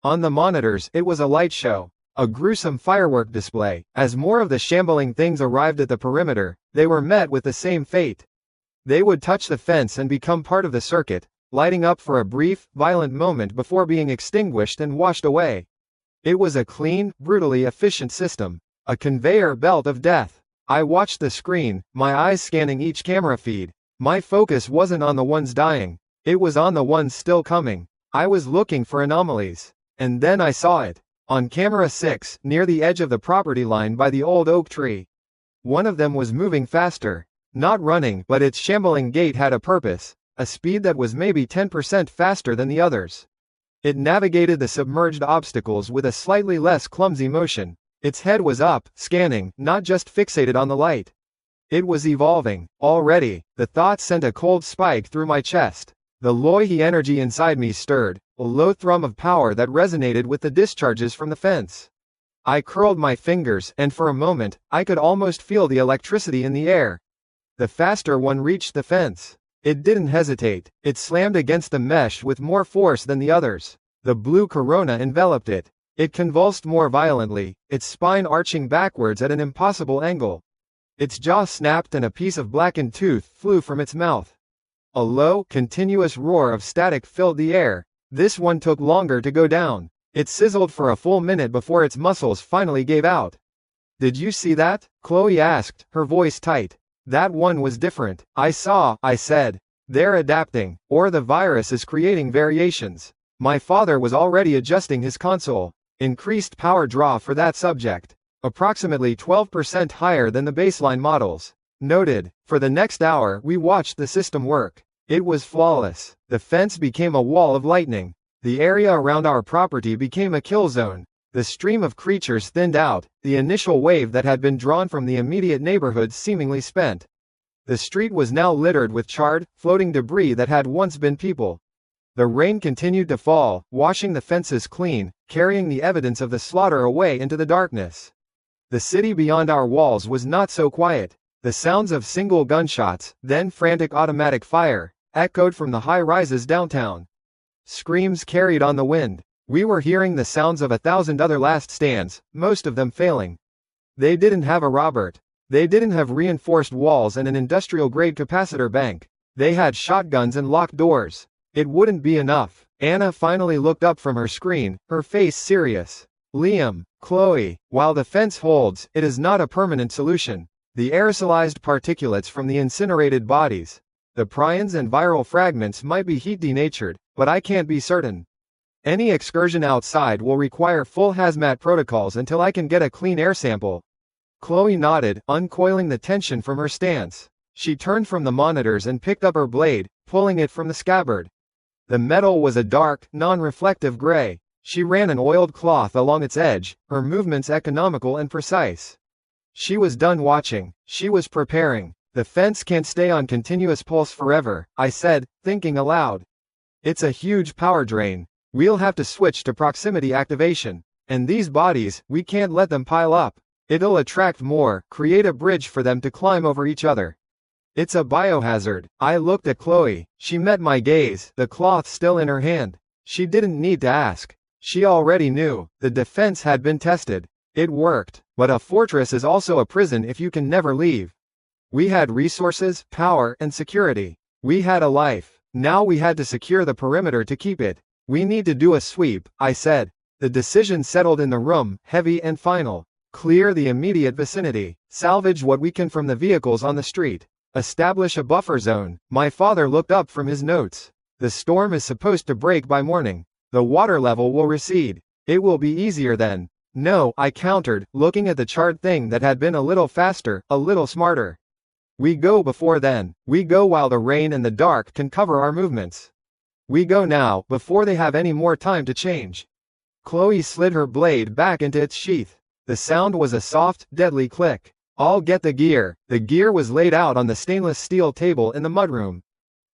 On the monitors, it was a light show. A gruesome firework display. As more of the shambling things arrived at the perimeter, they were met with the same fate. They would touch the fence and become part of the circuit, lighting up for a brief, violent moment before being extinguished and washed away. It was a clean, brutally efficient system. A conveyor belt of death. I watched the screen, my eyes scanning each camera feed. My focus wasn't on the ones dying. It was on the ones still coming. I was looking for anomalies. And then I saw it. On camera 6, near the edge of the property line by the old oak tree. One of them was moving faster. Not running, but its shambling gait had a purpose, a speed that was maybe 10% faster than the others. It navigated the submerged obstacles with a slightly less clumsy motion. Its head was up, scanning, not just fixated on the light. It was evolving. Already, the thought sent a cold spike through my chest. The Loihi energy inside me stirred, a low thrum of power that resonated with the discharges from the fence. I curled my fingers, and for a moment, I could almost feel the electricity in the air. The faster one reached the fence. It didn't hesitate. It slammed against the mesh with more force than the others. The blue corona enveloped it. It convulsed more violently, its spine arching backwards at an impossible angle. Its jaw snapped and a piece of blackened tooth flew from its mouth. A low, continuous roar of static filled the air. This one took longer to go down. It sizzled for a full minute before its muscles finally gave out. "Did you see that?" Chloe asked, her voice tight. "That one was different." "I saw," I said. "They're adapting, or the virus is creating variations." My father was already adjusting his console. Increased power draw for that subject. Approximately 12% higher than the baseline models. Noted. For the next hour we watched the system work. It was flawless. The fence became a wall of lightning. The area around our property became a kill zone. The stream of creatures thinned out, the initial wave that had been drawn from the immediate neighborhood seemingly spent. The street was now littered with charred, floating debris that had once been people. The rain continued to fall, washing the fences clean, carrying the evidence of the slaughter away into the darkness. The city beyond our walls was not so quiet. The sounds of single gunshots, then frantic automatic fire, echoed from the high rises downtown. Screams carried on the wind. We were hearing the sounds of 1,000 other last stands, most of them failing. They didn't have a Robert. They didn't have reinforced walls and an industrial-grade capacitor bank. They had shotguns and locked doors. It wouldn't be enough. Anna finally looked up from her screen, her face serious. "Liam, Chloe, while the fence holds, it is not a permanent solution. The aerosolized particulates from the incinerated bodies, the prions and viral fragments might be heat-denatured, but I can't be certain. Any excursion outside will require full hazmat protocols until I can get a clean air sample." Chloe nodded, uncoiling the tension from her stance. She turned from the monitors and picked up her blade, pulling it from the scabbard. The metal was a dark, non-reflective gray. She ran an oiled cloth along its edge, her movements economical and precise. She was done watching. She was preparing. "The fence can't stay on continuous pulse forever," I said, thinking aloud. "It's a huge power drain. We'll have to switch to proximity activation. And these bodies, we can't let them pile up. It'll attract more, create a bridge for them to climb over each other. It's a biohazard." I looked at Chloe. She met my gaze, the cloth still in her hand. She didn't need to ask. She already knew. The defense had been tested. It worked. But a fortress is also a prison if you can never leave. We had resources, power, and security. We had a life. Now we had to secure the perimeter to keep it. "We need to do a sweep," I said. The decision settled in the room, heavy and final. Clear the immediate vicinity. Salvage what we can from the vehicles on the street. Establish a buffer zone. My father looked up from his notes. The storm is supposed to break by morning. The water level will recede. It will be easier then. "No," I countered, looking at the charred thing that had been a little faster, a little smarter. "We go before then. We go while the rain and the dark can cover our movements. We go now, before they have any more time to change." Chloe slid her blade back into its sheath. The sound was a soft, deadly click. "I'll get the gear." The gear was laid out on the stainless steel table in the mudroom.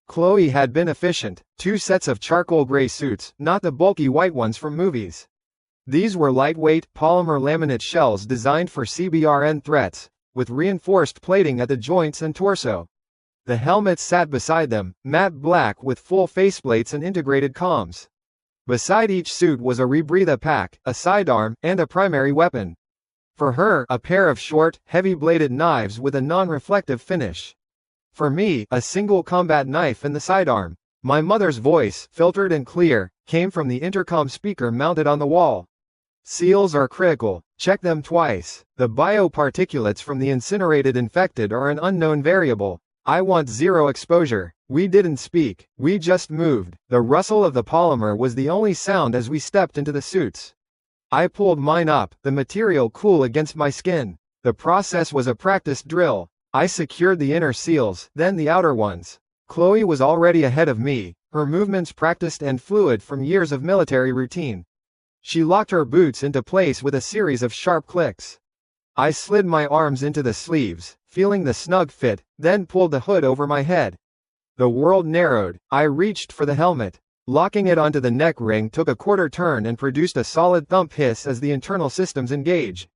Chloe had been efficient. 2 sets of charcoal gray suits, not the bulky white ones from movies. These were lightweight, polymer laminate shells designed for CBRN threats, with reinforced plating at the joints and torso. The helmets sat beside them, matte black with full faceplates and integrated comms. Beside each suit was a rebreather pack, a sidearm, and a primary weapon. For her, a pair of short, heavy-bladed knives with a non-reflective finish. For me, a single combat knife and the sidearm. My mother's voice, filtered and clear, came from the intercom speaker mounted on the wall. "Seals are critical. Check them twice. The bioparticulates from the incinerated infected are an unknown variable. I want zero exposure." We didn't speak. We just moved. The rustle of the polymer was the only sound as we stepped into the suits. I pulled mine up, the material cool against my skin. The process was a practiced drill. I secured the inner seals, then the outer ones. Chloe was already ahead of me, her movements practiced and fluid from years of military routine. She locked her boots into place with a series of sharp clicks. I slid my arms into the sleeves, feeling the snug fit, then pulled the hood over my head. The world narrowed. I reached for the helmet. Locking it onto the neck ring took a quarter turn and produced a solid thump hiss as the internal systems engaged.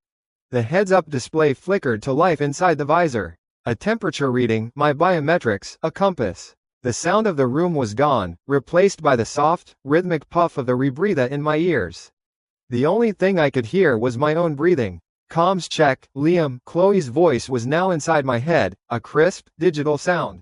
The heads-up display flickered to life inside the visor. A temperature reading, my biometrics, a compass. The sound of the room was gone, replaced by the soft, rhythmic puff of the rebreather in my ears. The only thing I could hear was my own breathing. Comms check, Liam. Chloe's voice was now inside my head, a crisp, digital sound.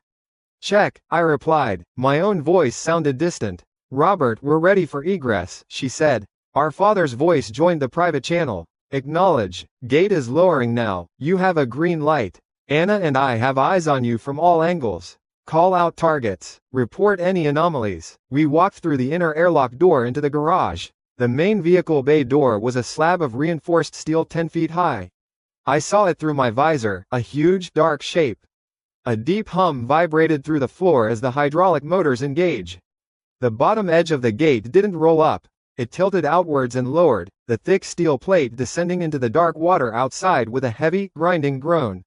Check, I replied. My own voice sounded distant. Robert, we're ready for egress, she said. Our father's voice joined the private channel. Acknowledge. Gate is lowering now. You have a green light. Anna and I have eyes on you from all angles. Call out targets. Report any anomalies. We walked through the inner airlock door into the garage. The main vehicle bay door was a slab of reinforced steel 10 feet high. I saw it through my visor, a huge, dark shape. A deep hum vibrated through the floor as the hydraulic motors engage. The bottom edge of the gate didn't roll up. It tilted outwards and lowered, the thick steel plate descending into the dark water outside with a heavy, grinding groan.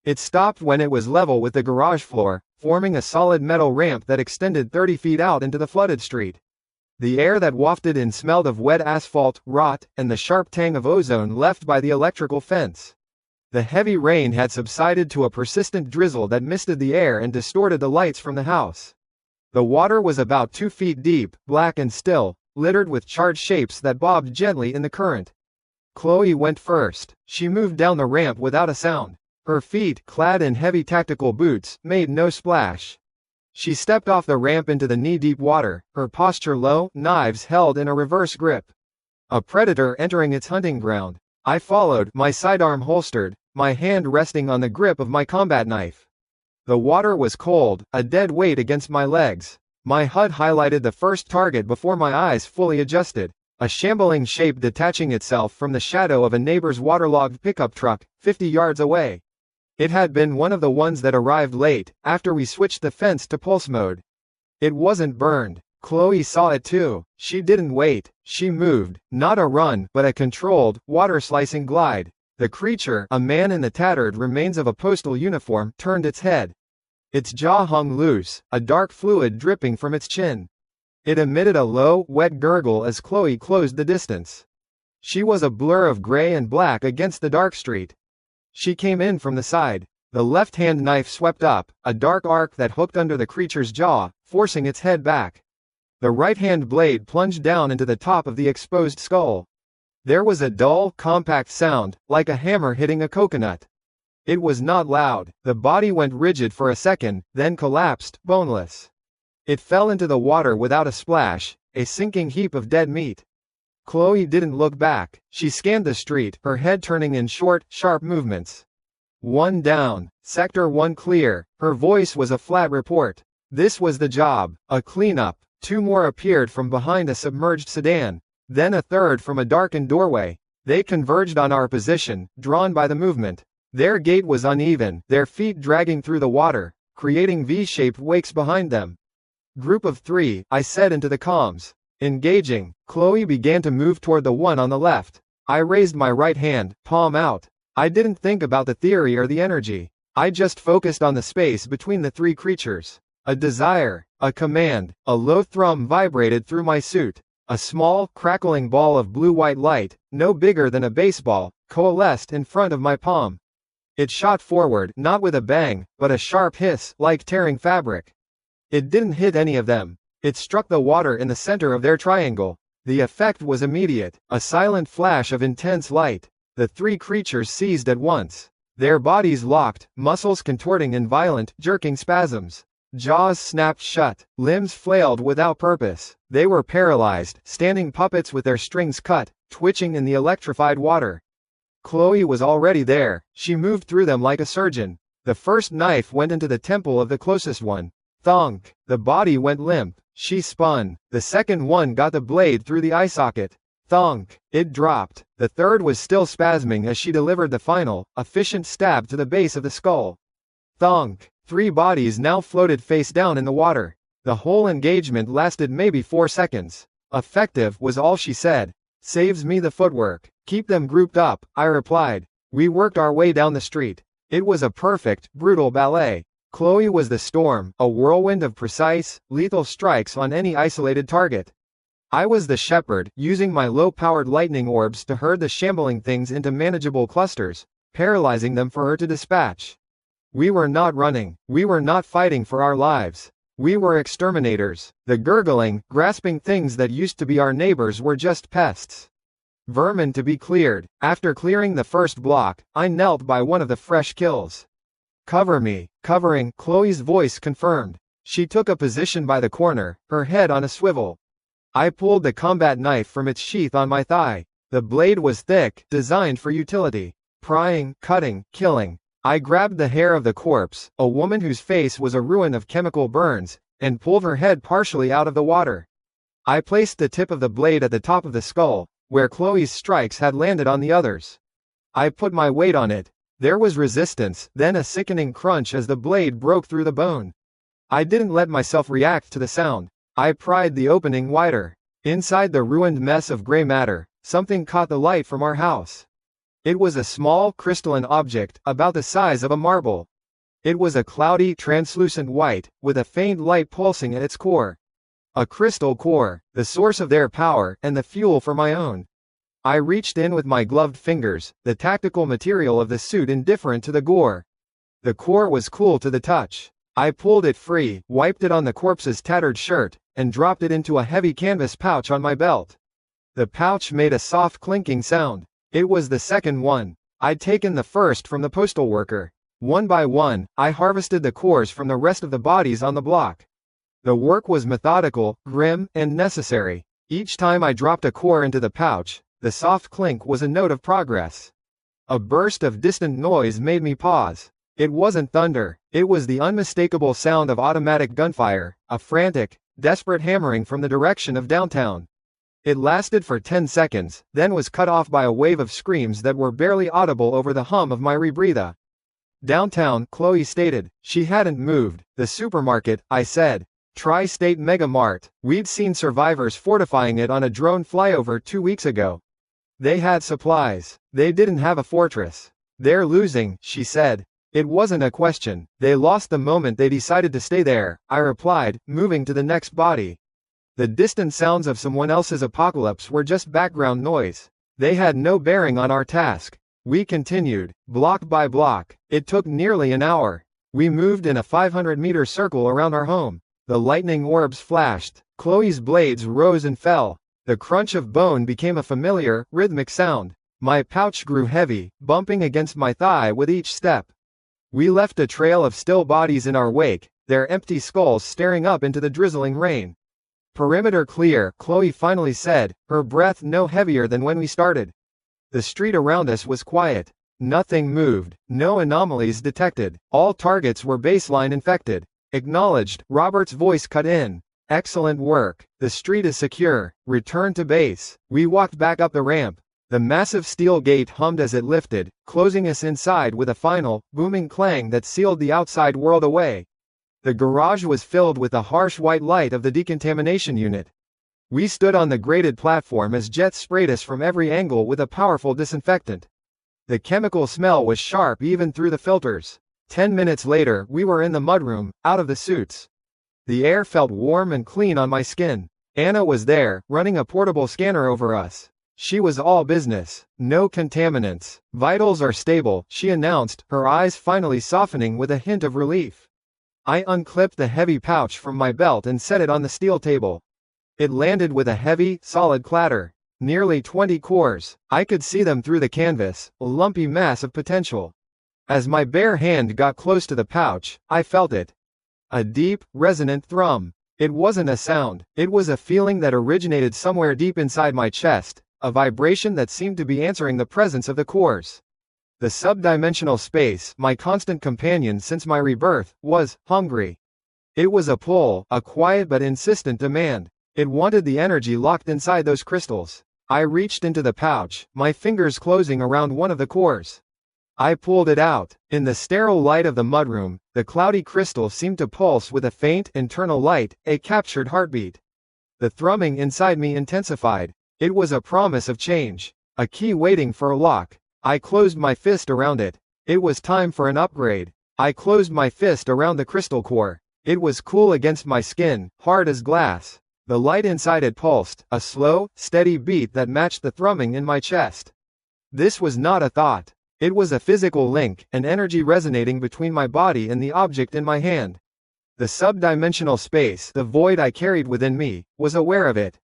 It stopped when it was level with the garage floor, forming a solid metal ramp that extended 30 feet out into the flooded street. The air that wafted in smelled of wet asphalt, rot, and the sharp tang of ozone left by the electrical fence. The heavy rain had subsided to a persistent drizzle that misted the air and distorted the lights from the house. The water was about 2 feet deep, black and still, littered with charred shapes that bobbed gently in the current. Chloe went first. She moved down the ramp without a sound. Her feet, clad in heavy tactical boots, made no splash. She stepped off the ramp into the knee-deep water, her posture low, knives held in a reverse grip. A predator entering its hunting ground. I followed, my sidearm holstered, my hand resting on the grip of my combat knife. The water was cold, a dead weight against my legs. My HUD highlighted the first target before my eyes fully adjusted. A shambling shape detaching itself from the shadow of a neighbor's waterlogged pickup truck, 50 yards away. It had been one of the ones that arrived late, after we switched the fence to pulse mode. It wasn't burned. Chloe saw it too. She didn't wait. She moved, not a run, but a controlled, water-slicing glide. The creature, a man in the tattered remains of a postal uniform, turned its head. Its jaw hung loose, a dark fluid dripping from its chin. It emitted a low, wet gurgle as Chloe closed the distance. She was a blur of gray and black against the dark street. She came in from the side. The left-hand knife swept up, a dark arc that hooked under the creature's jaw, forcing its head back. The right-hand blade plunged down into the top of the exposed skull. There was a dull, compact sound, like a hammer hitting a coconut. It was not loud. The body went rigid for a second, then collapsed, boneless. It fell into the water without a splash, a sinking heap of dead meat. Chloe didn't look back. She scanned the street, her head turning in short, sharp movements. 1 down. Sector 1 clear. Her voice was a flat report. This was the job. A cleanup. 2 more appeared from behind a submerged sedan. Then a third from a darkened doorway. They converged on our position, drawn by the movement. Their gait was uneven, their feet dragging through the water, creating V-shaped wakes behind them. Group of 3, I said into the comms. Engaging. Chloe began to move toward the one on the left. I raised my right hand, palm out. I didn't think about the theory or the energy. I just focused on the space between the 3 creatures. A desire, a command, a low thrum vibrated through my suit. A small, crackling ball of blue-white light, no bigger than a baseball, coalesced in front of my palm. It shot forward, not with a bang, but a sharp hiss, like tearing fabric. It didn't hit any of them. It struck the water in the center of their triangle. The effect was immediate, a silent flash of intense light. The 3 creatures seized at once. Their bodies locked, muscles contorting in violent, jerking spasms. Jaws snapped shut, limbs flailed without purpose. They were paralyzed, standing puppets with their strings cut, twitching in the electrified water. Chloe was already there. She moved through them like a surgeon. The first knife went into the temple of the closest one. Thunk. The body went limp. She spun. The second one got the blade through the eye socket. Thunk. It dropped. The third was still spasming as she delivered the final, efficient stab to the base of the skull. Thunk. 3 bodies now floated face down in the water. The whole engagement lasted maybe 4 seconds. Effective, was all she said. Saves me the footwork. Keep them grouped up, I replied. We worked our way down the street. It was a perfect, brutal ballet. Chloe was the storm, a whirlwind of precise, lethal strikes on any isolated target. I was the shepherd, using my low-powered lightning orbs to herd the shambling things into manageable clusters, paralyzing them for her to dispatch. We were not running. We were not fighting for our lives. We were exterminators. The gurgling, grasping things that used to be our neighbors were just pests. Vermin to be cleared. After clearing the first block, I knelt by one of the fresh kills. Cover me. Covering, Chloe's voice confirmed. She took a position by the corner, her head on a swivel. I pulled the combat knife from its sheath on my thigh. The blade was thick, designed for utility. Prying, cutting, killing. I grabbed the hair of the corpse, a woman whose face was a ruin of chemical burns, and pulled her head partially out of the water. I placed the tip of the blade at the top of the skull, where Chloe's strikes had landed on the others. I put my weight on it. There was resistance, then a sickening crunch as the blade broke through the bone. I didn't let myself react to the sound. I pried the opening wider. Inside the ruined mess of gray matter, something caught the light from our house. It was a small, crystalline object, about the size of a marble. It was a cloudy, translucent white, with a faint light pulsing at its core. A crystal core, the source of their power, and the fuel for my own. I reached in with my gloved fingers, the tactical material of the suit indifferent to the gore. The core was cool to the touch. I pulled it free, wiped it on the corpse's tattered shirt, and dropped it into a heavy canvas pouch on my belt. The pouch made a soft clinking sound. It was the second one. I'd taken the first from the postal worker. One by one, I harvested the cores from the rest of the bodies on the block. The work was methodical, grim, and necessary. Each time I dropped a core into the pouch, the soft clink was a note of progress. A burst of distant noise made me pause. It wasn't thunder, it was the unmistakable sound of automatic gunfire, a frantic, desperate hammering from the direction of downtown. It lasted for 10 seconds, then was cut off by a wave of screams that were barely audible over the hum of my rebreather. Downtown, Chloe stated. She hadn't moved. The supermarket, I said. Tri-State Mega Mart. We'd seen survivors fortifying it on a drone flyover 2 weeks ago. They had supplies. They didn't have a fortress. They're losing, she said. It wasn't a question. They lost the moment they decided to stay there, I replied, moving to the next body. The distant sounds of someone else's apocalypse were just background noise. They had no bearing on our task. We continued, block by block. It took nearly an hour. We moved in a 500-meter circle around our home. The lightning orbs flashed. Chloe's blades rose and fell. The crunch of bone became a familiar, rhythmic sound. My pouch grew heavy, bumping against my thigh with each step. We left a trail of still bodies in our wake, their empty skulls staring up into the drizzling rain. Perimeter clear, Chloe finally said, her breath no heavier than when we started. The street around us was quiet. Nothing moved, no anomalies detected. All targets were baseline infected. Acknowledged, Robert's voice cut in. Excellent work. The street is secure. Return to base. We walked back up the ramp. The massive steel gate hummed as it lifted, closing us inside with a final, booming clang that sealed the outside world away. The garage was filled with the harsh white light of the decontamination unit. We stood on the graded platform as jets sprayed us from every angle with a powerful disinfectant. The chemical smell was sharp even through the filters. 10 minutes later, we were in the mudroom, out of the suits. The air felt warm and clean on my skin. Anna was there, running a portable scanner over us. She was all business. No contaminants. Vitals are stable, she announced, her eyes finally softening with a hint of relief. I unclipped the heavy pouch from my belt and set it on the steel table. It landed with a heavy, solid clatter. Nearly 20 cores. I could see them through the canvas, a lumpy mass of potential. As my bare hand got close to the pouch, I felt it. A deep, resonant thrum. It wasn't a sound, it was a feeling that originated somewhere deep inside my chest, a vibration that seemed to be answering the presence of the cores. The subdimensional space, my constant companion since my rebirth, was hungry. It was a pull, a quiet but insistent demand. It wanted the energy locked inside those crystals. I reached into the pouch, my fingers closing around one of the cores. I pulled it out. In the sterile light of the mudroom, the cloudy crystal seemed to pulse with a faint, internal light, a captured heartbeat. The thrumming inside me intensified. It was a promise of change. A key waiting for a lock. I closed my fist around it. It was time for an upgrade. I closed my fist around the crystal core. It was cool against my skin, hard as glass. The light inside it pulsed, a slow, steady beat that matched the thrumming in my chest. This was not a thought. It was a physical link, an energy resonating between my body and the object in my hand. The subdimensional space, the void I carried within me, was aware of it.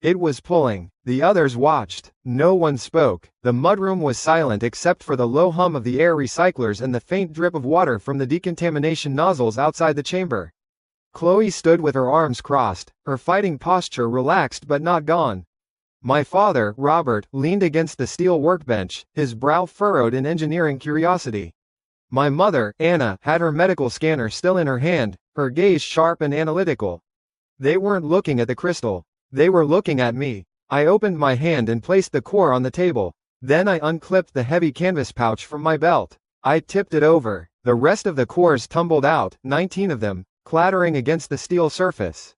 It was pulling. The others watched. No one spoke. The mudroom was silent except for the low hum of the air recyclers and the faint drip of water from the decontamination nozzles outside the chamber. Chloe stood with her arms crossed, her fighting posture relaxed but not gone. My father, Robert, leaned against the steel workbench, his brow furrowed in engineering curiosity. My mother, Anna, had her medical scanner still in her hand, her gaze sharp and analytical. They weren't looking at the crystal. They were looking at me. I opened my hand and placed the core on the table. Then I unclipped the heavy canvas pouch from my belt. I tipped it over. The rest of the cores tumbled out, 19 of them, clattering against the steel surface.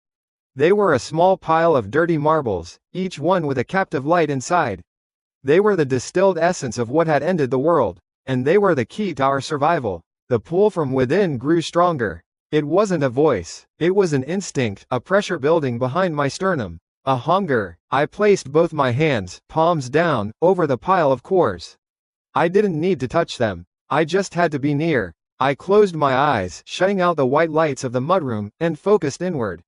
They were a small pile of dirty marbles, each one with a captive light inside. They were the distilled essence of what had ended the world, and they were the key to our survival. The pull from within grew stronger. It wasn't a voice. It was an instinct, a pressure building behind my sternum. A hunger. I placed both my hands, palms down, over the pile of cores. I didn't need to touch them. I just had to be near. I closed my eyes, shutting out the white lights of the mudroom, and focused inward.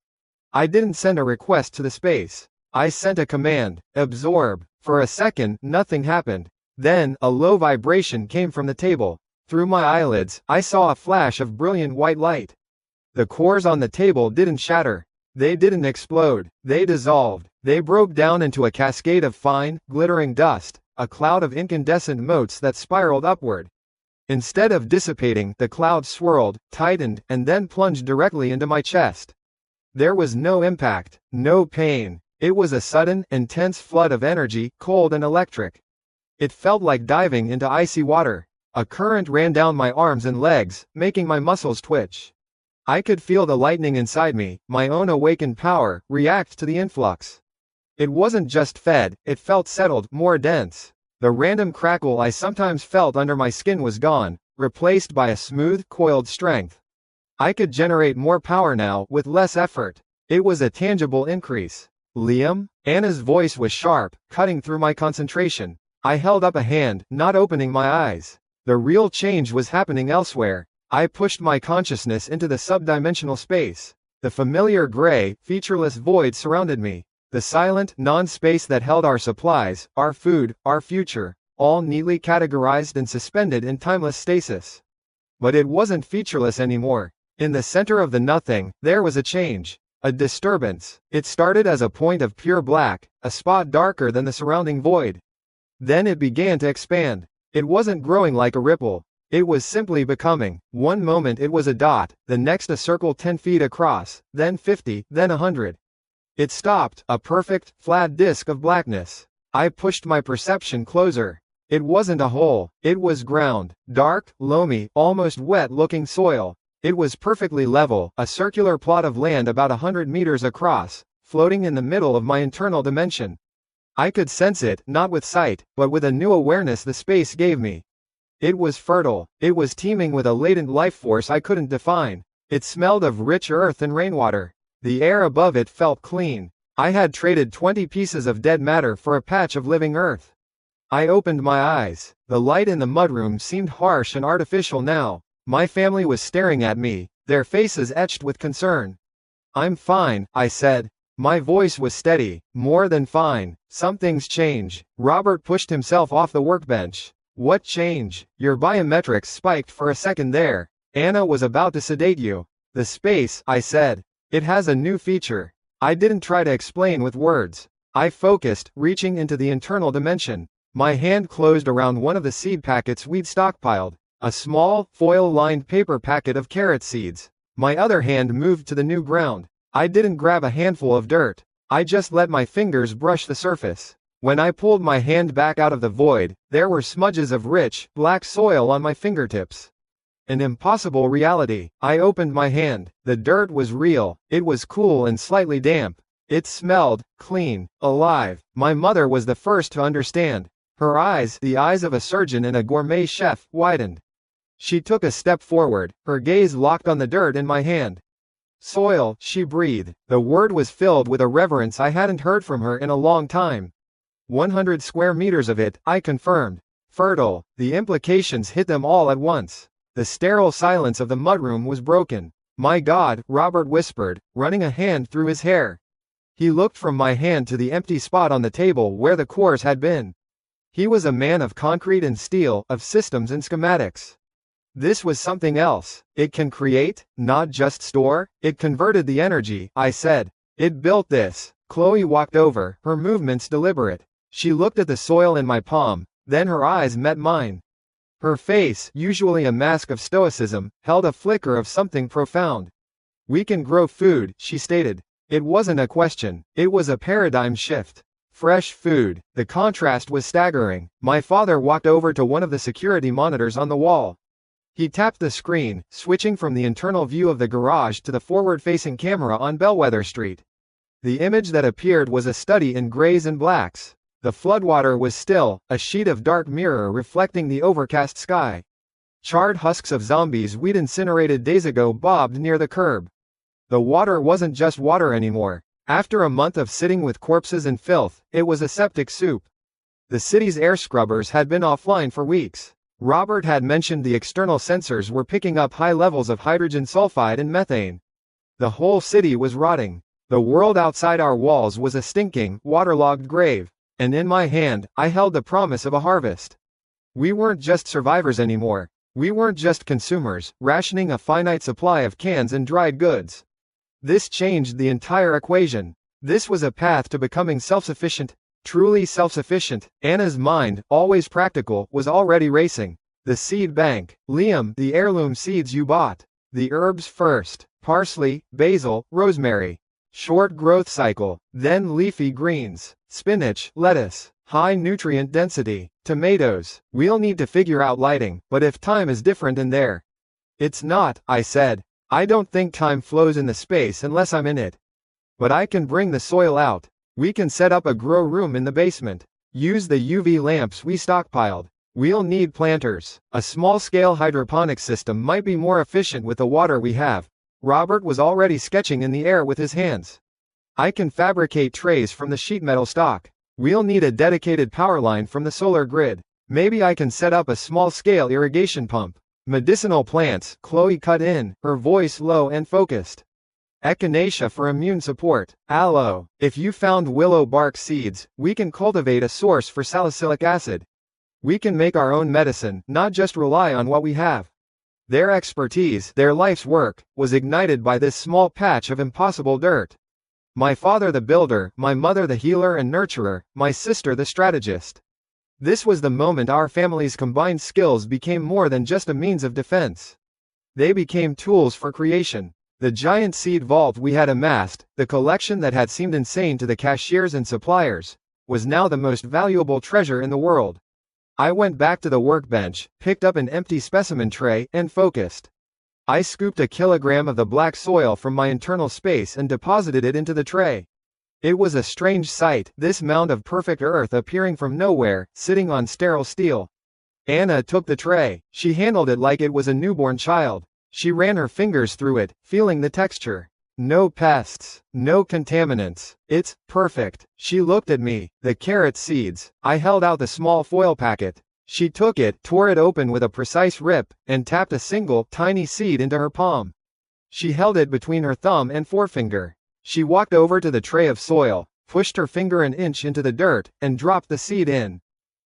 I didn't send a request to the space. I sent a command. Absorb. For a second, nothing happened. Then, a low vibration came from the table. Through my eyelids, I saw a flash of brilliant white light. The cores on the table didn't shatter. They didn't explode. They dissolved. They broke down into a cascade of fine, glittering dust, a cloud of incandescent motes that spiraled upward. Instead of dissipating, the cloud swirled, tightened, and then plunged directly into my chest. There was no impact, no pain. It was a sudden, intense flood of energy, cold and electric. It felt like diving into icy water. A current ran down my arms and legs, making my muscles twitch. I could feel the lightning inside me, my own awakened power, react to the influx. It wasn't just fed, it felt settled, more dense. The random crackle I sometimes felt under my skin was gone, replaced by a smooth, coiled strength. I could generate more power now, with less effort. It was a tangible increase. Liam? Anna's voice was sharp, cutting through my concentration. I held up a hand, not opening my eyes. The real change was happening elsewhere. I pushed my consciousness into the subdimensional space. The familiar gray, featureless void surrounded me. The silent, non-space that held our supplies, our food, our future, all neatly categorized and suspended in timeless stasis. But it wasn't featureless anymore. In the center of the nothing, there was a change. A disturbance. It started as a point of pure black, a spot darker than the surrounding void. Then it began to expand. It wasn't growing like a ripple. It was simply becoming. One moment it was a dot, the next a circle 10 feet across, then 50, then 100. It stopped, a perfect, flat disk of blackness. I pushed my perception closer. It wasn't a hole. It was ground. Dark, loamy, almost wet-looking soil. It was perfectly level, a circular plot of land about 100 meters across, floating in the middle of my internal dimension. I could sense it, not with sight, but with a new awareness the space gave me. It was fertile. It was teeming with a latent life force I couldn't define. It smelled of rich earth and rainwater. The air above it felt clean. I had traded 20 pieces of dead matter for a patch of living earth. I opened my eyes. The light in the mudroom seemed harsh and artificial now. My family was staring at me, their faces etched with concern. "I'm fine," I said. My voice was steady. "More than fine. Something's changed." Robert pushed himself off the workbench. "What change?" "Your biometrics spiked for a second there. Anna was about to sedate you." "The space," I said. "It has a new feature." I didn't try to explain with words. I focused, reaching into the internal dimension. My hand closed around one of the seed packets we'd stockpiled. A small, foil-lined paper packet of carrot seeds. My other hand moved to the new ground. I didn't grab a handful of dirt. I just let my fingers brush the surface. When I pulled my hand back out of the void, there were smudges of rich, black soil on my fingertips. An impossible reality. I opened my hand. The dirt was real. It was cool and slightly damp. It smelled clean, alive. My mother was the first to understand. Her eyes, the eyes of a surgeon and a gourmet chef, widened. She took a step forward, her gaze locked on the dirt in my hand. "Soil," she breathed. The word was filled with a reverence I hadn't heard from her in a long time. 100 square meters of it, I confirmed. Fertile. The implications hit them all at once. The sterile silence of the mudroom was broken. My God, Robert whispered, running a hand through his hair. He looked from my hand to the empty spot on the table where the cores had been. He was a man of concrete and steel, of systems and schematics. This was something else. It can create, not just store. It converted the energy, I said. It built this. Chloe walked over, her movements deliberate. She looked at the soil in my palm, then her eyes met mine. Her face, usually a mask of stoicism, held a flicker of something profound. We can grow food, she stated. It wasn't a question, it was a paradigm shift. Fresh food. The contrast was staggering. My father walked over to one of the security monitors on the wall. He tapped the screen, switching from the internal view of the garage to the forward-facing camera on Bellwether Street. The image that appeared was a study in grays and blacks. The floodwater was still, a sheet of dark mirror reflecting the overcast sky. Charred husks of zombies we'd incinerated days ago bobbed near the curb. The water wasn't just water anymore. After a month of sitting with corpses and filth, it was a septic soup. The city's air scrubbers had been offline for weeks. Robert had mentioned the external sensors were picking up high levels of hydrogen sulfide and methane. The whole city was rotting. The world outside our walls was a stinking, waterlogged grave. And in my hand, I held the promise of a harvest. We weren't just survivors anymore. We weren't just consumers, rationing a finite supply of cans and dried goods. This changed the entire equation. This was a path to becoming self-sufficient, truly self-sufficient. Anna's mind, always practical, was already racing. The seed bank. Liam, the heirloom seeds you bought. The herbs first. Parsley, basil, rosemary. Short growth cycle. Then leafy greens. Spinach, lettuce. High nutrient density. Tomatoes. We'll need to figure out lighting, but if time is different in there. It's not, I said. I don't think time flows in the space unless I'm in it. But I can bring the soil out. We can set up a grow room in the basement. Use the UV lamps we stockpiled. We'll need planters. A small-scale hydroponic system might be more efficient with the water we have. Robert was already sketching in the air with his hands. I can fabricate trays from the sheet metal stock. We'll need a dedicated power line from the solar grid. Maybe I can set up a small-scale irrigation pump. Medicinal plants, Chloe cut in, her voice low and focused. Echinacea for immune support. Aloe. If you found willow bark seeds, we can cultivate a source for salicylic acid. We can make our own medicine, not just rely on what we have. Their expertise, their life's work, was ignited by this small patch of impossible dirt. My father the builder, my mother the healer and nurturer, my sister the strategist. This was the moment our family's combined skills became more than just a means of defense. They became tools for creation. The giant seed vault we had amassed, the collection that had seemed insane to the cashiers and suppliers, was now the most valuable treasure in the world. I went back to the workbench, picked up an empty specimen tray, and focused. I scooped a kilogram of the black soil from my internal space and deposited it into the tray. It was a strange sight, this mound of perfect earth appearing from nowhere, sitting on sterile steel. Anna took the tray. She handled it like it was a newborn child. She ran her fingers through it, feeling the texture. No pests, no contaminants. It's perfect. She looked at me. The carrot seeds. I held out the small foil packet. She took it, tore it open with a precise rip, and tapped a single, tiny seed into her palm. She held it between her thumb and forefinger. She walked over to the tray of soil, pushed her finger an inch into the dirt, and dropped the seed in.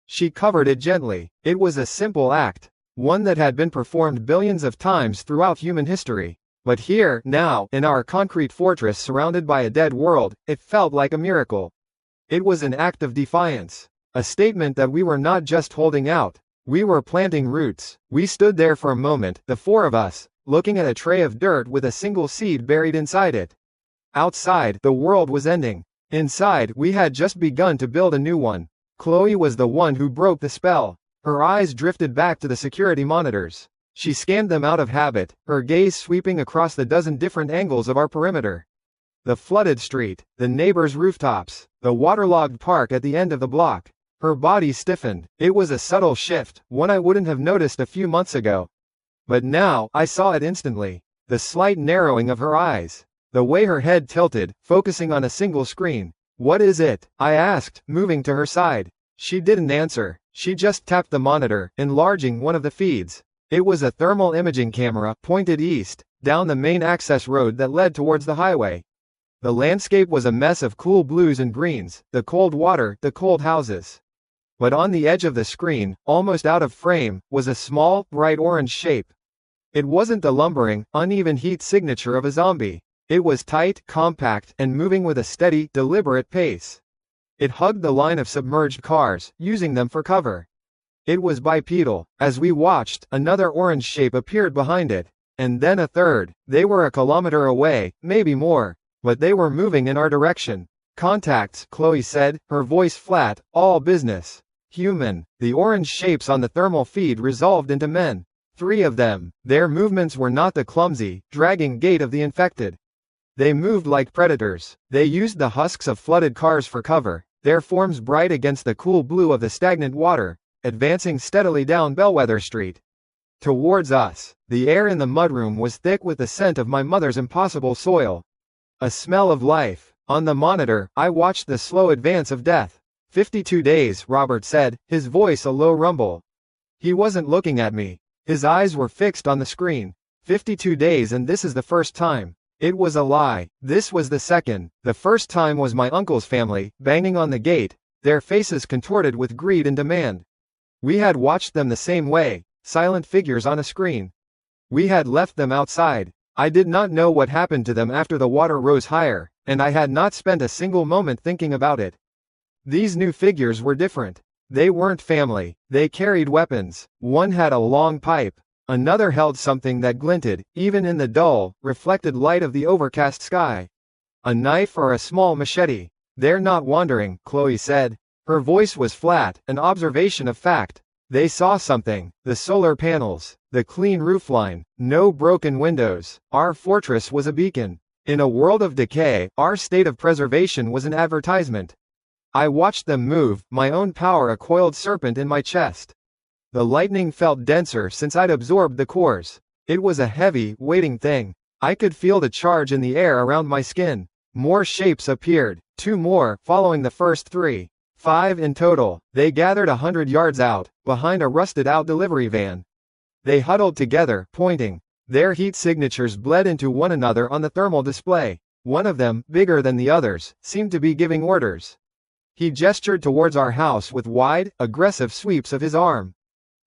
She covered it gently. It was a simple act, one that had been performed billions of times throughout human history. But here, now, in our concrete fortress surrounded by a dead world, it felt like a miracle. It was an act of defiance. A statement that we were not just holding out. We were planting roots. We stood there for a moment, the four of us, looking at a tray of dirt with a single seed buried inside it. Outside, the world was ending. Inside, we had just begun to build a new one. Chloe was the one who broke the spell. Her eyes drifted back to the security monitors. She scanned them out of habit, her gaze sweeping across the dozen different angles of our perimeter. The flooded street, the neighbors' rooftops, the waterlogged park at the end of the block. Her body stiffened. It was a subtle shift, one I wouldn't have noticed a few months ago. But now, I saw it instantly. The slight narrowing of her eyes. The way her head tilted, focusing on a single screen. What is it? I asked, moving to her side. She didn't answer. She just tapped the monitor, enlarging one of the feeds. It was a thermal imaging camera pointed east, down the main access road that led towards the highway. The landscape was a mess of cool blues and greens, the cold water, the cold houses. But on the edge of the screen, almost out of frame, was a small, bright orange shape. It wasn't the lumbering, uneven heat signature of a zombie. It was tight, compact, and moving with a steady, deliberate pace. It hugged the line of submerged cars, using them for cover. It was bipedal. As we watched, another orange shape appeared behind it. And then a third. They were a kilometer away, maybe more. But they were moving in our direction. Contacts, Chloe said, her voice flat, all business. Human. The orange shapes on the thermal feed resolved into men. 3 of them. Their movements were not the clumsy, dragging gait of the infected. They moved like predators. They used the husks of flooded cars for cover, their forms bright against the cool blue of the stagnant water, advancing steadily down Bellwether Street. Towards us. The air in the mudroom was thick with the scent of my mother's impossible soil. A smell of life. On the monitor, I watched the slow advance of death. 52 days, Robert said, his voice a low rumble. He wasn't looking at me. His eyes were fixed on the screen. 52 days, and this is the first time. It was a lie. This was the second. The first time was my uncle's family, banging on the gate, their faces contorted with greed and demand. We had watched them the same way, silent figures on a screen. We had left them outside. I did not know what happened to them after the water rose higher, and I had not spent a single moment thinking about it. These new figures were different. They weren't family. They carried weapons. One had a long pipe. Another held something that glinted, even in the dull, reflected light of the overcast sky. A knife or a small machete. They're not wandering, Chloe said. Her voice was flat, an observation of fact. They saw something. The solar panels. The clean roofline. No broken windows. Our fortress was a beacon. In a world of decay, our state of preservation was an advertisement. I watched them move, my own power a coiled serpent in my chest. The lightning felt denser since I'd absorbed the cores. It was a heavy, weighting thing. I could feel the charge in the air around my skin. More shapes appeared. 2 more, following the first 3. 5 in total. They gathered 100 yards out, behind a rusted-out delivery van. They huddled together, pointing. Their heat signatures bled into one another on the thermal display. One of them, bigger than the others, seemed to be giving orders. He gestured towards our house with wide, aggressive sweeps of his arm.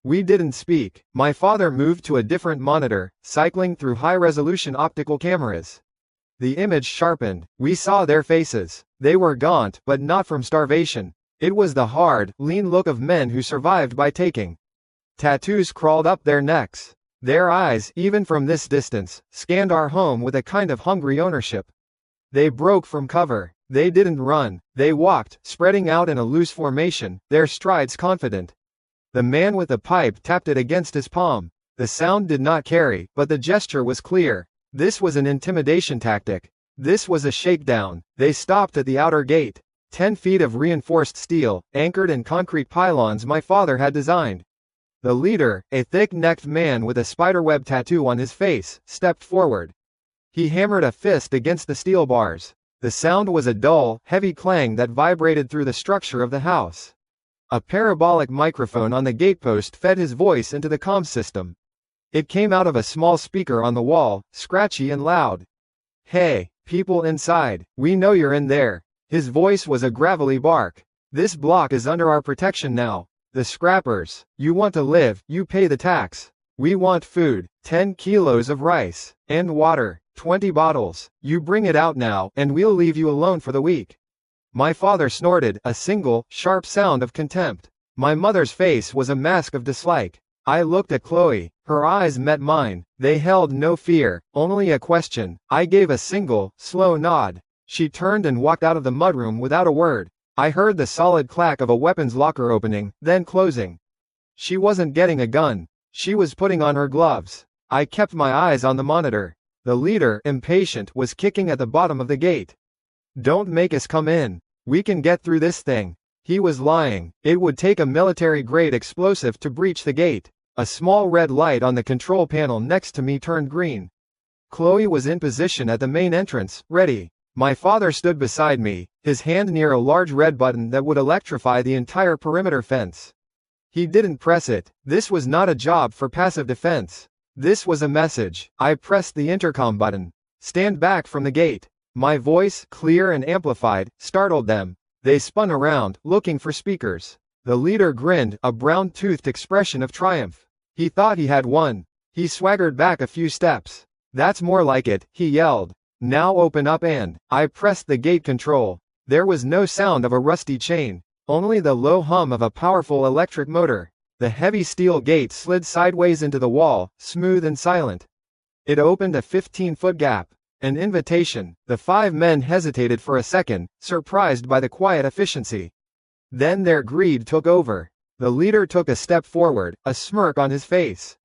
We didn't speak. My father moved to a different monitor, cycling through high-resolution optical cameras. The image sharpened. We saw their faces. They were gaunt, but not from starvation. It was the hard, lean look of men who survived by taking. Tattoos crawled up their necks. Their eyes, even from this distance, scanned our home with a kind of hungry ownership. They broke from cover. They didn't run. They walked, spreading out in a loose formation, their strides confident. The man with the pipe tapped it against his palm. The sound did not carry, but the gesture was clear. This was an intimidation tactic. This was a shakedown. They stopped at the outer gate. 10 feet of reinforced steel, anchored in concrete pylons my father had designed. The leader, a thick-necked man with a spiderweb tattoo on his face, stepped forward. He hammered a fist against the steel bars. The sound was a dull, heavy clang that vibrated through the structure of the house. A parabolic microphone on the gatepost fed his voice into the comm system. It came out of a small speaker on the wall, scratchy and loud. "Hey, people inside, we know you're in there." His voice was a gravelly bark. "This block is under our protection now. The scrappers, you want to live, you pay the tax. We want food, 10 kilos of rice, and water, 20 bottles. You bring it out now, and we'll leave you alone for the week." My father snorted, a single, sharp sound of contempt. My mother's face was a mask of dislike. I looked at Chloe. Her eyes met mine. They held no fear, only a question. I gave a single, slow nod. She turned and walked out of the mudroom without a word. I heard the solid clack of a weapons locker opening, then closing. She wasn't getting a gun. She was putting on her gloves. I kept my eyes on the monitor. The leader, impatient, was kicking at the bottom of the gate. "Don't make us come in. We can get through this thing." He was lying. It would take a military-grade explosive to breach the gate. A small red light on the control panel next to me turned green. Chloe was in position at the main entrance, ready. My father stood beside me, his hand near a large red button that would electrify the entire perimeter fence. He didn't press it. This was not a job for passive defense. This was a message. I pressed the intercom button. Stand back from the gate. My voice, clear and amplified, startled them. They spun around, looking for speakers. The leader grinned, a brown-toothed expression of triumph. He thought he had won. He swaggered back a few steps. "That's more like it," he yelled. "Now open up," and I pressed the gate control. There was no sound of a rusty chain, only the low hum of a powerful electric motor. The heavy steel gate slid sideways into the wall, smooth and silent. It opened a 15-foot gap. An invitation. The 5 men hesitated for a second, surprised by the quiet efficiency. Then their greed took over. The leader took a step forward, a smirk on his face.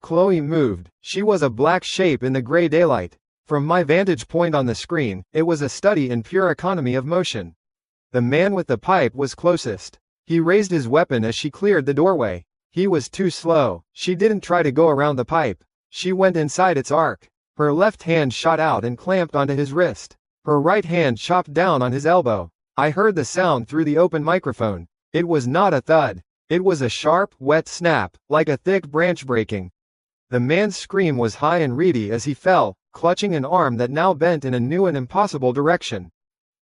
Chloe moved. She was a black shape in the gray daylight. From my vantage point on the screen, it was a study in pure economy of motion. The man with the pipe was closest. He raised his weapon as she cleared the doorway. He was too slow. She didn't try to go around the pipe. She went inside its arc. Her left hand shot out and clamped onto his wrist. Her right hand chopped down on his elbow. I heard the sound through the open microphone. It was not a thud. It was a sharp, wet snap, like a thick branch breaking. The man's scream was high and reedy as he fell, clutching an arm that now bent in a new and impossible direction.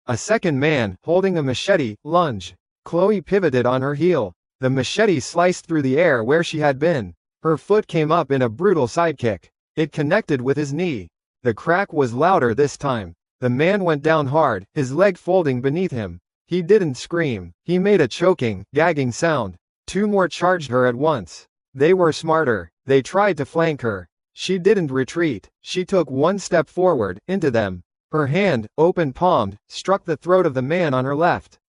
A second man, holding a machete, lunged. Chloe pivoted on her heel. The machete sliced through the air where she had been. Her foot came up in a brutal sidekick. It connected with his knee. The crack was louder this time. The man went down hard, his leg folding beneath him. He didn't scream. He made a choking, gagging sound. 2 more charged her at once. They were smarter. They tried to flank her. She didn't retreat. She took 1 step forward, into them. Her hand, open-palmed, struck the throat of the man on her left.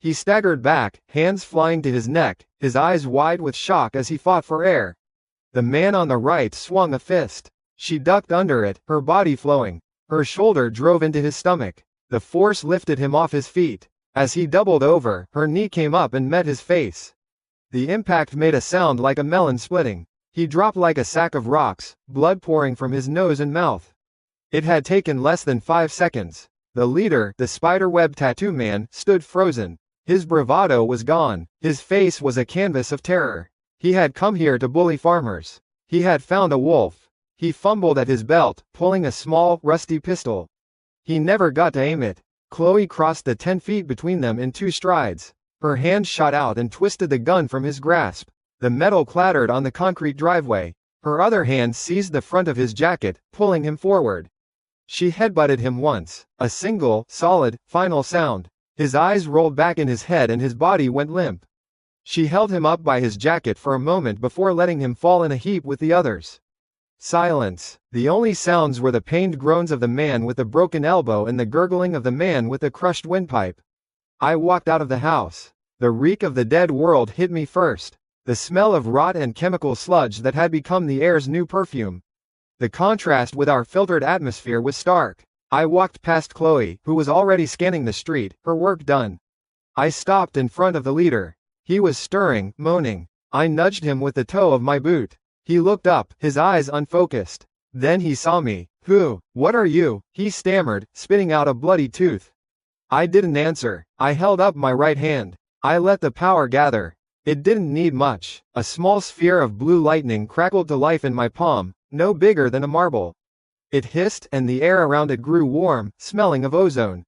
He staggered back, hands flying to his neck, his eyes wide with shock as he fought for air. The man on the right swung a fist. She ducked under it, her body flowing. Her shoulder drove into his stomach. The force lifted him off his feet. As he doubled over, her knee came up and met his face. The impact made a sound like a melon splitting. He dropped like a sack of rocks, blood pouring from his nose and mouth. It had taken less than 5 seconds. The leader, the spiderweb tattoo man, stood frozen. His bravado was gone. His face was a canvas of terror. He had come here to bully farmers. He had found a wolf. He fumbled at his belt, pulling a small, rusty pistol. He never got to aim it. Chloe crossed the 10 feet between them in 2 strides. Her hand shot out and twisted the gun from his grasp. The metal clattered on the concrete driveway. Her other hand seized the front of his jacket, pulling him forward. She headbutted him once. A single, solid, final sound. His eyes rolled back in his head and his body went limp. She held him up by his jacket for a moment before letting him fall in a heap with the others. Silence. The only sounds were the pained groans of the man with the broken elbow and the gurgling of the man with the crushed windpipe. I walked out of the house. The reek of the dead world hit me first. The smell of rot and chemical sludge that had become the air's new perfume. The contrast with our filtered atmosphere was stark. I walked past Chloe, who was already scanning the street, her work done. I stopped in front of the leader. He was stirring, moaning. I nudged him with the toe of my boot. He looked up, his eyes unfocused. Then he saw me. "Who? What are you?" he stammered, spitting out a bloody tooth. I didn't answer. I held up my right hand. I let the power gather. It didn't need much. A small sphere of blue lightning crackled to life in my palm, no bigger than a marble. It hissed, and the air around it grew warm, smelling of ozone.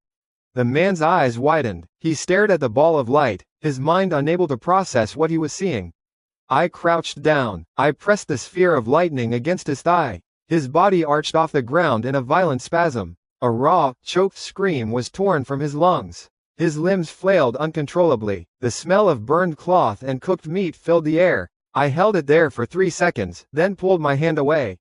The man's eyes widened. He stared at the ball of light, his mind unable to process what he was seeing. I crouched down. I pressed the sphere of lightning against his thigh. His body arched off the ground in a violent spasm. A raw, choked scream was torn from his lungs. His limbs flailed uncontrollably. The smell of burned cloth and cooked meat filled the air. I held it there for 3 seconds, then pulled my hand away.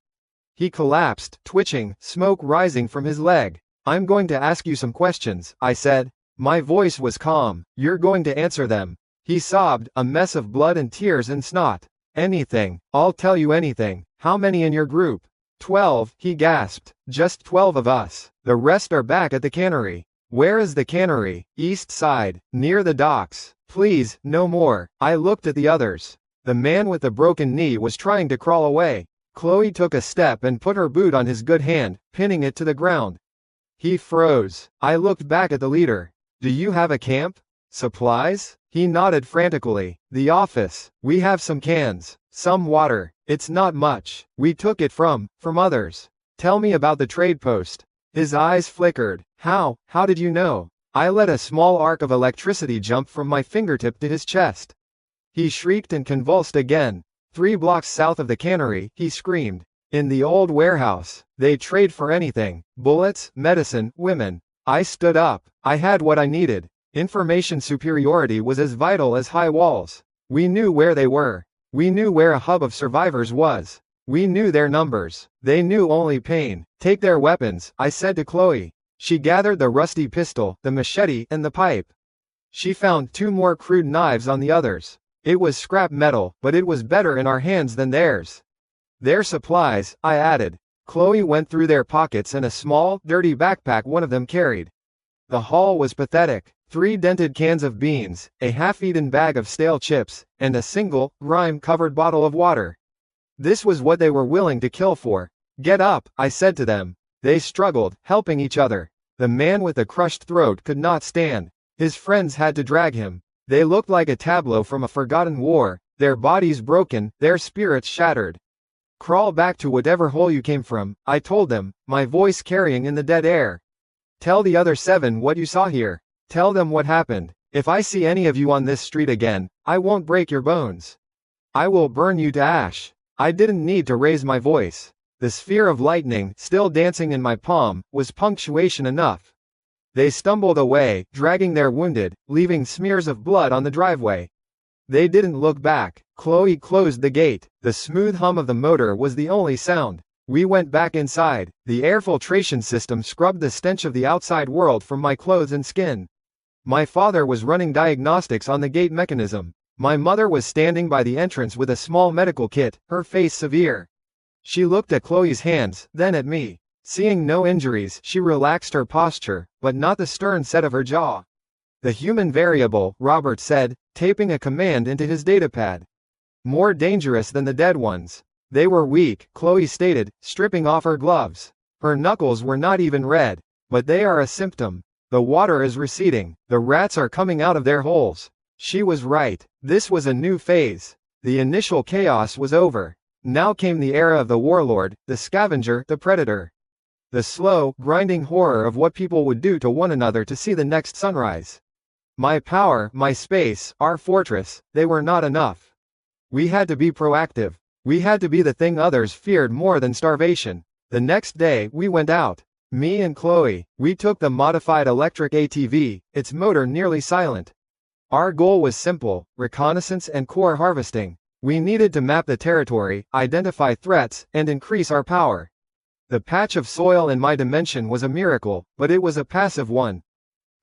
He collapsed, twitching, smoke rising from his leg. "I'm going to ask you some questions," I said. My voice was calm. "You're going to answer them." He sobbed, a mess of blood and tears and snot. "Anything. I'll tell you anything. How many in your group?" 12, he gasped. "Just 12 of us. The rest are back at the cannery." "Where is the cannery?" "East side, near the docks." "Please, no more." I looked at the others. The man with the broken knee was trying to crawl away. Chloe took a step and put her boot on his good hand, pinning it to the ground. He froze. I looked back at the leader. "Do you have a camp? Supplies?" He nodded frantically. The office. We have some cans. Some water. It's not much. We took it from others. Tell me about the trade post. His eyes flickered. How did you know? I let a small arc of electricity jump from my fingertip to his chest. He shrieked and convulsed again. 3 blocks south of the cannery, he screamed. In the old warehouse. They trade for anything. Bullets, medicine, women. I stood up. I had what I needed. Information superiority was as vital as high walls. We knew where they were. We knew where a hub of survivors was. We knew their numbers. They knew only pain. Take their weapons, I said to Chloe. She gathered the rusty pistol, the machete, and the pipe. She found 2 more crude knives on the others. It was scrap metal, but it was better in our hands than theirs. Their supplies, I added. Chloe went through their pockets and a small, dirty backpack one of them carried. The haul was pathetic. 3 dented cans of beans, a half-eaten bag of stale chips, and a single, grime-covered bottle of water. This was what they were willing to kill for. Get up, I said to them. They struggled, helping each other. The man with the crushed throat could not stand. His friends had to drag him. They looked like a tableau from a forgotten war, their bodies broken, their spirits shattered. Crawl back to whatever hole you came from, I told them, my voice carrying in the dead air. Tell the other 7 what you saw here. Tell them what happened. If I see any of you on this street again, I won't break your bones. I will burn you to ash. I didn't need to raise my voice. The sphere of lightning, still dancing in my palm, was punctuation enough. They stumbled away, dragging their wounded, leaving smears of blood on the driveway. They didn't look back. Chloe closed the gate. The smooth hum of the motor was the only sound. We went back inside. The air filtration system scrubbed the stench of the outside world from my clothes and skin. My father was running diagnostics on the gate mechanism. My mother was standing by the entrance with a small medical kit, her face severe. She looked at Chloe's hands, then at me. Seeing no injuries, she relaxed her posture, but not the stern set of her jaw. The human variable, Robert said, taping a command into his datapad. More dangerous than the dead ones. They were weak, Chloe stated, stripping off her gloves. Her knuckles were not even red. But they are a symptom. The water is receding. The rats are coming out of their holes. She was right. This was a new phase. The initial chaos was over. Now came the era of the warlord, the scavenger, the predator. The slow, grinding horror of what people would do to one another to see the next sunrise. My power, my space, our fortress, they were not enough. We had to be proactive. We had to be the thing others feared more than starvation. The next day, we went out. Me and Chloe, we took the modified electric ATV, its motor nearly silent. Our goal was simple, reconnaissance and core harvesting. We needed to map the territory, identify threats, and increase our power. The patch of soil in my dimension was a miracle, but it was a passive one.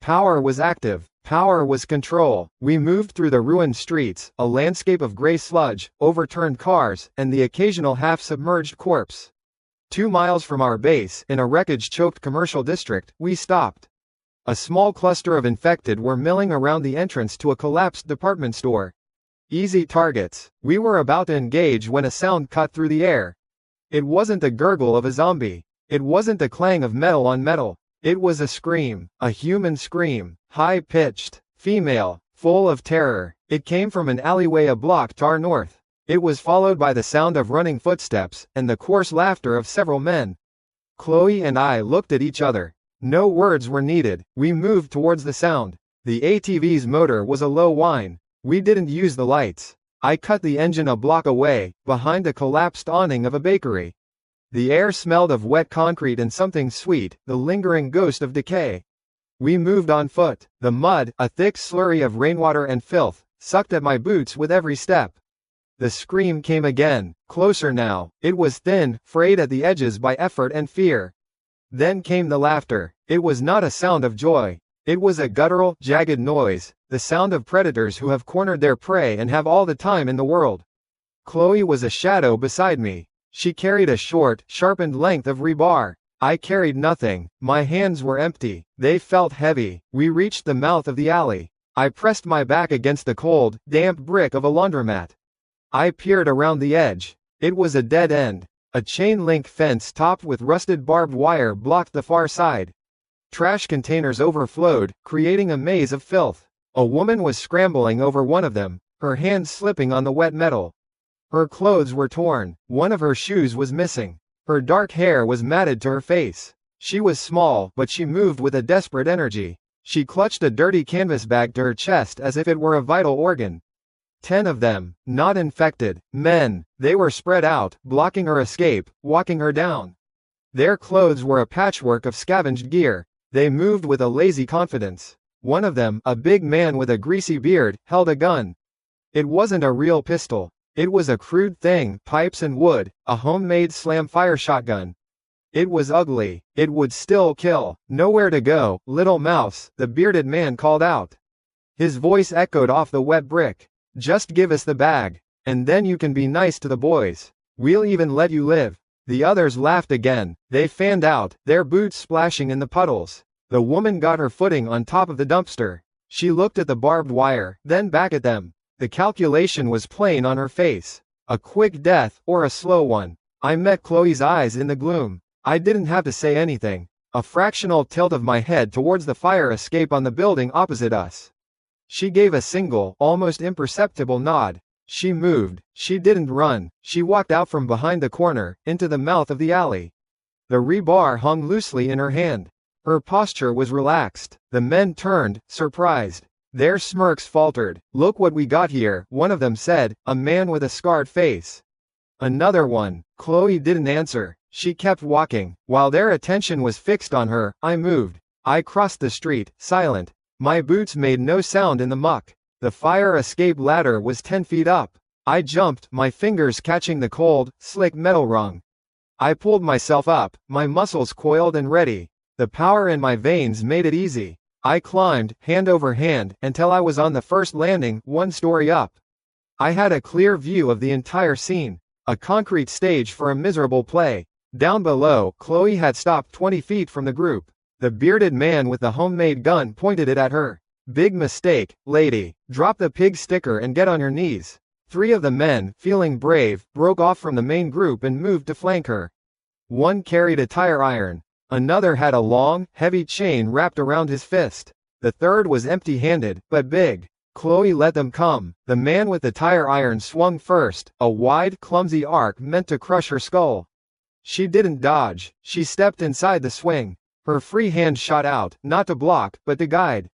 Power was active. Power was control. We moved through the ruined streets, a landscape of gray sludge, overturned cars, and the occasional half-submerged corpse. 2 miles from our base, in a wreckage-choked commercial district, we stopped. A small cluster of infected were milling around the entrance to a collapsed department store. Easy targets. We were about to engage when a sound cut through the air. It wasn't the gurgle of a zombie. It wasn't the clang of metal on metal. It was a scream, a human scream, high-pitched, female, full of terror. It came from an alleyway a block to our north. It was followed by the sound of running footsteps, and the coarse laughter of several men. Chloe and I looked at each other. No words were needed. We moved towards the sound. The ATV's motor was a low whine. We didn't use the lights. I cut the engine a block away, behind the collapsed awning of a bakery. The air smelled of wet concrete and something sweet, the lingering ghost of decay. We moved on foot. The mud, a thick slurry of rainwater and filth, sucked at my boots with every step. The scream came again, closer now. It was thin, frayed at the edges by effort and fear. Then came the laughter. It was not a sound of joy. It was a guttural, jagged noise, the sound of predators who have cornered their prey and have all the time in the world. Chloe was a shadow beside me. She carried a short, sharpened length of rebar. I carried nothing. My hands were empty. They felt heavy. We reached the mouth of the alley. I pressed my back against the cold, damp brick of a laundromat. I peered around the edge. It was a dead end. A chain-link fence topped with rusted barbed wire blocked the far side. Trash containers overflowed, creating a maze of filth. A woman was scrambling over one of them, her hands slipping on the wet metal. Her clothes were torn, one of her shoes was missing. Her dark hair was matted to her face. She was small, but she moved with a desperate energy. She clutched a dirty canvas bag to her chest as if it were a vital organ. 10 of them, not infected, men, they were spread out, blocking her escape, walking her down. Their clothes were a patchwork of scavenged gear. They moved with a lazy confidence. One of them, a big man with a greasy beard, held a gun. It wasn't a real pistol. It was a crude thing, pipes and wood, a homemade slam-fire shotgun. It was ugly. It would still kill. Nowhere to go, little mouse, the bearded man called out. His voice echoed off the wet brick. Just give us the bag. And then you can be nice to the boys. We'll even let you live. The others laughed again. They fanned out, their boots splashing in the puddles. The woman got her footing on top of the dumpster. She looked at the barbed wire, then back at them. The calculation was plain on her face. A quick death, or a slow one. I met Chloe's eyes in the gloom. I didn't have to say anything. A fractional tilt of my head towards the fire escape on the building opposite us. She gave a single, almost imperceptible nod. She moved. She didn't run. She walked out from behind the corner, into the mouth of the alley. The rebar hung loosely in her hand. Her posture was relaxed. The men turned, surprised. Their smirks faltered. Look what we got here, one of them said, a man with a scarred face. Another one. Chloe didn't answer. She kept walking. While their attention was fixed on her, I moved. I crossed the street, silent. My boots made no sound in the muck. The fire escape ladder was 10 feet up. I jumped, my fingers catching the cold, slick metal rung. I pulled myself up, my muscles coiled and ready. The power in my veins made it easy. I climbed, hand over hand, until I was on the first landing, 1 story up. I had a clear view of the entire scene. A concrete stage for a miserable play. Down below, Chloe had stopped 20 feet from the group. The bearded man with the homemade gun pointed it at her. Big mistake, lady. Drop the pig sticker and get on your knees. 3 of the men, feeling brave, broke off from the main group and moved to flank her. One carried a tire iron. Another had a long, heavy chain wrapped around his fist. The third was empty-handed, but big. Chloe let them come. The man with the tire iron swung first, a wide, clumsy arc meant to crush her skull. She didn't dodge. She stepped inside the swing. Her free hand shot out, not to block, but to guide.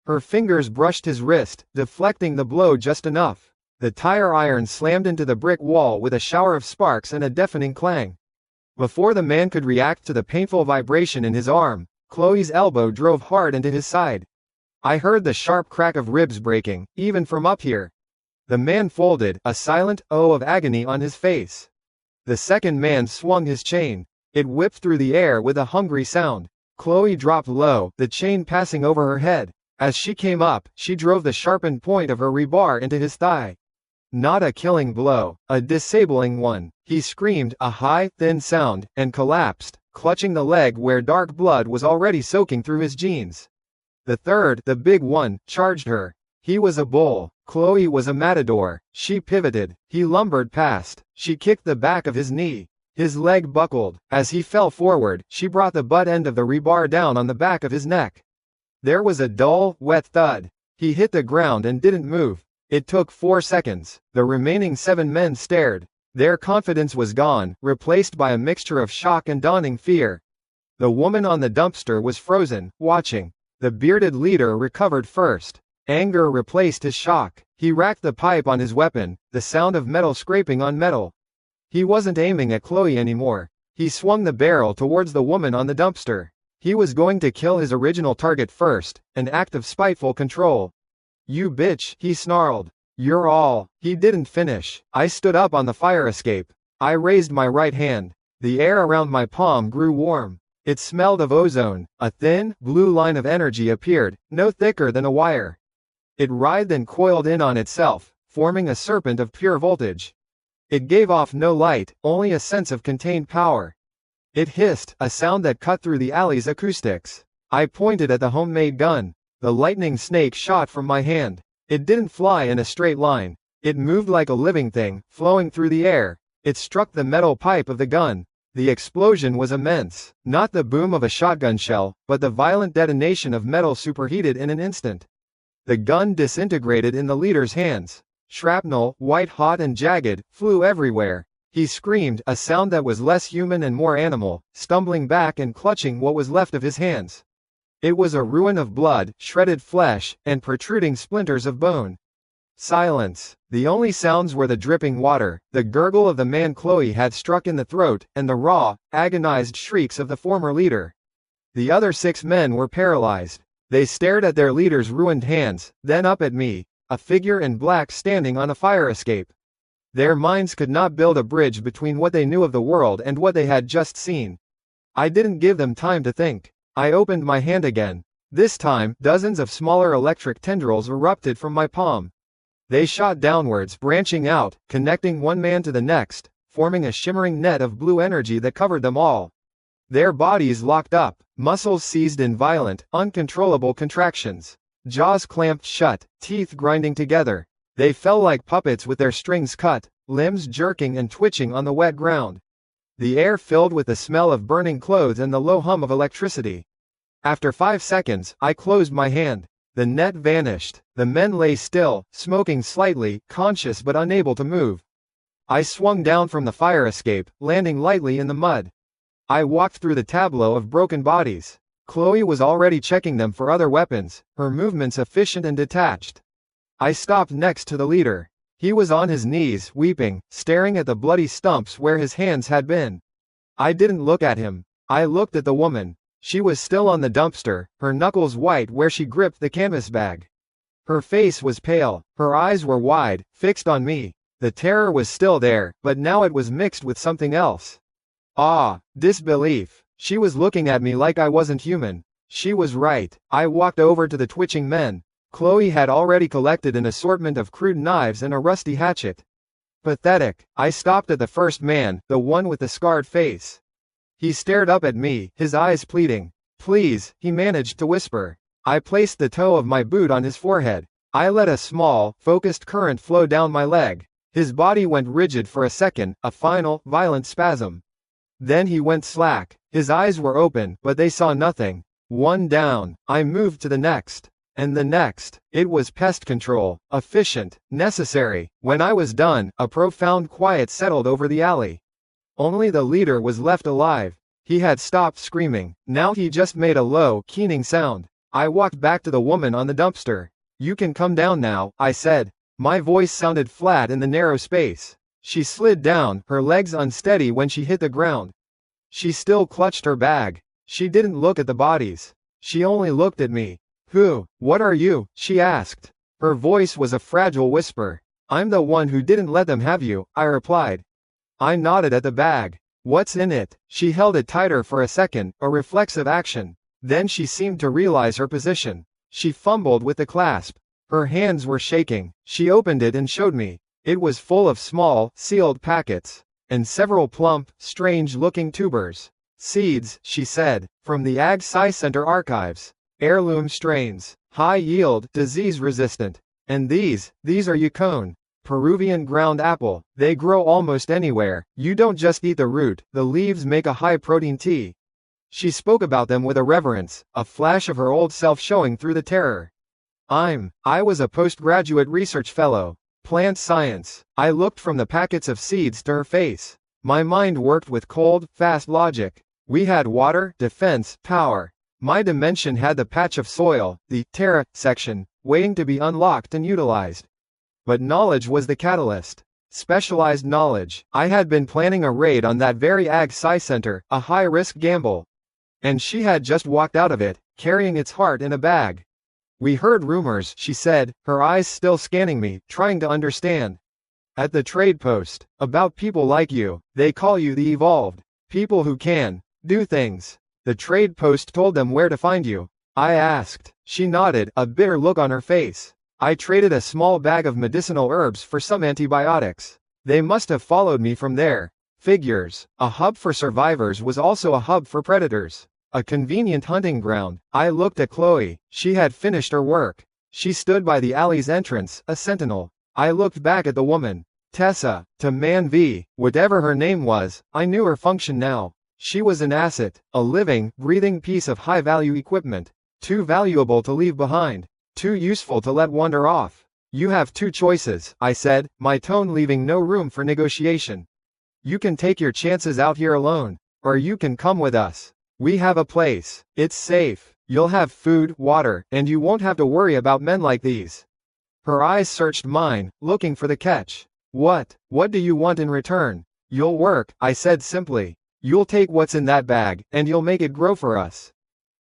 Her fingers brushed his wrist, deflecting the blow just enough. The tire iron slammed into the brick wall with a shower of sparks and a deafening clang. Before the man could react to the painful vibration in his arm, Chloe's elbow drove hard into his side. I heard the sharp crack of ribs breaking, even from up here. The man folded, a silent "oh" of agony on his face. The second man swung his chain. It whipped through the air with a hungry sound. Chloe dropped low, the chain passing over her head. As she came up, she drove the sharpened point of her rebar into his thigh. Not a killing blow, a disabling one. He screamed, a high, thin sound, and collapsed, clutching the leg where dark blood was already soaking through his jeans. The third, the big one, charged her. He was a bull. Chloe was a matador. She pivoted. He lumbered past. She kicked the back of his knee. His leg buckled. As he fell forward, she brought the butt end of the rebar down on the back of his neck. There was a dull, wet thud. He hit the ground and didn't move. It took 4 seconds. The remaining 7 men stared. Their confidence was gone, replaced by a mixture of shock and dawning fear. The woman on the dumpster was frozen, watching. The bearded leader recovered first. Anger replaced his shock. He racked the pipe on his weapon, the sound of metal scraping on metal. He wasn't aiming at Chloe anymore. He swung the barrel towards the woman on the dumpster. He was going to kill his original target first, an act of spiteful control. You bitch, he snarled. You're all. He didn't finish. I stood up on the fire escape. I raised my right hand. The air around my palm grew warm. It smelled of ozone. A thin, blue line of energy appeared, no thicker than a wire. It writhed and coiled in on itself, forming a serpent of pure voltage. It gave off no light, only a sense of contained power. It hissed, a sound that cut through the alley's acoustics. I pointed at the homemade gun. The lightning snake shot from my hand. It didn't fly in a straight line. It moved like a living thing, flowing through the air. It struck the metal pipe of the gun. The explosion was immense. Not the boom of a shotgun shell, but the violent detonation of metal superheated in an instant. The gun disintegrated in the leader's hands. Shrapnel, white-hot and jagged, flew everywhere. He screamed, a sound that was less human and more animal, stumbling back and clutching what was left of his hands. It was a ruin of blood, shredded flesh, and protruding splinters of bone. Silence. The only sounds were the dripping water, the gurgle of the man Chloe had struck in the throat, and the raw, agonized shrieks of the former leader. The other 6 men were paralyzed. They stared at their leader's ruined hands, then up at me, a figure in black standing on a fire escape. Their minds could not build a bridge between what they knew of the world and what they had just seen. I didn't give them time to think. I opened my hand again. This time, dozens of smaller electric tendrils erupted from my palm. They shot downwards, branching out, connecting one man to the next, forming a shimmering net of blue energy that covered them all. Their bodies locked up, muscles seized in violent, uncontrollable contractions. Jaws clamped shut, teeth grinding together. They fell like puppets with their strings cut, limbs jerking and twitching on the wet ground. The air filled with the smell of burning clothes and the low hum of electricity. After 5 seconds, I closed my hand. The net vanished. The men lay still, smoking slightly, conscious but unable to move. I swung down from the fire escape, landing lightly in the mud. I walked through the tableau of broken bodies. Chloe was already checking them for other weapons, her movements efficient and detached. I stopped next to the leader. He was on his knees, weeping, staring at the bloody stumps where his hands had been. I didn't look at him. I looked at the woman. She was still on the dumpster, her knuckles white where she gripped the canvas bag. Her face was pale, her eyes were wide, fixed on me. The terror was still there, but now it was mixed with something else. Awe, disbelief. She was looking at me like I wasn't human. She was right. I walked over to the twitching men. Chloe had already collected an assortment of crude knives and a rusty hatchet. Pathetic. I stopped at the first man, the one with the scarred face. He stared up at me, his eyes pleading. Please, he managed to whisper. I placed the toe of my boot on his forehead. I let a small, focused current flow down my leg. His body went rigid for a second, a final, violent spasm. Then he went slack. His eyes were open, but they saw nothing. One down. I moved to the next. And the next. It was pest control, efficient, necessary. When I was done, a profound quiet settled over the alley. Only the leader was left alive. He had stopped screaming. Now he just made a low, keening sound. I walked back to the woman on the dumpster. You can come down now, I said. My voice sounded flat in the narrow space. She slid down, her legs unsteady when she hit the ground. She still clutched her bag. She didn't look at the bodies. She only looked at me. What are you? She asked. Her voice was a fragile whisper. I'm the one who didn't let them have you, I replied. I nodded at the bag. What's in it? She held it tighter for a second, a reflexive action. Then she seemed to realize her position. She fumbled with the clasp. Her hands were shaking. She opened it and showed me. It was full of small, sealed packets. And several plump, strange-looking tubers. Seeds, she said, from the Ag Sci Center archives. Heirloom strains. High yield, disease-resistant. And these are Yukon. Peruvian ground apple. They grow almost anywhere. You don't just eat the root, the leaves make a high-protein tea. She spoke about them with a reverence, a flash of her old self showing through the terror. I was a postgraduate research fellow. Plant science. I looked from the packets of seeds to her face. My mind worked with cold, fast logic. We had water, defense, power. My dimension had the patch of soil, the Terra section, waiting to be unlocked and utilized. But knowledge was the catalyst. Specialized knowledge. I had been planning a raid on that very Ag Sci Center, a high-risk gamble. And she had just walked out of it, carrying its heart in a bag. We heard rumors, she said, her eyes still scanning me, trying to understand. At the trade post, about people like you, they call you the evolved. People who can do things. The trade post told them where to find you. I asked. She nodded, a bitter look on her face. I traded a small bag of medicinal herbs for some antibiotics. They must have followed me from there. Figures. A hub for survivors was also a hub for predators. A convenient hunting ground. I looked at Chloe. She had finished her work. She stood by the alley's entrance, a sentinel. I looked back at the woman. Tessa, to Man V, whatever her name was, I knew her function now. She was an asset, a living, breathing piece of high-value equipment. Too valuable to leave behind. too useful to let wander off. You have two choices, I said, my tone leaving no room for negotiation. You can take your chances out here alone, or you can come with us. We have a place. It's safe. You'll have food, water, and you won't have to worry about men like these. Her eyes searched mine, looking for the catch. What do you want in return? You'll work, I said simply. You'll take what's in that bag, and you'll make it grow for us.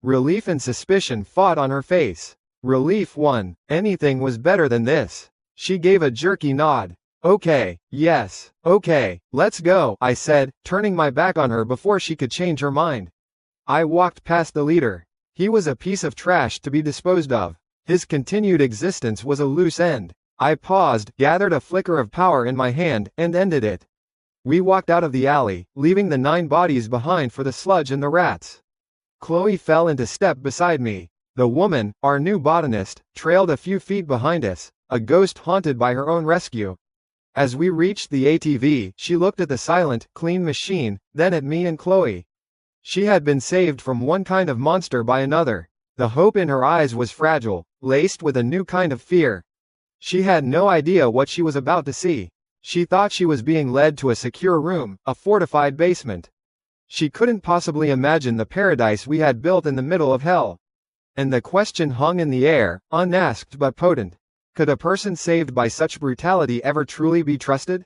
Relief and suspicion fought on her face. Relief won. Anything was better than this. She gave a jerky nod. Okay, yes, okay, let's go, I said, turning my back on her before she could change her mind. I walked past the leader. He was a piece of trash to be disposed of. His continued existence was a loose end. I paused, gathered a flicker of power in my hand, and ended it. We walked out of the alley, leaving the 9 bodies behind for the sludge and the rats. Chloe fell into step beside me. The woman, our new botanist, trailed a few feet behind us, a ghost haunted by her own rescue. As we reached the ATV, she looked at the silent, clean machine, then at me and Chloe. She had been saved from one kind of monster by another. The hope in her eyes was fragile, laced with a new kind of fear. She had no idea what she was about to see. She thought she was being led to a secure room, a fortified basement. She couldn't possibly imagine the paradise we had built in the middle of hell. And the question hung in the air, unasked but potent. Could a person saved by such brutality ever truly be trusted?